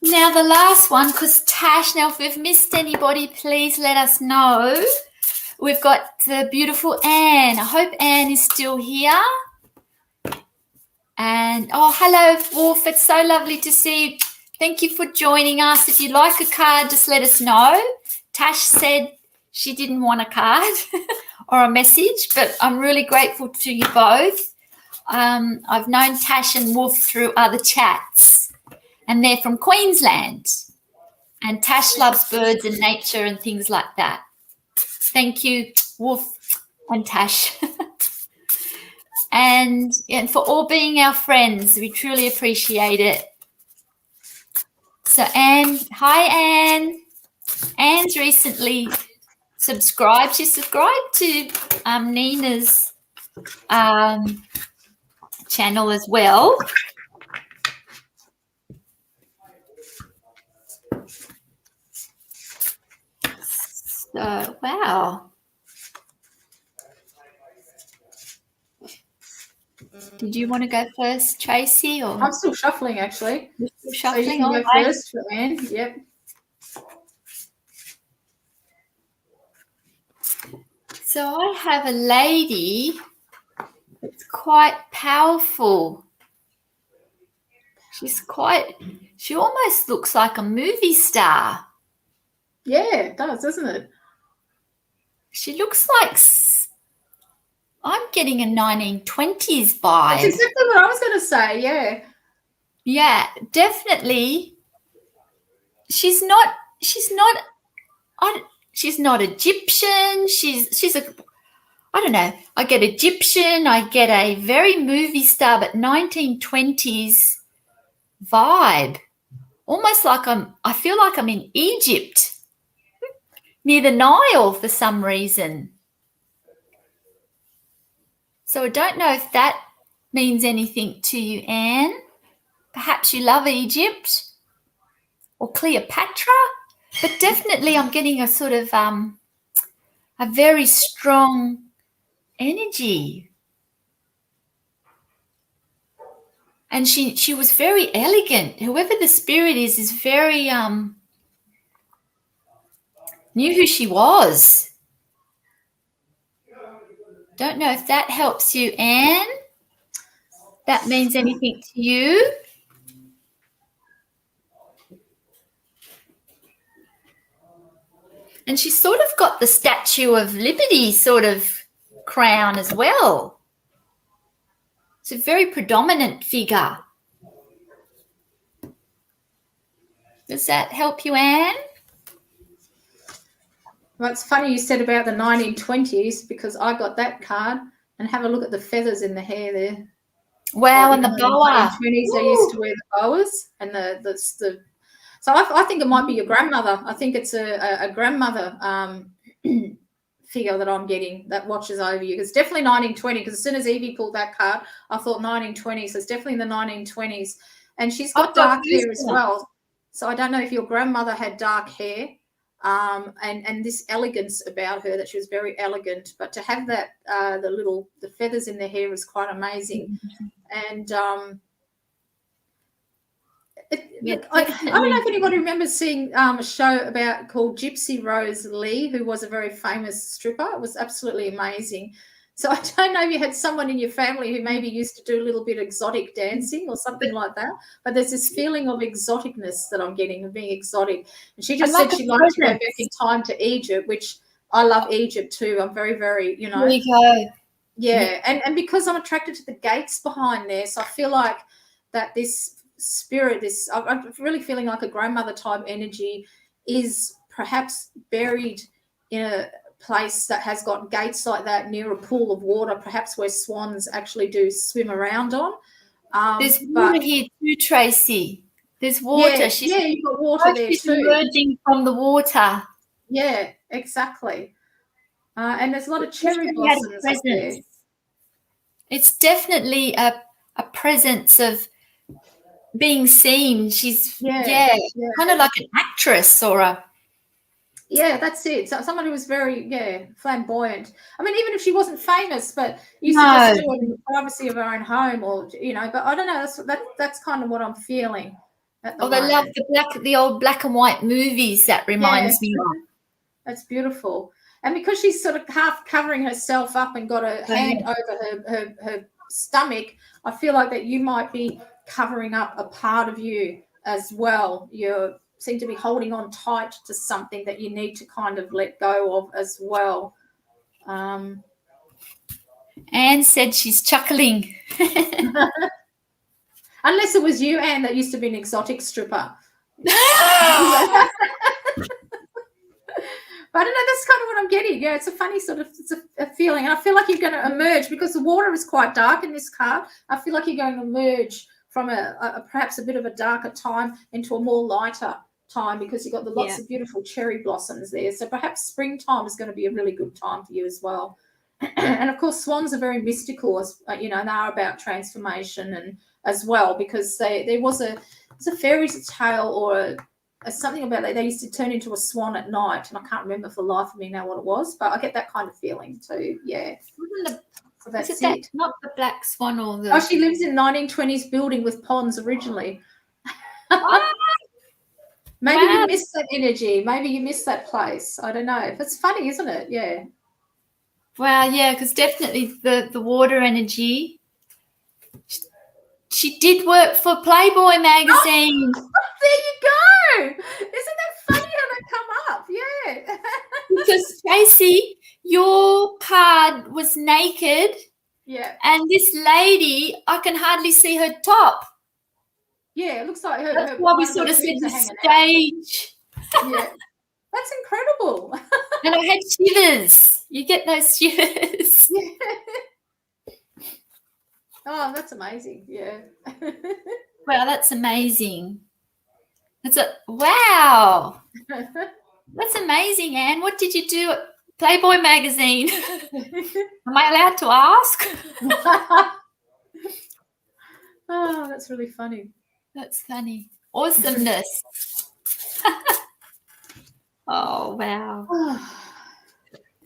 Now, the last one, because Tash, now if we've missed anybody, please let us know. We've got the beautiful Anne. I hope Anne is still here. And, oh, hello, Wolf. It's so lovely to see you. Thank you for joining us. If you'd like a card, just let us know. Tash said she didn't want a card or a message, but I'm really grateful to you both. I've known Tash and Wolf through other chats, and they're from Queensland. And Tash loves birds and nature and things like that. Thank you, Wolf and Tash. and for all being our friends. We truly appreciate it. So Anne, hi Anne. Anne's recently subscribed. She subscribed to Nina's channel as well. So, wow. Did you want to go first, Tracy? Or I'm still shuffling, actually. you're still shuffling? So you can go first for Anne. Yep. So I have a lady that's quite powerful. She almost looks like a movie star. Yeah, it does, doesn't it? She looks like, I'm getting a 1920s vibe. That's exactly what I was going to say, yeah. Yeah, definitely. She's not Egyptian. She's a, I don't know. I get Egyptian. I get a very movie star, but 1920s vibe. Almost like I feel like I'm in Egypt, near the Nile for some reason. So I don't know if that means anything to you, Anne. Perhaps you love Egypt or Cleopatra, but definitely I'm getting a sort of a very strong energy. And she was very elegant. Whoever the spirit is very knew who she was. Don't know if that helps you, Anne. That means anything to you? And she's sort of got the Statue of Liberty sort of crown as well. It's a very predominant figure. Does that help you, Anne? Well, it's funny you said about the 1920s because I got that card, and have a look at the feathers in the hair there. Wow, and the boa. In the 1920s, they used to wear the boas, and the so I think it might be your grandmother. I think it's a grandmother figure that I'm getting that watches over you. It's definitely 1920 because as soon as Yvie pulled that card, I thought 1920s. So it's definitely in the 1920s, and she's got dark hair as well. So I don't know if your grandmother had dark hair. And this elegance about her, that she was very elegant, but to have that the feathers in the hair was quite amazing. And I don't know if anybody remembers seeing a show called Gypsy Rose Lee, who was a very famous stripper. It was absolutely amazing. So I don't know if you had someone in your family who maybe used to do a little bit of exotic dancing or something like that. But there's this feeling of exoticness that I'm getting, of being exotic. And she just said she'd like to go back in time to Egypt, which I love Egypt too. I'm very, very, There you go. Yeah. And because I'm attracted to the gates behind there, so I feel like that this spirit, I'm really feeling like a grandmother type energy is perhaps buried in a place that has got gates like that near a pool of water, perhaps where swans actually do swim around on. There's water here too, Tracy. There's water. Yeah, you've got water there she's too. emerging from the water. Yeah, exactly. And there's a lot of cherry blossoms up there. It's definitely a presence of being seen. She's kind of like an actress or a. Yeah, that's it. So someone who was very, flamboyant. I mean, even if she wasn't famous, but used to just do it in the privacy of her own home, or But I don't know. That's kind of what I'm feeling. They love the old black and white movies. That reminds me of. That's beautiful. And because she's sort of half covering herself up and got her hand over her stomach, I feel like that you might be covering up a part of you as well. You seem to be holding on tight to something that you need to kind of let go of as well. Anne said she's chuckling. Unless it was you, Anne, that used to be an exotic stripper. But I don't know, that's kind of what I'm getting. Yeah, it's a funny sort of a feeling. And I feel like you're going to emerge because the water is quite dark in this card. I feel like you're going to emerge from perhaps a bit of a darker time into a more lighter time because you've got the lots of beautiful cherry blossoms there. So perhaps springtime is going to be a really good time for you as well. And, of course, swans are very mystical, and they are about transformation and as well because there was a fairy tale or something about they used to turn into a swan at night, and I can't remember for the life of me now what it was, but I get that kind of feeling too. Yeah. So that's it. Not the black swan or the... Oh, she lives in 1920s building with ponds originally. Maybe you missed that energy. Maybe you missed that place. I don't know. It's funny, isn't it? Yeah. Wow, yeah, because definitely the water energy. She did work for Playboy magazine. Oh, there you go. Isn't that funny how they come up? Yeah. Because, Tracy, your card was naked. Yeah. And this lady, I can hardly see her top. Yeah, it looks like her. That's why we sort of said the stage. Yeah. That's incredible. And I had shivers. You get those shivers. Yeah. Oh, that's amazing. Yeah. Wow, that's amazing. Wow. That's amazing, Anne. What did you do at Playboy magazine? Am I allowed to ask? Oh, that's really funny. That's funny. Awesomeness. Oh, wow.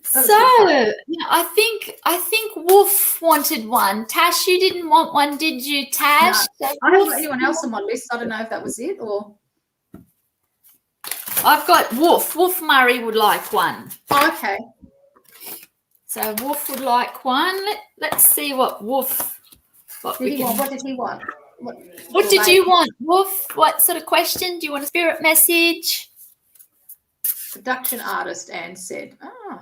So, I think Wolf wanted one. Tash, you didn't want one, did you, Tash? No, I haven't got anyone else on my list. I don't know if that was it or... I've got Wolf. Wolf Murray would like one. Oh, okay. So Wolf would like one. Let's see what Wolf... What did he want? What did you want, Wolf? What sort of question? Do you want a spirit message? Production artist, Anne said. Oh.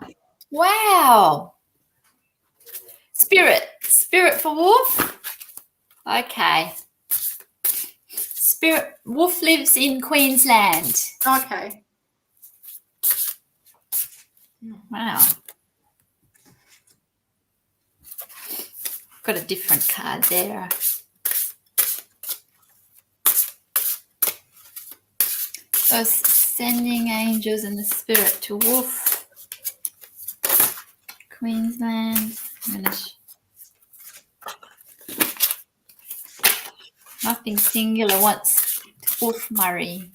Wow. Spirit for Wolf. Okay. Wolf lives in Queensland. Okay. Wow. Got a different card there. So sending angels and the spirit to Wolf. Queensland. Nothing singular wants Wolf Murray.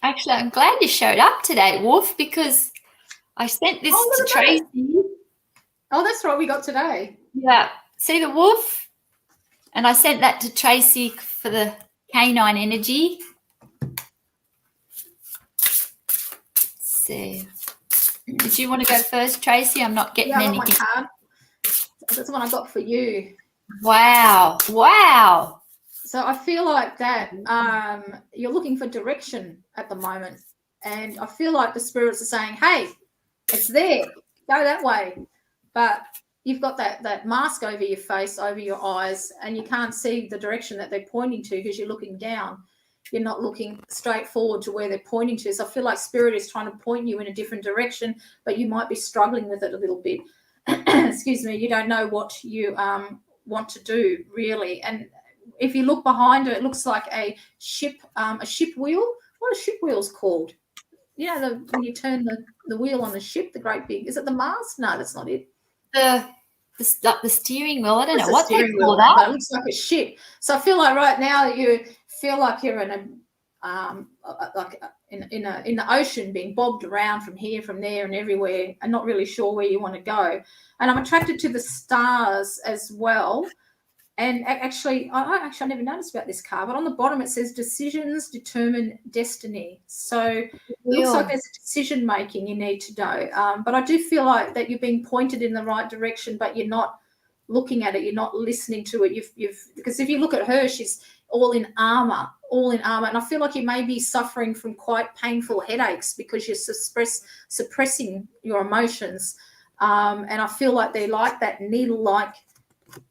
Actually, I'm glad you showed up today, Wolf, because I sent this to Tracy. Oh, that's right. We got today. Yeah. See the wolf? And I sent that to Tracy for the canine energy. Let's see. Did you want to go first, Tracy? I'm not getting anything. I got my card. That's the one I got for you. Wow. Wow. So I feel like that you're looking for direction at the moment. And I feel like the spirits are saying, hey, it's there. Go that way. But you've got that mask over your face, over your eyes, and you can't see the direction that they're pointing to because you're looking down. You're not looking straight forward to where they're pointing to. So I feel like Spirit is trying to point you in a different direction, but you might be struggling with it a little bit. Excuse me. You don't know what you want to do, really. And if you look behind her, it looks like a ship wheel. What are ship wheels called? You know, when you turn the wheel on the ship, the great big, is it the mast? No, that's not it. The steering wheel. I don't know what they call that. But it looks like a ship. So I feel like right now you feel like you're in in the ocean, being bobbed around from here, from there, and everywhere, and not really sure where you want to go. And I'm attracted to the stars as well. And actually, I never noticed about this card, but on the bottom it says decisions determine destiny. So it looks like there's a decision making you need to do. But I do feel like that you're being pointed in the right direction, but you're not looking at it, you're not listening to it. Because if you look at her, she's all in armor, and I feel like you may be suffering from quite painful headaches because you're suppressing your emotions, and I feel like they're like that needle-like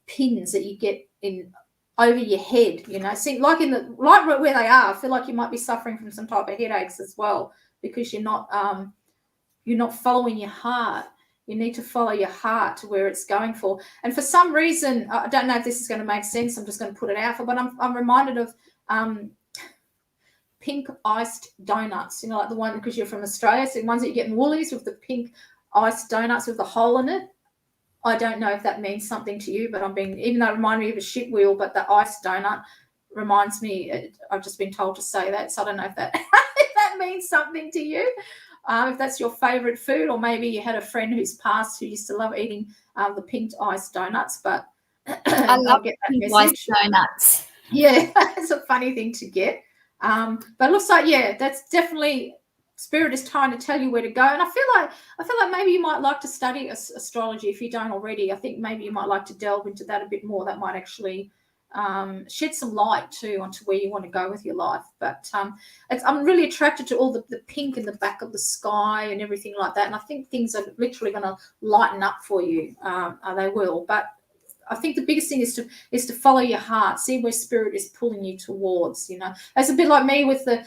pins that you get in over your head, see, like where they are. I feel like you might be suffering from some type of headaches as well, because you're not following your heart. You need to follow your heart to where it's going for. And for some reason, I don't know if this is going to make sense, I'm just going to put it out for, but I'm reminded of pink iced donuts, like the one, because you're from Australia, so the ones that you get in Woolies with the pink iced donuts with the hole in it. I don't know if that means something to you, but even though it reminded me of a shit wheel, but the iced donut reminds me, I've just been told to say that, so I don't know if that if that means something to you. If that's your favorite food, or maybe you had a friend who's passed who used to love eating the pink iced donuts, but I love pink iced donuts. Yeah, it's a funny thing to get. But it looks like, that's definitely Spirit is trying to tell you where to go. And I feel like maybe you might like to study astrology if you don't already. I think maybe you might like to delve into that a bit more. That might actually shed some light too onto where you want to go with your life. But I'm really attracted to all the pink in the back of the sky and everything like that. And I think things are literally going to lighten up for you. They will. But I think the biggest thing is to follow your heart, see where Spirit is pulling you towards. It's a bit like me with the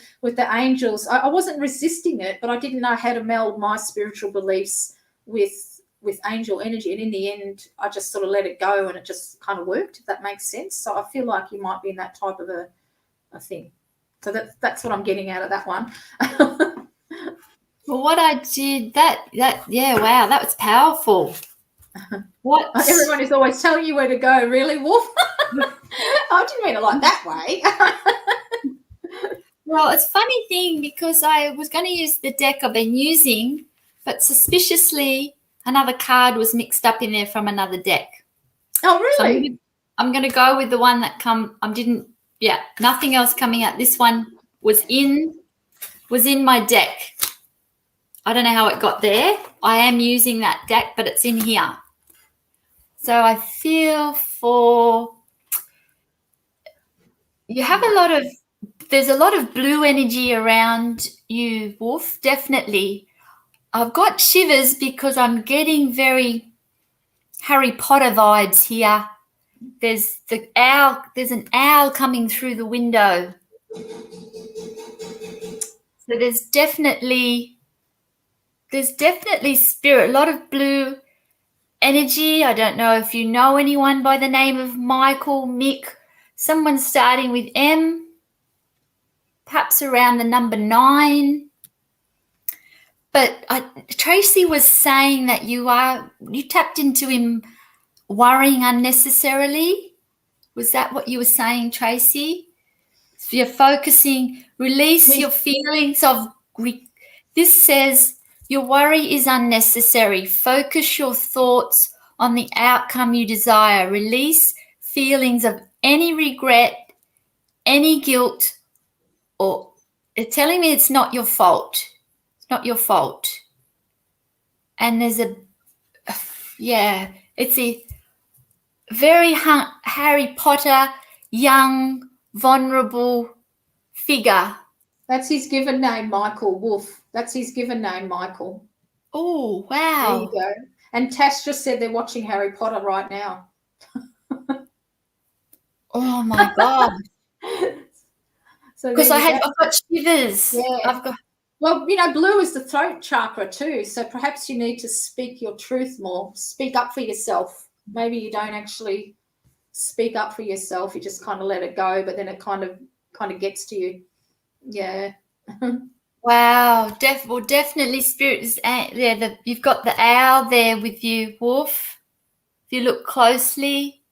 angels. I wasn't resisting it, but I didn't know how to meld my spiritual beliefs with angel energy, and in the end I just sort of let it go, and it just kind of worked, if that makes sense. So I feel like you might be in that type of a thing. So that's what I'm getting out of that one. Well, what I did wow, that was powerful. What? Everyone is always telling you where to go, really, Wolf? I didn't mean it like that way. Well, it's a funny thing, because I was going to use the deck I've been using, but suspiciously another card was mixed up in there from another deck. Oh, really? So I'm going to go with the one that nothing else coming out. This one was in my deck. I don't know how it got there. I am using that deck, but it's in here. So I feel there's a lot of blue energy around you, Wolf, definitely. I've got shivers because I'm getting very Harry Potter vibes here. There's an owl coming through the window. So there's definitely spirit, a lot of blue energy. I don't know if you know anyone by the name of Michael, Mick, someone starting with M, perhaps around the number 9. But Tracy was saying that you tapped into him worrying unnecessarily. Was that what you were saying, Tracy? So you're focusing, release your feelings of. This says your worry is unnecessary. Focus your thoughts on the outcome you desire. Release feelings of any regret, any guilt, or it's telling me it's not your fault. It's not your fault. And there's it's a very Harry Potter, young, vulnerable figure. That's his given name, Michael Wolf. That's his given name, Michael. Oh, wow. There you go. And Tash just said they're watching Harry Potter right now. Oh, my God. Because I've got shivers. Yeah. Well, blue is the throat chakra too, so perhaps you need to speak your truth more. Speak up for yourself. Maybe you don't actually speak up for yourself. You just kind of let it go, but then it kind of gets to you. Yeah. Wow. Definitely Spirit is there. You've got the owl there with you, Wolf. If you look closely,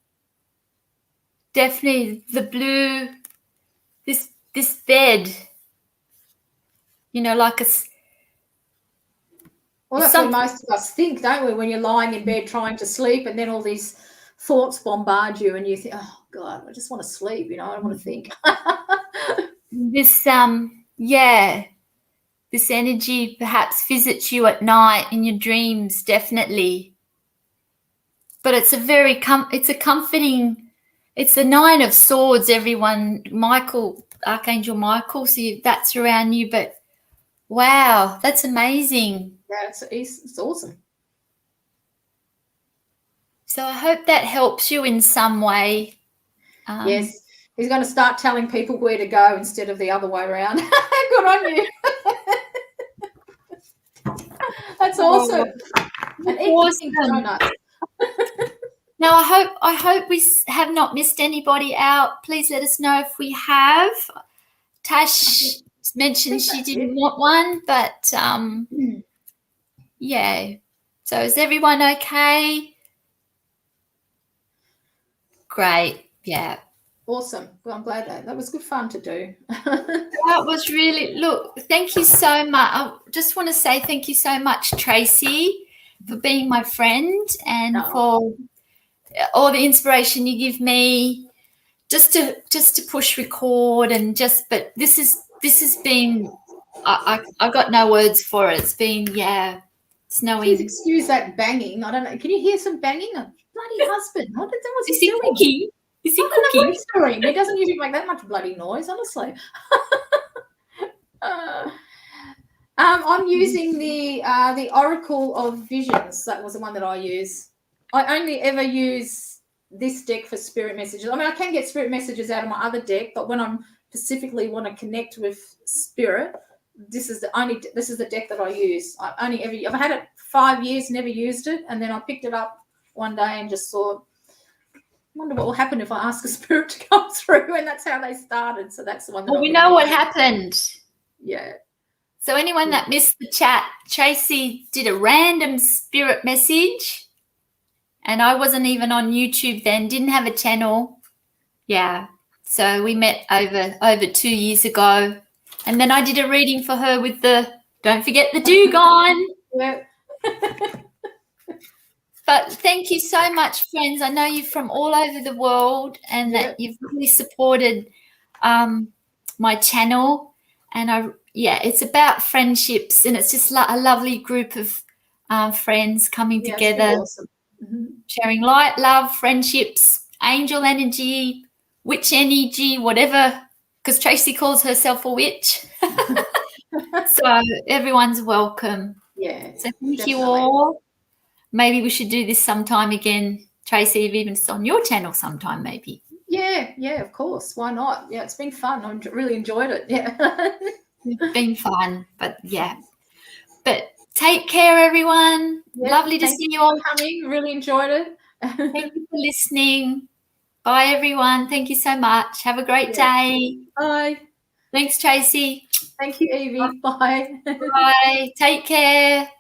definitely the blue, this bed, like a. Well, that's what most of us think, don't we? When you're lying in bed trying to sleep, and then all these thoughts bombard you, and you think, "Oh God, I just want to sleep." I don't want to think. This energy perhaps visits you at night in your dreams. Definitely. but it's a very it's a comforting. It's the Nine of Swords. Everyone, Michael, Archangel Michael. So that's around you, but wow, that's amazing. Yeah, it's awesome. So I hope that helps you in some way. Yes, he's going to start telling people where to go instead of the other way around. Good on you. That's awesome. And eating donuts. Now I hope we have not missed anybody out. Please let us know if we have. Tash mentioned she didn't want one, but yeah. So is everyone okay? Great. Yeah. Awesome. Well, I'm glad that was good fun to do. That was really, look, thank you so much. I just want to say thank you so much, Tracy, for being my friend and for all the inspiration you give me just to push record and but this has been, I got no words for it. It's been, snowing. Please excuse that banging. I don't know. Can you hear some banging? A bloody husband. What was he doing? Cooking? Is he cooking? What he's doing. He doesn't usually make that much bloody noise, honestly. I'm using the Oracle of Visions. That was the one that I use. I only ever use this deck for spirit messages. I mean, I can get spirit messages out of my other deck, but when I'm specifically want to connect with spirit, this is the deck that I use. I've had it 5 years, never used it, and then I picked it up one day and just thought, I wonder what will happen if I ask a spirit to come through, and that's how they started. So that's the one. Well, we know what happened. Yeah. So anyone that missed the chat, Tracy did a random spirit message, and I wasn't even on YouTube then, didn't have a channel. Yeah. So we met over 2 years ago, and then I did a reading for her with the don't forget the dugong. Yeah. But thank you so much, friends. I know you're from all over the world and that you've really supported my channel. And it's about friendships, and it's just a lovely group of friends coming together, awesome. Sharing light, love, friendships, angel energy, witch energy, whatever, because Tracy calls herself a witch. So everyone's welcome. Yeah. So thank you all. Maybe we should do this sometime again, Tracy, even it's on your channel sometime maybe. Yeah, of course. Why not? Yeah, it's been fun. I really enjoyed it. Yeah. It's been fun, but yeah. But take care, everyone. Yeah, lovely to see you all. Coming. Really enjoyed it. Thank you for listening. Bye, everyone. Thank you so much. Have a great day. Bye. Thanks, Tracy. Thank you, Yvie. Bye. Bye. Take care.